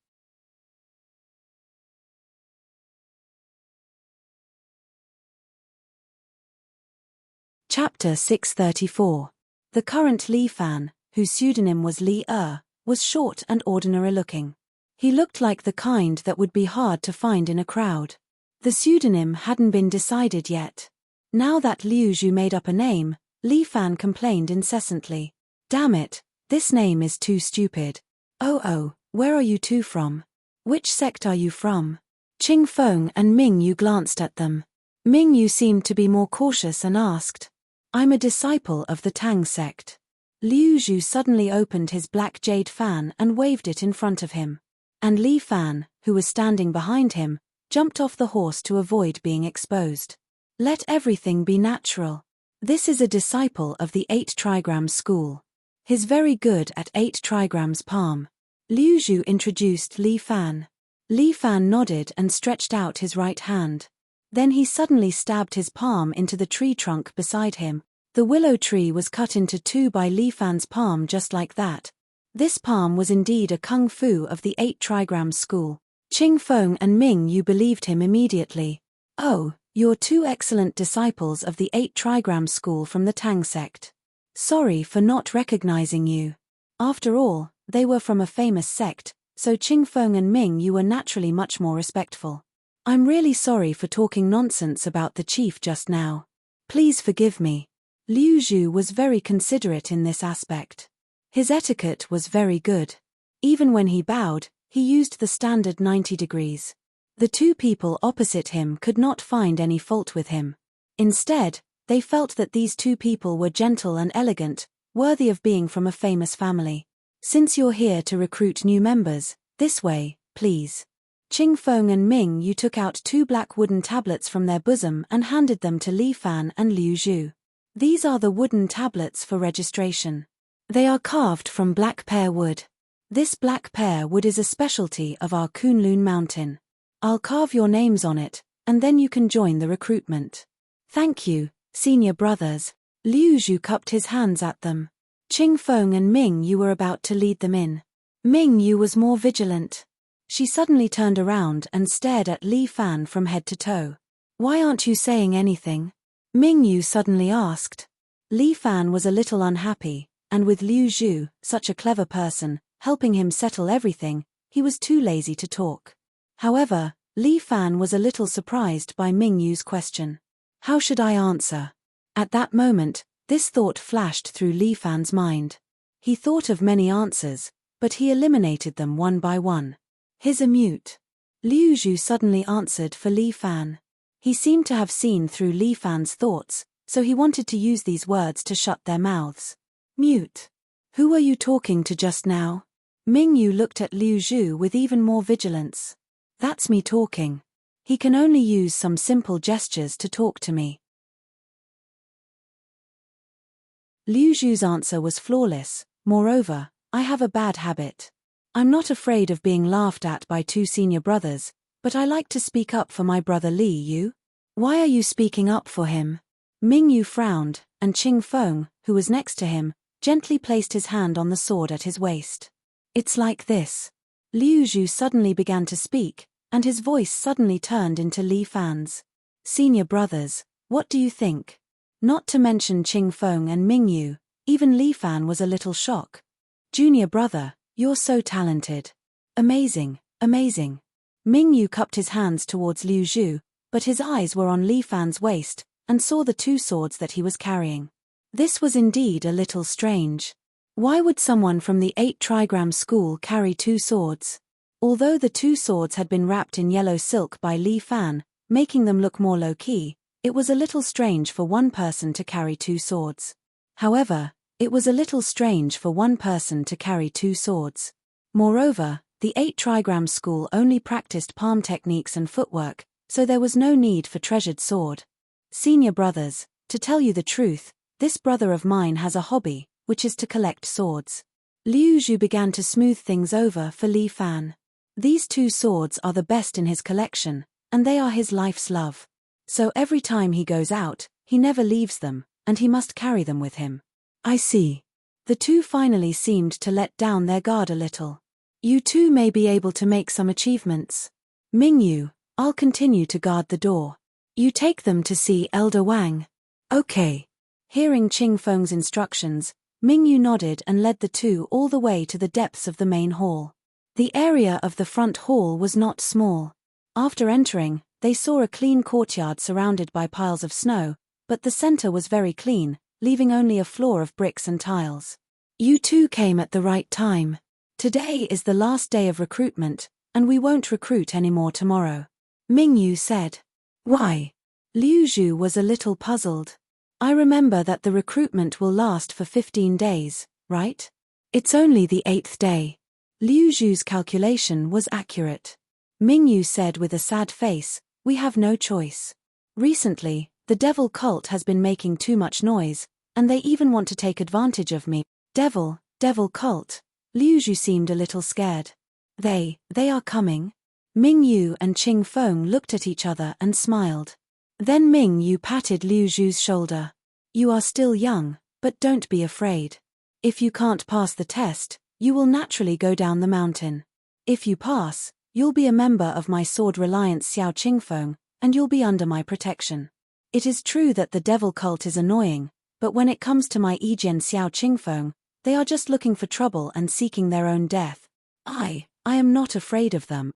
Chapter 634. The current Li Fan, whose pseudonym was Li Er, was short and ordinary-looking. He looked like the kind that would be hard to find in a crowd. The pseudonym hadn't been decided yet. Now that Liu Zhu made up a name, Li Fan complained incessantly. Damn it, this name is too stupid. Oh, where are you two from? Which sect are you from? Qing Feng and Ming Yu glanced at them. Ming Yu seemed to be more cautious and asked, I'm a disciple of the Tang sect. Liu Zhu suddenly opened his black jade fan and waved it in front of him. And Li Fan, who was standing behind him, jumped off the horse to avoid being exposed. Let everything be natural. This is a disciple of the 8 trigrams school. He's very good at 8 trigrams palm. Liu Zhu introduced Li Fan. Li Fan nodded and stretched out his right hand. Then he suddenly stabbed his palm into the tree trunk beside him. The willow tree was cut into two by Li Fan's palm just like that. This palm was indeed a kung fu of the 8 trigrams school. Qing Feng and Ming Yu believed him immediately. Oh, you're two excellent disciples of the 8 trigrams school from the Tang sect. Sorry for not recognizing you. After all, they were from a famous sect, so Qing Feng and Ming Yu were naturally much more respectful. I'm really sorry for talking nonsense about the chief just now. Please forgive me. Liu Zhu was very considerate in this aspect. His etiquette was very good. Even when he bowed, he used the standard 90 degrees. The two people opposite him could not find any fault with him. Instead, they felt that these two people were gentle and elegant, worthy of being from a famous family. Since you're here to recruit new members, this way, please. Qing Feng and Ming Yu took out 2 black wooden tablets from their bosom and handed them to Li Fan and Liu Zhu. These are the wooden tablets for registration. They are carved from black pear wood. This black pear wood is a specialty of our Kunlun mountain. I'll carve your names on it, and then you can join the recruitment. Thank you, senior brothers. Liu Zhu cupped his hands at them. Qing Feng and Ming Yu were about to lead them in. Ming Yu was more vigilant. She suddenly turned around and stared at Li Fan from head to toe. Why aren't you saying anything? Ming Yu suddenly asked. Li Fan was a little unhappy, and with Liu Zhu, such a clever person, helping him settle everything, he was too lazy to talk. However, Li Fan was a little surprised by Ming Yu's question. How should I answer? At that moment, this thought flashed through Li Fan's mind. He thought of many answers, but he eliminated them one by one. He's a mute. Liu Zhu suddenly answered for Li Fan. He seemed to have seen through Li Fan's thoughts, so he wanted to use these words to shut their mouths. Mute. Who are you talking to just now? Ming Yu looked at Liu Zhu with even more vigilance. That's me talking. He can only use some simple gestures to talk to me. Liu Zhu's answer was flawless. Moreover, I have a bad habit. I'm not afraid of being laughed at by 2 senior brothers, But I like to speak up for my brother Li Yu. Why are you speaking up for him? Ming Yu frowned, and Qing Feng, who was next to him, gently placed his hand on the sword at his waist. It's like this. Liu Zhu suddenly began to speak, and his voice suddenly turned into Li Fan's. Senior brothers, what do you think? Not to mention Qing Feng and Ming Yu, even Li Fan was a little shocked. Junior brother, you're so talented. Amazing, amazing. Ming Yu cupped his hands towards Liu Zhu, but his eyes were on Li Fan's waist, and saw the two swords that he was carrying. This was indeed a little strange. Why would someone from the 8 trigram school carry 2 swords? Although the 2 swords had been wrapped in yellow silk by Li Fan, making them look more low-key, it was a little strange for one person to carry 2 swords. However, it was a little strange for one person to carry 2 swords. Moreover, the 8 trigram school only practiced palm techniques and footwork, so there was no need for treasured sword. Senior brothers, to tell you the truth, this brother of mine has a hobby, which is to collect swords. Liu Zhu began to smooth things over for Li Fan. These 2 swords are the best in his collection, and they are his life's love. So every time he goes out, he never leaves them, and he must carry them with him. I see. The 2 finally seemed to let down their guard a little. You 2 may be able to make some achievements. Ming Yu, I'll continue to guard the door. You take them to see Elder Wang. Okay. Hearing Qing Feng's instructions, Ming Yu nodded and led the 2 all the way to the depths of the main hall. The area of the front hall was not small. After entering, they saw a clean courtyard surrounded by piles of snow, but the center was very clean, leaving only a floor of bricks and tiles. You 2 came at the right time. Today is the last day of recruitment, and we won't recruit anymore tomorrow. Ming Yu said. Why? Liu Zhu was a little puzzled. I remember that the recruitment will last for 15 days, right? It's only the 8th day. Liu Zhu's calculation was accurate. Ming Yu said with a sad face, we have no choice. Recently, the devil cult has been making too much noise, and they even want to take advantage of me. Devil cult. Liu Zhu seemed a little scared. They are coming? Ming Yu and Qing Feng looked at each other and smiled. Then Ming Yu patted Liu Zhu's shoulder. You are still young, but don't be afraid. If you can't pass the test, you will naturally go down the mountain. If you pass, you'll be a member of my Sword Reliance Xiao Qingfeng, and you'll be under my protection. It is true that the devil cult is annoying, but when it comes to my Yijian Xiao Qingfeng, they are just looking for trouble and seeking their own death. I am not afraid of them.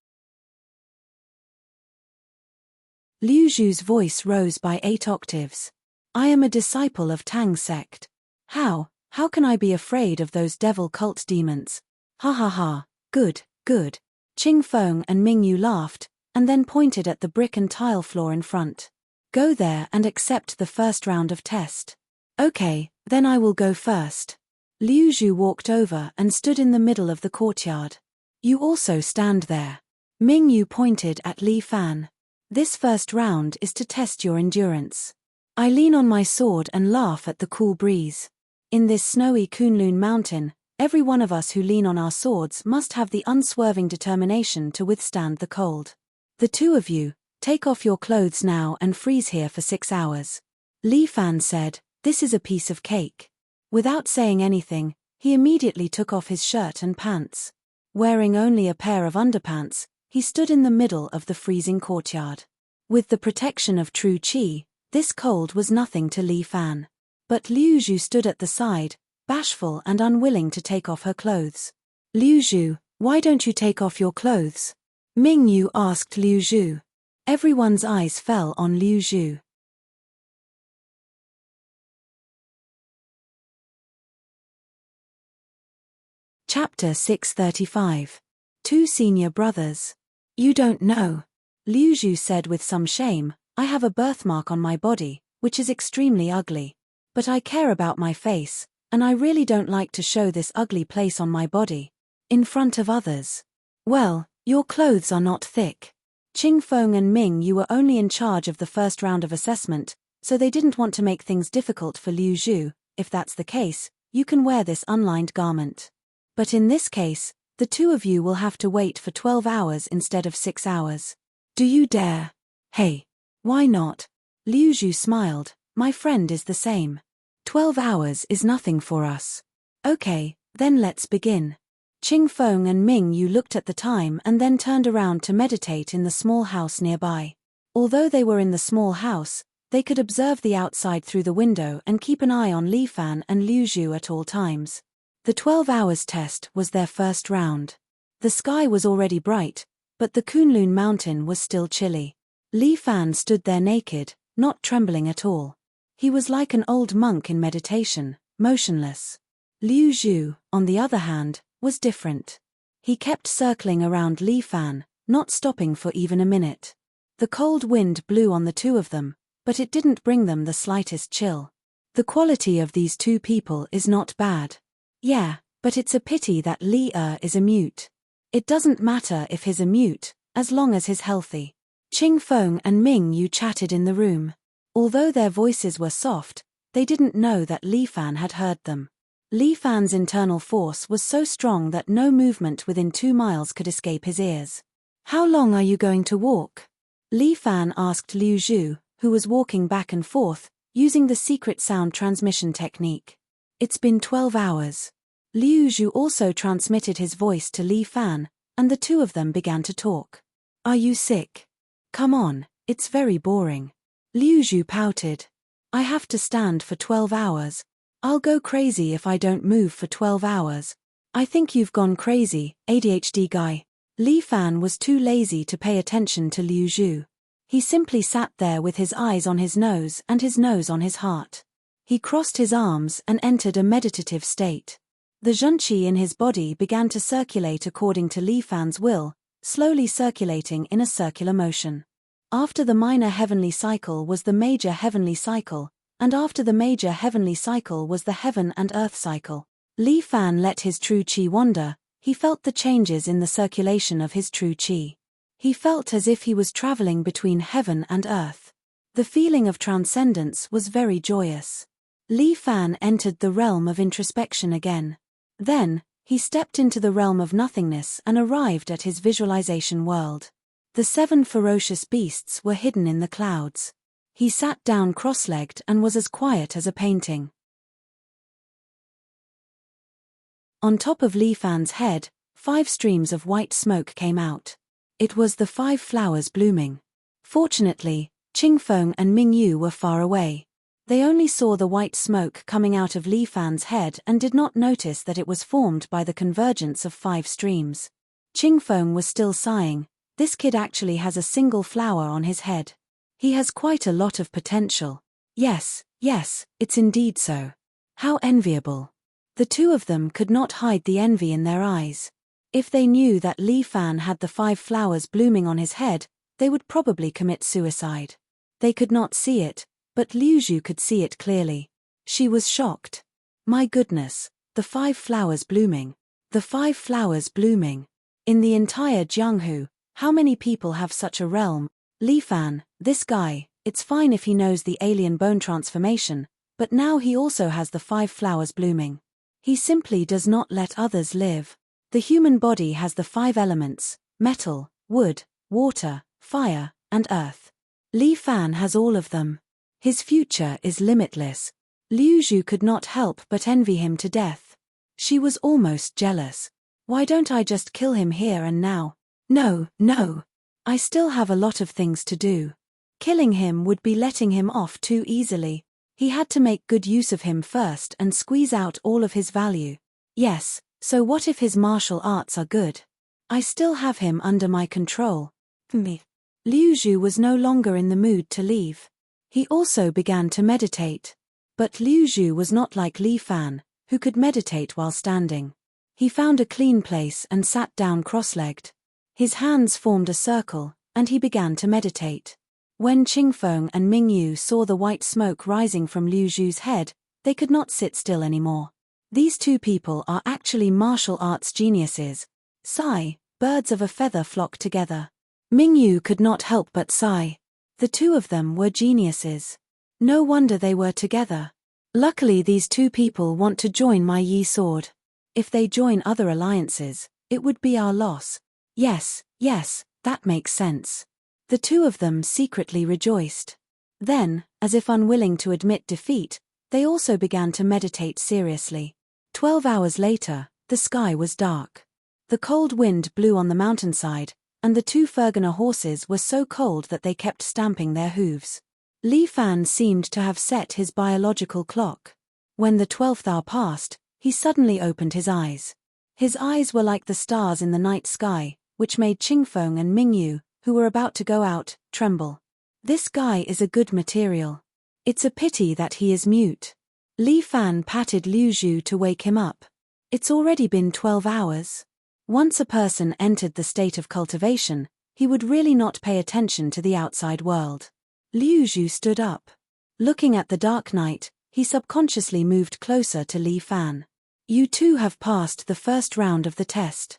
Liu Zhu's voice rose by 8 octaves. I am a disciple of Tang sect. How can I be afraid of those devil cult demons? Ha ha ha, good. Qing Feng and Ming Yu laughed, and then pointed at the brick and tile floor in front. Go there and accept the first round of test. Okay, then I will go first. Liu Zhu walked over and stood in the middle of the courtyard. You also stand there. Ming Yu pointed at Li Fan. This first round is to test your endurance. I lean on my sword and laugh at the cool breeze. In this snowy Kunlun mountain, every one of us who lean on our swords must have the unswerving determination to withstand the cold. The 2 of you, take off your clothes now and freeze here for 6 hours. Li Fan said, this is a piece of cake. Without saying anything, he immediately took off his shirt and pants. Wearing only a pair of underpants, he stood in the middle of the freezing courtyard. With the protection of true qi, this cold was nothing to Li Fan. But Liu Zhu stood at the side, bashful and unwilling to take off her clothes. Liu Zhu, why don't you take off your clothes? Ming Yu asked Liu Zhu. Everyone's eyes fell on Liu Zhu. Chapter 635. 2 Senior Brothers. You don't know. Liu Zhu said with some shame, I have a birthmark on my body, which is extremely ugly. But I care about my face, and I really don't like to show this ugly place on my body in front of others. Well, your clothes are not thick. Qing Feng and Ming Yu were only in charge of the first round of assessment, so they didn't want to make things difficult for Liu Zhu. If that's the case, you can wear this unlined garment. But in this case, the 2 of you will have to wait for 12 hours instead of 6 hours. Do you dare? Hey. Why not? Liu Zhu smiled. My friend is the same. 12 hours is nothing for us. Okay, then let's begin. Qing Feng and Ming Yu looked at the time and then turned around to meditate in the small house nearby. Although they were in the small house, they could observe the outside through the window and keep an eye on Li Fan and Liu Zhu at all times. The 12 hours test was their first round. The sky was already bright, but the Kunlun mountain was still chilly. Li Fan stood there naked, not trembling at all. He was like an old monk in meditation, motionless. Liu Zhu, on the other hand, was different. He kept circling around Li Fan, not stopping for even a minute. The cold wind blew on the two of them, but it didn't bring them the slightest chill. The quality of these two people is not bad. Yeah, but it's a pity that Li is a mute. It doesn't matter if he's a mute, as long as he's healthy. Qing Feng and Ming Yu chatted in the room. Although their voices were soft, they didn't know that Li Fan had heard them. Li Fan's internal force was so strong that no movement within 2 miles could escape his ears. How long are you going to walk? Li Fan asked Liu Zhu, who was walking back and forth, using the secret sound transmission technique. It's been 12 hours. Liu Zhu also transmitted his voice to Li Fan, and the two of them began to talk. Are you sick? Come on, it's very boring. Liu Zhu pouted. I have to stand for 12 hours. I'll go crazy if I don't move for 12 hours. I think you've gone crazy, ADHD guy. Li Fan was too lazy to pay attention to Liu Zhu. He simply sat there with his eyes on his nose and his nose on his heart. He crossed his arms and entered a meditative state. The zhenqi in his body began to circulate according to Li Fan's will, slowly circulating in a circular motion. After the minor heavenly cycle was the major heavenly cycle, and after the major heavenly cycle was the heaven and earth cycle. Li Fan let his true qi wander. He felt the changes in the circulation of his true qi. He felt as if he was traveling between heaven and earth. The feeling of transcendence was very joyous. Li Fan entered the realm of introspection again. Then, he stepped into the realm of nothingness and arrived at his visualization world. The 7 ferocious beasts were hidden in the clouds. He sat down cross-legged and was as quiet as a painting. On top of Li Fan's head, 5 streams of white smoke came out. It was the 5 flowers blooming. Fortunately, Qing Feng and Ming Yu were far away. They only saw the white smoke coming out of Li Fan's head and did not notice that it was formed by the convergence of 5 streams. Qing Feng was still sighing. This kid actually has a single flower on his head. He has quite a lot of potential. Yes, it's indeed so. How enviable. The two of them could not hide the envy in their eyes. If they knew that Li Fan had the 5 flowers blooming on his head, they would probably commit suicide. They could not see it, but Liu Zhu could see it clearly. She was shocked. My goodness, the 5 flowers blooming. The 5 flowers blooming. In the entire Jianghu, how many people have such a realm? Li Fan, this guy, it's fine if he knows the alien bone transformation, but now he also has the 5 flowers blooming. He simply does not let others live. The human body has the 5 elements: metal, wood, water, fire, and earth. Li Fan has all of them. His future is limitless. Liu Zhu could not help but envy him to death. She was almost jealous. Why don't I just kill him here and now? No. I still have a lot of things to do. Killing him would be letting him off too easily. He had to make good use of him first and squeeze out all of his value. Yes, so what if his martial arts are good? I still have him under my control. Me. Liu Zhu was no longer in the mood to leave. He also began to meditate. But Liu Zhu was not like Li Fan, who could meditate while standing. He found a clean place and sat down cross-legged. His hands formed a circle, and he began to meditate. When Qing Feng and Ming Yu saw the white smoke rising from Liu Zhu's head, they could not sit still anymore. These two people are actually martial arts geniuses. Sigh, birds of a feather flock together. Ming Yu could not help but sigh. The two of them were geniuses. No wonder they were together. Luckily these two people want to join my Yi sword. If they join other alliances, it would be our loss. Yes, that makes sense. The two of them secretly rejoiced. Then, as if unwilling to admit defeat, they also began to meditate seriously. 12 hours later, the sky was dark. The cold wind blew on the mountainside, and the two Fergana horses were so cold that they kept stamping their hooves. Li Fan seemed to have set his biological clock. When the 12th hour passed, he suddenly opened his eyes. His eyes were like the stars in the night sky, which made Qingfeng and Mingyu, who were about to go out, tremble. This guy is a good material. It's a pity that he is mute. Li Fan patted Liu Zhu to wake him up. It's already been 12 hours. Once a person entered the state of cultivation, he would really not pay attention to the outside world. Liu Zhu stood up. Looking at the dark night, he subconsciously moved closer to Li Fan. You two have passed the first round of the test.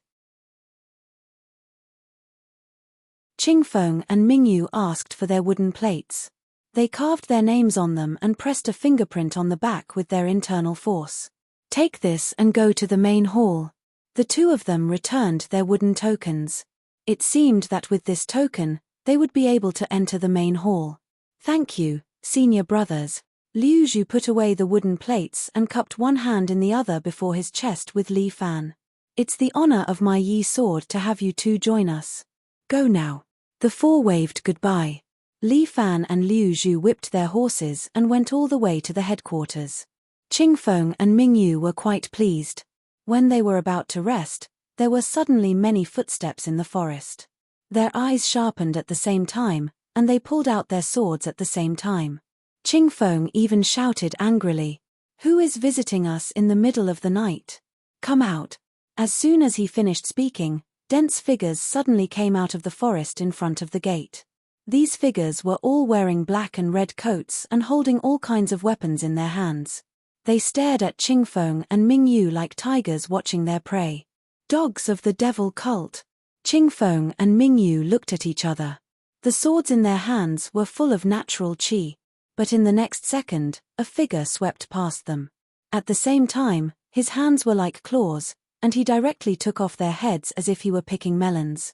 Qingfeng and Mingyu asked for their wooden plates. They carved their names on them and pressed a fingerprint on the back with their internal force. Take this and go to the main hall. The two of them returned their wooden tokens. It seemed that with this token, they would be able to enter the main hall. Thank you, senior brothers. Liu Zhu put away the wooden plates and cupped one hand in the other before his chest with Li Fan. It's the honor of my Yi sword to have you two join us. Go now. The four waved goodbye. Li Fan and Liu Zhu whipped their horses and went all the way to the headquarters. Qingfeng and Mingyu were quite pleased. When they were about to rest, there were suddenly many footsteps in the forest. Their eyes sharpened at the same time, and they pulled out their swords at the same time. Qingfeng even shouted angrily, "Who is visiting us in the middle of the night? Come out." As soon as he finished speaking, dense figures suddenly came out of the forest in front of the gate. These figures were all wearing black and red coats and holding all kinds of weapons in their hands. They stared at Qingfeng and Mingyu like tigers watching their prey. Dogs of the devil cult. Qingfeng and Mingyu looked at each other. The swords in their hands were full of natural qi. But in the next second, a figure swept past them. At the same time, his hands were like claws, and he directly took off their heads as if he were picking melons.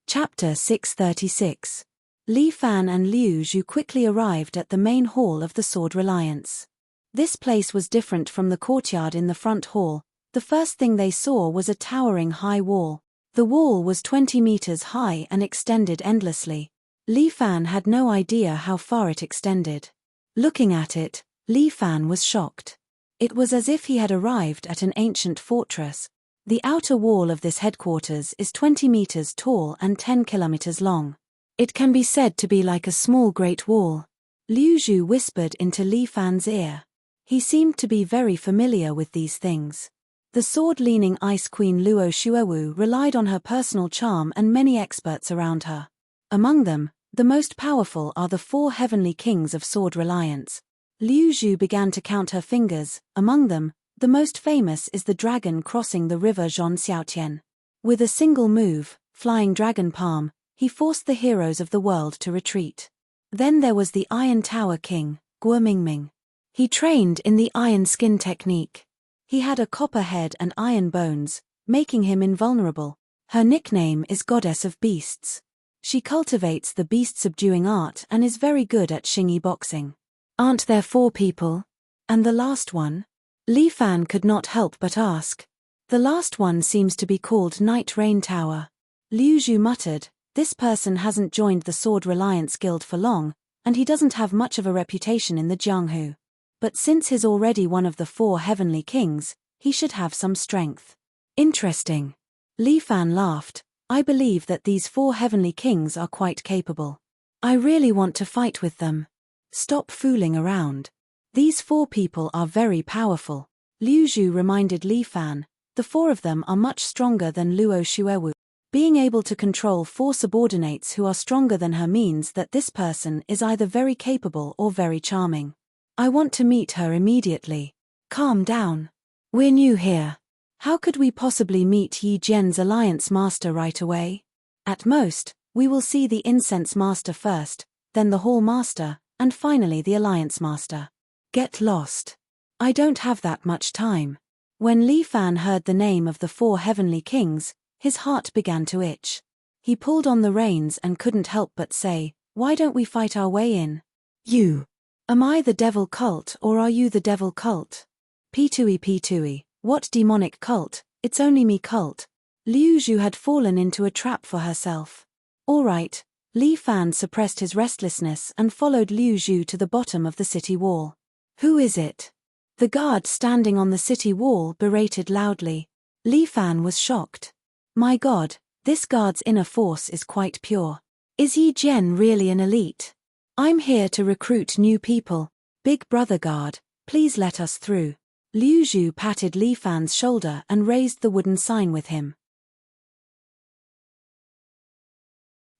Chapter 636. Li Fan and Liu Zhu quickly arrived at the main hall of the Sword Reliance. This place was different from the courtyard in the front hall. The first thing they saw was a towering high wall. The wall was 20 meters high and extended endlessly. Li Fan had no idea how far it extended. Looking at it, Li Fan was shocked. It was as if he had arrived at an ancient fortress. The outer wall of this headquarters is 20 meters tall and 10 kilometers long. It can be said to be like a small Great Wall. Liu Zhu whispered into Li Fan's ear. He seemed to be very familiar with these things. The sword-leaning Ice Queen Luo Xuewu relied on her personal charm and many experts around her. Among them, the most powerful are the four heavenly kings of Sword Reliance. Liu Zhu began to count her fingers. Among them, the most famous is the dragon crossing the river Zhongxiaotian. With a single move, Flying Dragon Palm, he forced the heroes of the world to retreat. Then there was the Iron Tower King, Guo Mingming. He trained in the iron skin technique. He had a copper head and iron bones, making him invulnerable. Her nickname is Goddess of Beasts. She cultivates the beast-subduing art and is very good at Xingyi boxing. Aren't there four people? And the last one? Li Fan could not help but ask. The last one seems to be called Night Rain Tower. Liu Zhu muttered, this person hasn't joined the Sword Reliance Guild for long, and he doesn't have much of a reputation in the Jianghu. But since he's already one of the four heavenly kings, he should have some strength. Interesting. Li Fan laughed. I believe that these four heavenly kings are quite capable. I really want to fight with them. Stop fooling around. These four people are very powerful. Liu Zhu reminded Li Fan. The four of them are much stronger than Luo Xuewu. Being able to control four subordinates who are stronger than her means that this person is either very capable or very charming. I want to meet her immediately. Calm down. We're new here. How could we possibly meet Yi Jian's Alliance Master right away? At most, we will see the Incense Master first, then the Hall Master, and finally the Alliance Master. Get lost. I don't have that much time. When Li Fan heard the name of the 4 heavenly kings, his heart began to itch. He pulled on the reins and couldn't help but say, "Why don't we fight our way in? You. Am I the devil cult or are you the devil cult? P2E, what demonic cult? It's only me cult." Liu Zhu had fallen into a trap for herself. All right. Li Fan suppressed his restlessness and followed Liu Zhu to the bottom of the city wall. "Who is it?" The guard standing on the city wall berated loudly. Li Fan was shocked. "My God, this guard's inner force is quite pure. Is Yi Jian really an elite? I'm here to recruit new people. Big brother guard, please let us through." Liu Zhu patted Li Fan's shoulder and raised the wooden sign with him.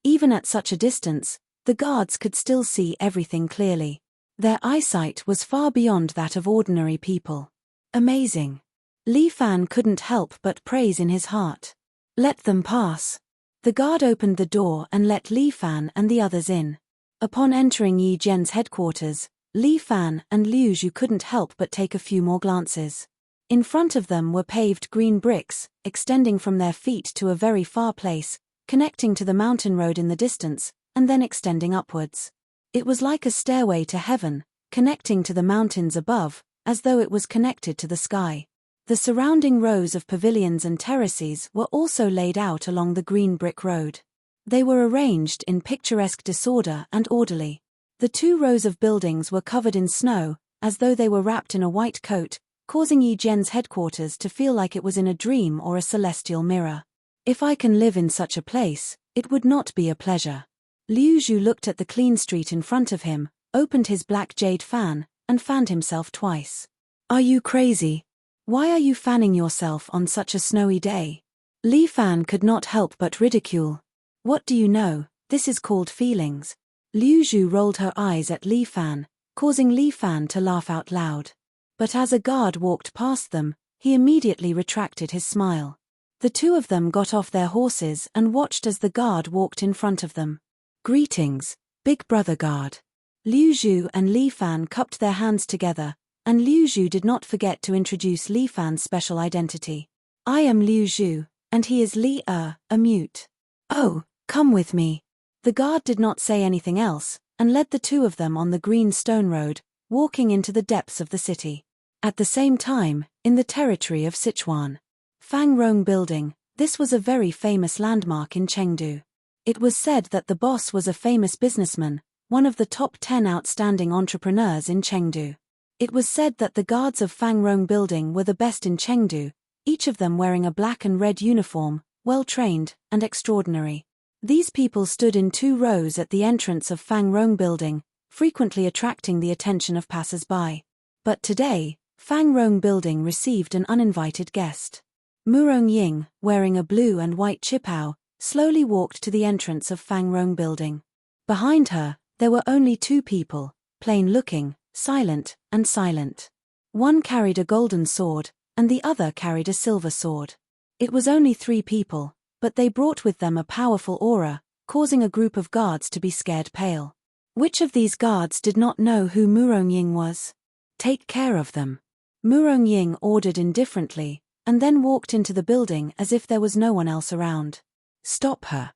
Even at such a distance, the guards could still see everything clearly. Their eyesight was far beyond that of ordinary people. Amazing. Li Fan couldn't help but praise in his heart. "Let them pass." The guard opened the door and let Li Fan and the others in. Upon entering Yi Jian's headquarters, Li Fan and Liu Zhu couldn't help but take a few more glances. In front of them were paved green bricks, extending from their feet to a very far place, connecting to the mountain road in the distance, and then extending upwards. It was like a stairway to heaven, connecting to the mountains above, as though it was connected to the sky. The surrounding rows of pavilions and terraces were also laid out along the green brick road. They were arranged in picturesque disorder and orderly. The 2 rows of buildings were covered in snow, as though they were wrapped in a white coat, causing Yi Jian's headquarters to feel like it was in a dream or a celestial mirror. "If I can live in such a place, it would not be a pleasure." Liu Zhu looked at the clean street in front of him, opened his black jade fan, and fanned himself twice. "Are you crazy? Why are you fanning yourself on such a snowy day?" Li Fan could not help but ridicule. "What do you know? This is called feelings." Liu Zhu rolled her eyes at Li Fan, causing Li Fan to laugh out loud. But as a guard walked past them, he immediately retracted his smile. The 2 of them got off their horses and watched as the guard walked in front of them. "Greetings, big brother guard." Liu Zhu and Li Fan cupped their hands together, and Liu Zhu did not forget to introduce Li Fan's special identity. "I am Liu Zhu, and he is Li a mute." "Oh, come with me." The guard did not say anything else, and led the 2 of them on the green stone road, walking into the depths of the city. At the same time, in the territory of Sichuan. Fang Rong Building, this was a very famous landmark in Chengdu. It was said that the boss was a famous businessman, one of the top 10 outstanding entrepreneurs in Chengdu. It was said that the guards of Fang Rong Building were the best in Chengdu, each of them wearing a black and red uniform, well-trained, and extraordinary. These people stood in 2 rows at the entrance of Fang Rong Building, frequently attracting the attention of passers-by. But today, Fang Rong Building received an uninvited guest. Murong Ying, wearing a blue and white chipao, slowly walked to the entrance of Fang Rong Building. Behind her, there were only 2 people, plain-looking, silent, and silent. One carried a golden sword, and the other carried a silver sword. It was only 3 people, but they brought with them a powerful aura, causing a group of guards to be scared pale. Which of these guards did not know who Murong Ying was? "Take care of them." Murong Ying ordered indifferently, and then walked into the building as if there was no one else around. "Stop her."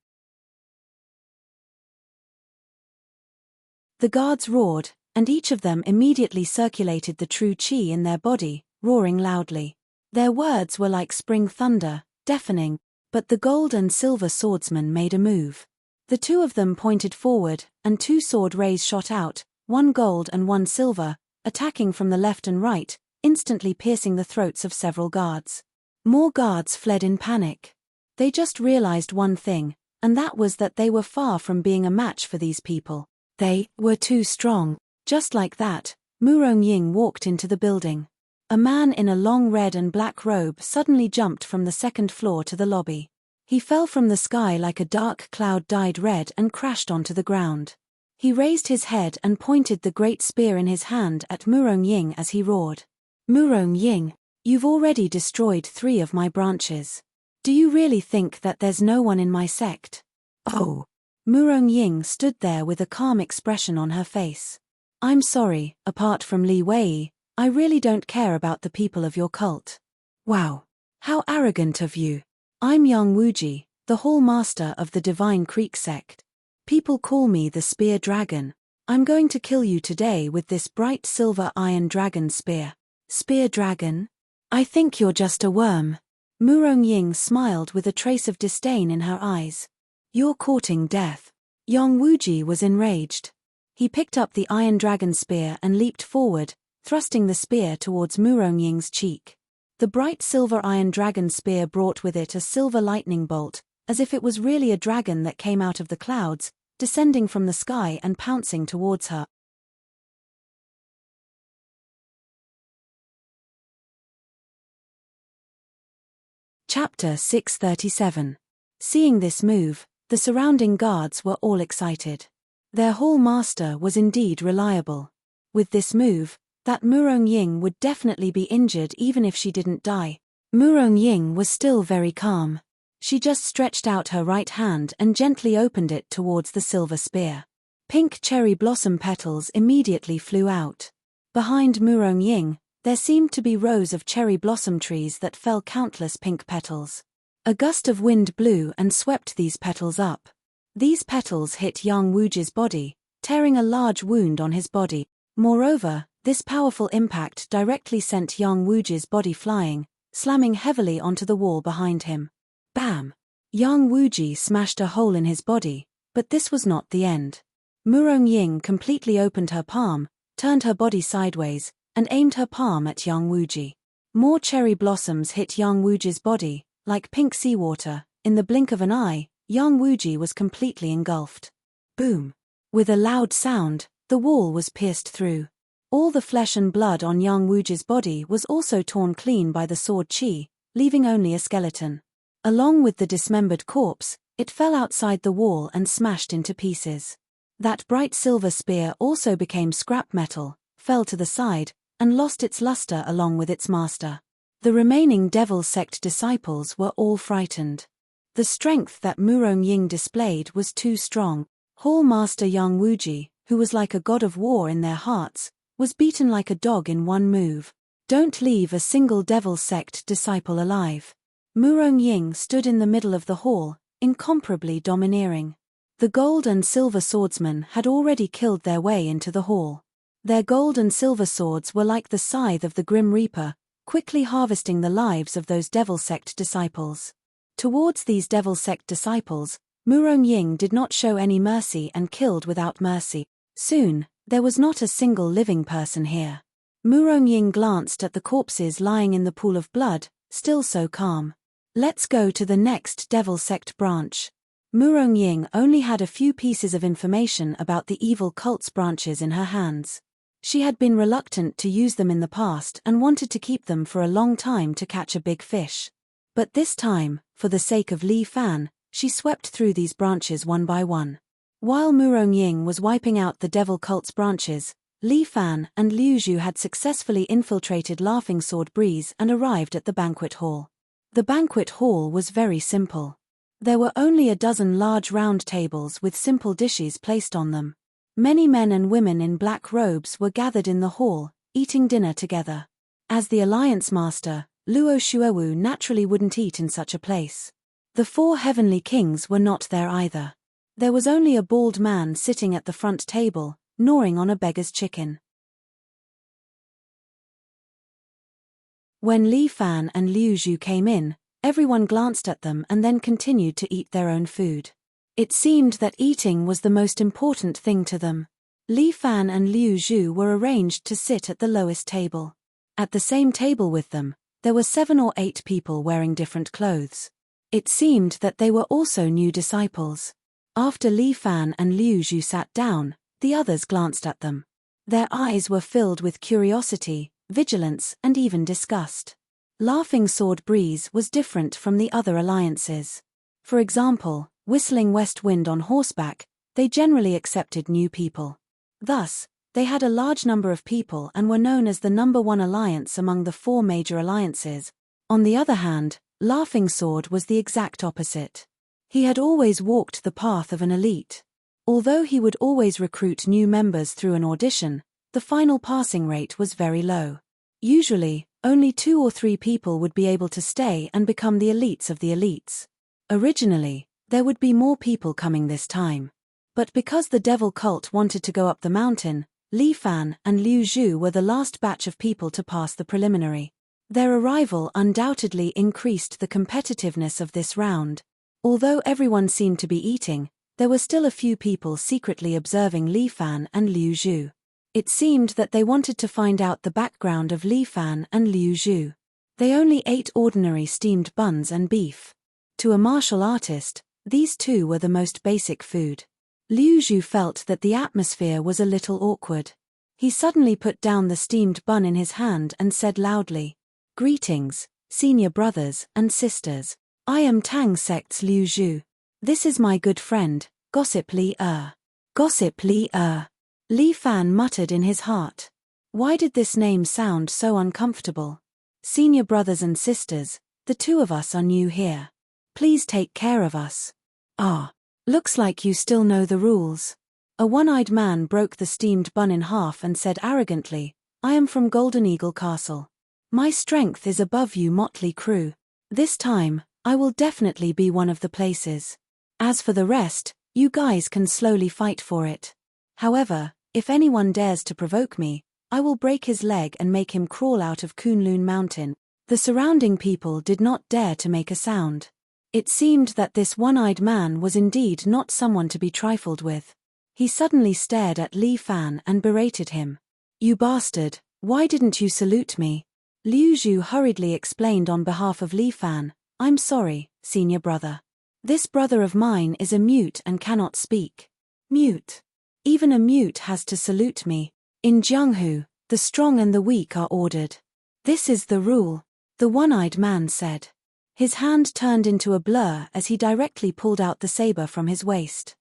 The guards roared, and each of them immediately circulated the true qi in their body, roaring loudly. Their words were like spring thunder, deafening, but the gold and silver swordsman made a move. The 2 of them pointed forward, and 2 sword rays shot out, 1 gold and 1 silver, attacking from the left and right, instantly piercing the throats of several guards. More guards fled in panic. They just realized one thing, and that was that they were far from being a match for these people. They were too strong. Just like that, Murong Ying walked into the building. A man in a long red and black robe suddenly jumped from the 2nd floor to the lobby. He fell from the sky like a dark cloud dyed red and crashed onto the ground. He raised his head and pointed the great spear in his hand at Murong Ying as he roared. "Murong Ying, you've already destroyed 3 of my branches. Do you really think that there's no one in my sect?" "Oh." Murong Ying stood there with a calm expression on her face. "I'm sorry, apart from Li Wei, I really don't care about the people of your cult." Wow. How arrogant of you. I'm Yang Wuji, the Hall Master of the Divine Creek sect. People call me the Spear Dragon. I'm going to kill you today with this bright silver iron dragon spear. Spear Dragon? I think you're just a worm. Murong Ying smiled with a trace of disdain in her eyes. You're courting death. Yang Wuji was enraged. He picked up the iron dragon spear and leaped forward, thrusting the spear towards Murong Ying's cheek. The bright silver iron dragon spear brought with it a silver lightning bolt, as if it was really a dragon that came out of the clouds, descending from the sky and pouncing towards her. Chapter 637. Seeing this move, the surrounding guards were all excited. Their hall master was indeed reliable. With this move, that Murong Ying would definitely be injured even if she didn't die. Murong Ying was still very calm. She just stretched out her right hand and gently opened it towards the silver spear. Pink cherry blossom petals immediately flew out. Behind Murong Ying, there seemed to be rows of cherry blossom trees that fell countless pink petals. A gust of wind blew and swept these petals up. These petals hit Yang Wuji's body, tearing a large wound on his body. Moreover, this powerful impact directly sent Yang Wuji's body flying, slamming heavily onto the wall behind him. Bam! Yang Wuji smashed a hole in his body, but this was not the end. Murong Ying completely opened her palm, turned her body sideways, and aimed her palm at Yang Wuji. More cherry blossoms hit Yang Wuji's body, like pink seawater. In the blink of an eye, Yang Wuji was completely engulfed. Boom! With a loud sound, the wall was pierced through. All the flesh and blood on Yang Wuji's body was also torn clean by the sword chi, leaving only a skeleton. Along with the dismembered corpse, it fell outside the wall and smashed into pieces. That bright silver spear also became scrap metal, fell to the side, and lost its luster along with its master. The remaining devil sect disciples were all frightened. The strength that Murong Ying displayed was too strong. Hall Master Yang Wuji, who was like a god of war in their hearts, was beaten like a dog in one move. Don't leave a single devil sect disciple alive. Murong Ying stood in the middle of the hall, incomparably domineering. The gold and silver swordsmen had already killed their way into the hall. Their gold and silver swords were like the scythe of the Grim Reaper, quickly harvesting the lives of those devil sect disciples. Towards these devil sect disciples, Murong Ying did not show any mercy and killed without mercy. Soon, there was not a single living person here. Murong Ying glanced at the corpses lying in the pool of blood, still so calm. Let's go to the next devil sect branch. Murong Ying only had a few pieces of information about the evil cult's branches in her hands. She had been reluctant to use them in the past and wanted to keep them for a long time to catch a big fish. But this time, for the sake of Li Fan, she swept through these branches one by one. While Murong Ying was wiping out the devil cult's branches, Li Fan and Liu Zhu had successfully infiltrated Laughing Sword Breeze and arrived at the banquet hall. The banquet hall was very simple. There were only a dozen large round tables with simple dishes placed on them. Many men and women in black robes were gathered in the hall, eating dinner together. As the Alliance Master, Luo Shuewu naturally wouldn't eat in such a place. The four heavenly kings were not there either. There was only a bald man sitting at the front table, gnawing on a beggar's chicken. When Li Fan and Liu Zhu came in, everyone glanced at them and then continued to eat their own food. It seemed that eating was the most important thing to them. Li Fan and Liu Zhu were arranged to sit at the lowest table. At the same table with them, there were 7 or 8 people wearing different clothes. It seemed that they were also new disciples. After Li Fan and Liu Zhu sat down, the others glanced at them. Their eyes were filled with curiosity, vigilance, and even disgust. Laughing Sword Breeze was different from the other alliances. For example, Whistling West Wind on horseback, they generally accepted new people. Thus, they had a large number of people and were known as the number 1 alliance among the 4 major alliances. On the other hand, Laughing Sword was the exact opposite. He had always walked the path of an elite. Although he would always recruit new members through an audition, the final passing rate was very low. Usually, Only 2 or 3 people would be able to stay and become the elites of the elites. Originally, there would be more people coming this time. But because the devil cult wanted to go up the mountain, Li Fan and Liu Zhu were the last batch of people to pass the preliminary. Their arrival undoubtedly increased the competitiveness of this round. Although everyone seemed to be eating, there were still a few people secretly observing Li Fan and Liu Zhu. It seemed that they wanted to find out the background of Li Fan and Liu Zhu. They only ate ordinary steamed buns and beef. To a martial artist, these two were the most basic food. Liu Zhu felt that the atmosphere was a little awkward. He suddenly put down the steamed bun in his hand and said loudly, "Greetings, senior brothers and sisters. I am Tang Sect's Liu Zhu. This is my good friend, Gossip Li Er." Gossip Li Er. Li Fan muttered in his heart. Why did this name sound so uncomfortable? Senior brothers and sisters, the two of us are new here. Please take care of us. Ah, looks like you still know the rules. A one-eyed man broke the steamed bun in half and said arrogantly, "I am from Golden Eagle Castle. My strength is above you motley crew. This time, I will definitely be one of the places. As for the rest, you guys can slowly fight for it. However, if anyone dares to provoke me, I will break his leg and make him crawl out of Kunlun Mountain." The surrounding people did not dare to make a sound. It seemed that this one-eyed man was indeed not someone to be trifled with. He suddenly stared at Li Fan and berated him. "You bastard, why didn't you salute me?" Liu Zhu hurriedly explained on behalf of Li Fan, "I'm sorry, senior brother. This brother of mine is a mute and cannot speak." Mute. Even a mute has to salute me. In Jianghu, the strong and the weak are ordered. This is the rule, the one-eyed man said. His hand turned into a blur as he directly pulled out the saber from his waist.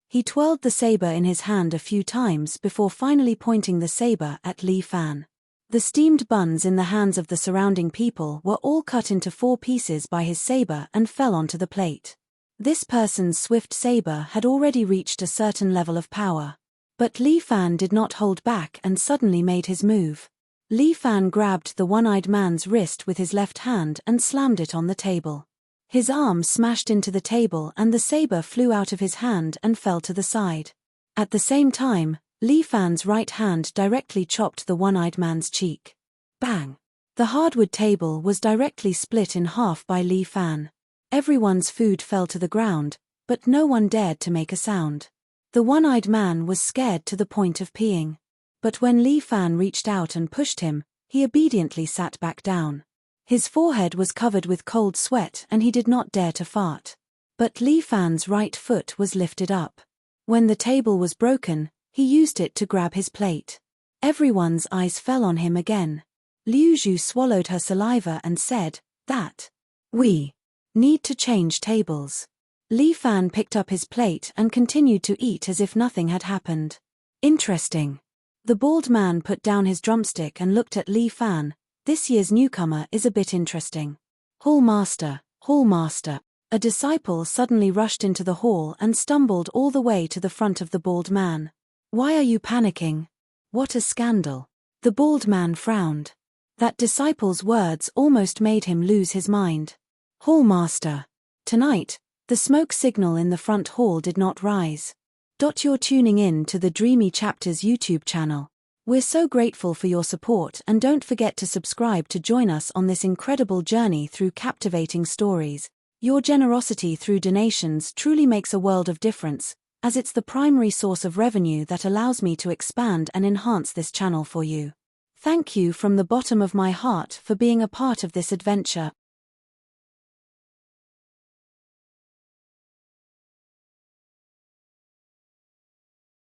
He twirled the saber in his hand a few times before finally pointing the saber at Li Fan. The steamed buns in the hands of the surrounding people were all cut into 4 pieces by his saber and fell onto the plate. This person's swift saber had already reached a certain level of power. But Li Fan did not hold back and suddenly made his move. Li Fan grabbed the one-eyed man's wrist with his left hand and slammed it on the table. His arm smashed into the table and the saber flew out of his hand and fell to the side. At the same time, Li Fan's right hand directly chopped the one-eyed man's cheek. Bang! The hardwood table was directly split in half by Li Fan. Everyone's food fell to the ground, but no one dared to make a sound. The one-eyed man was scared to the point of peeing. But when Li Fan reached out and pushed him, he obediently sat back down. His forehead was covered with cold sweat and he did not dare to fart. But Li Fan's right foot was lifted up. When the table was broken, he used it to grab his plate. Everyone's eyes fell on him again. Liu Zhu swallowed her saliva and said, "That. We need to change tables." Li Fan picked up his plate and continued to eat as if nothing had happened. Interesting. The bald man put down his drumstick and looked at Li Fan. This year's newcomer is a bit interesting. Hall master, hall master. A disciple suddenly rushed into the hall and stumbled all the way to the front of the bald man. "Why are you panicking? What a scandal." The bald man frowned. That disciple's words almost made him lose his mind. "Hall master. Tonight, the smoke signal in the front hall did not rise. You're tuning in to the Dreamy Chapters YouTube channel. We're so grateful for your support and don't forget to subscribe to join us on this incredible journey through captivating stories. Your generosity through donations truly makes a world of difference, as it's the primary source of revenue that allows me to expand and enhance this channel for you. Thank you from the bottom of my heart for being a part of this adventure.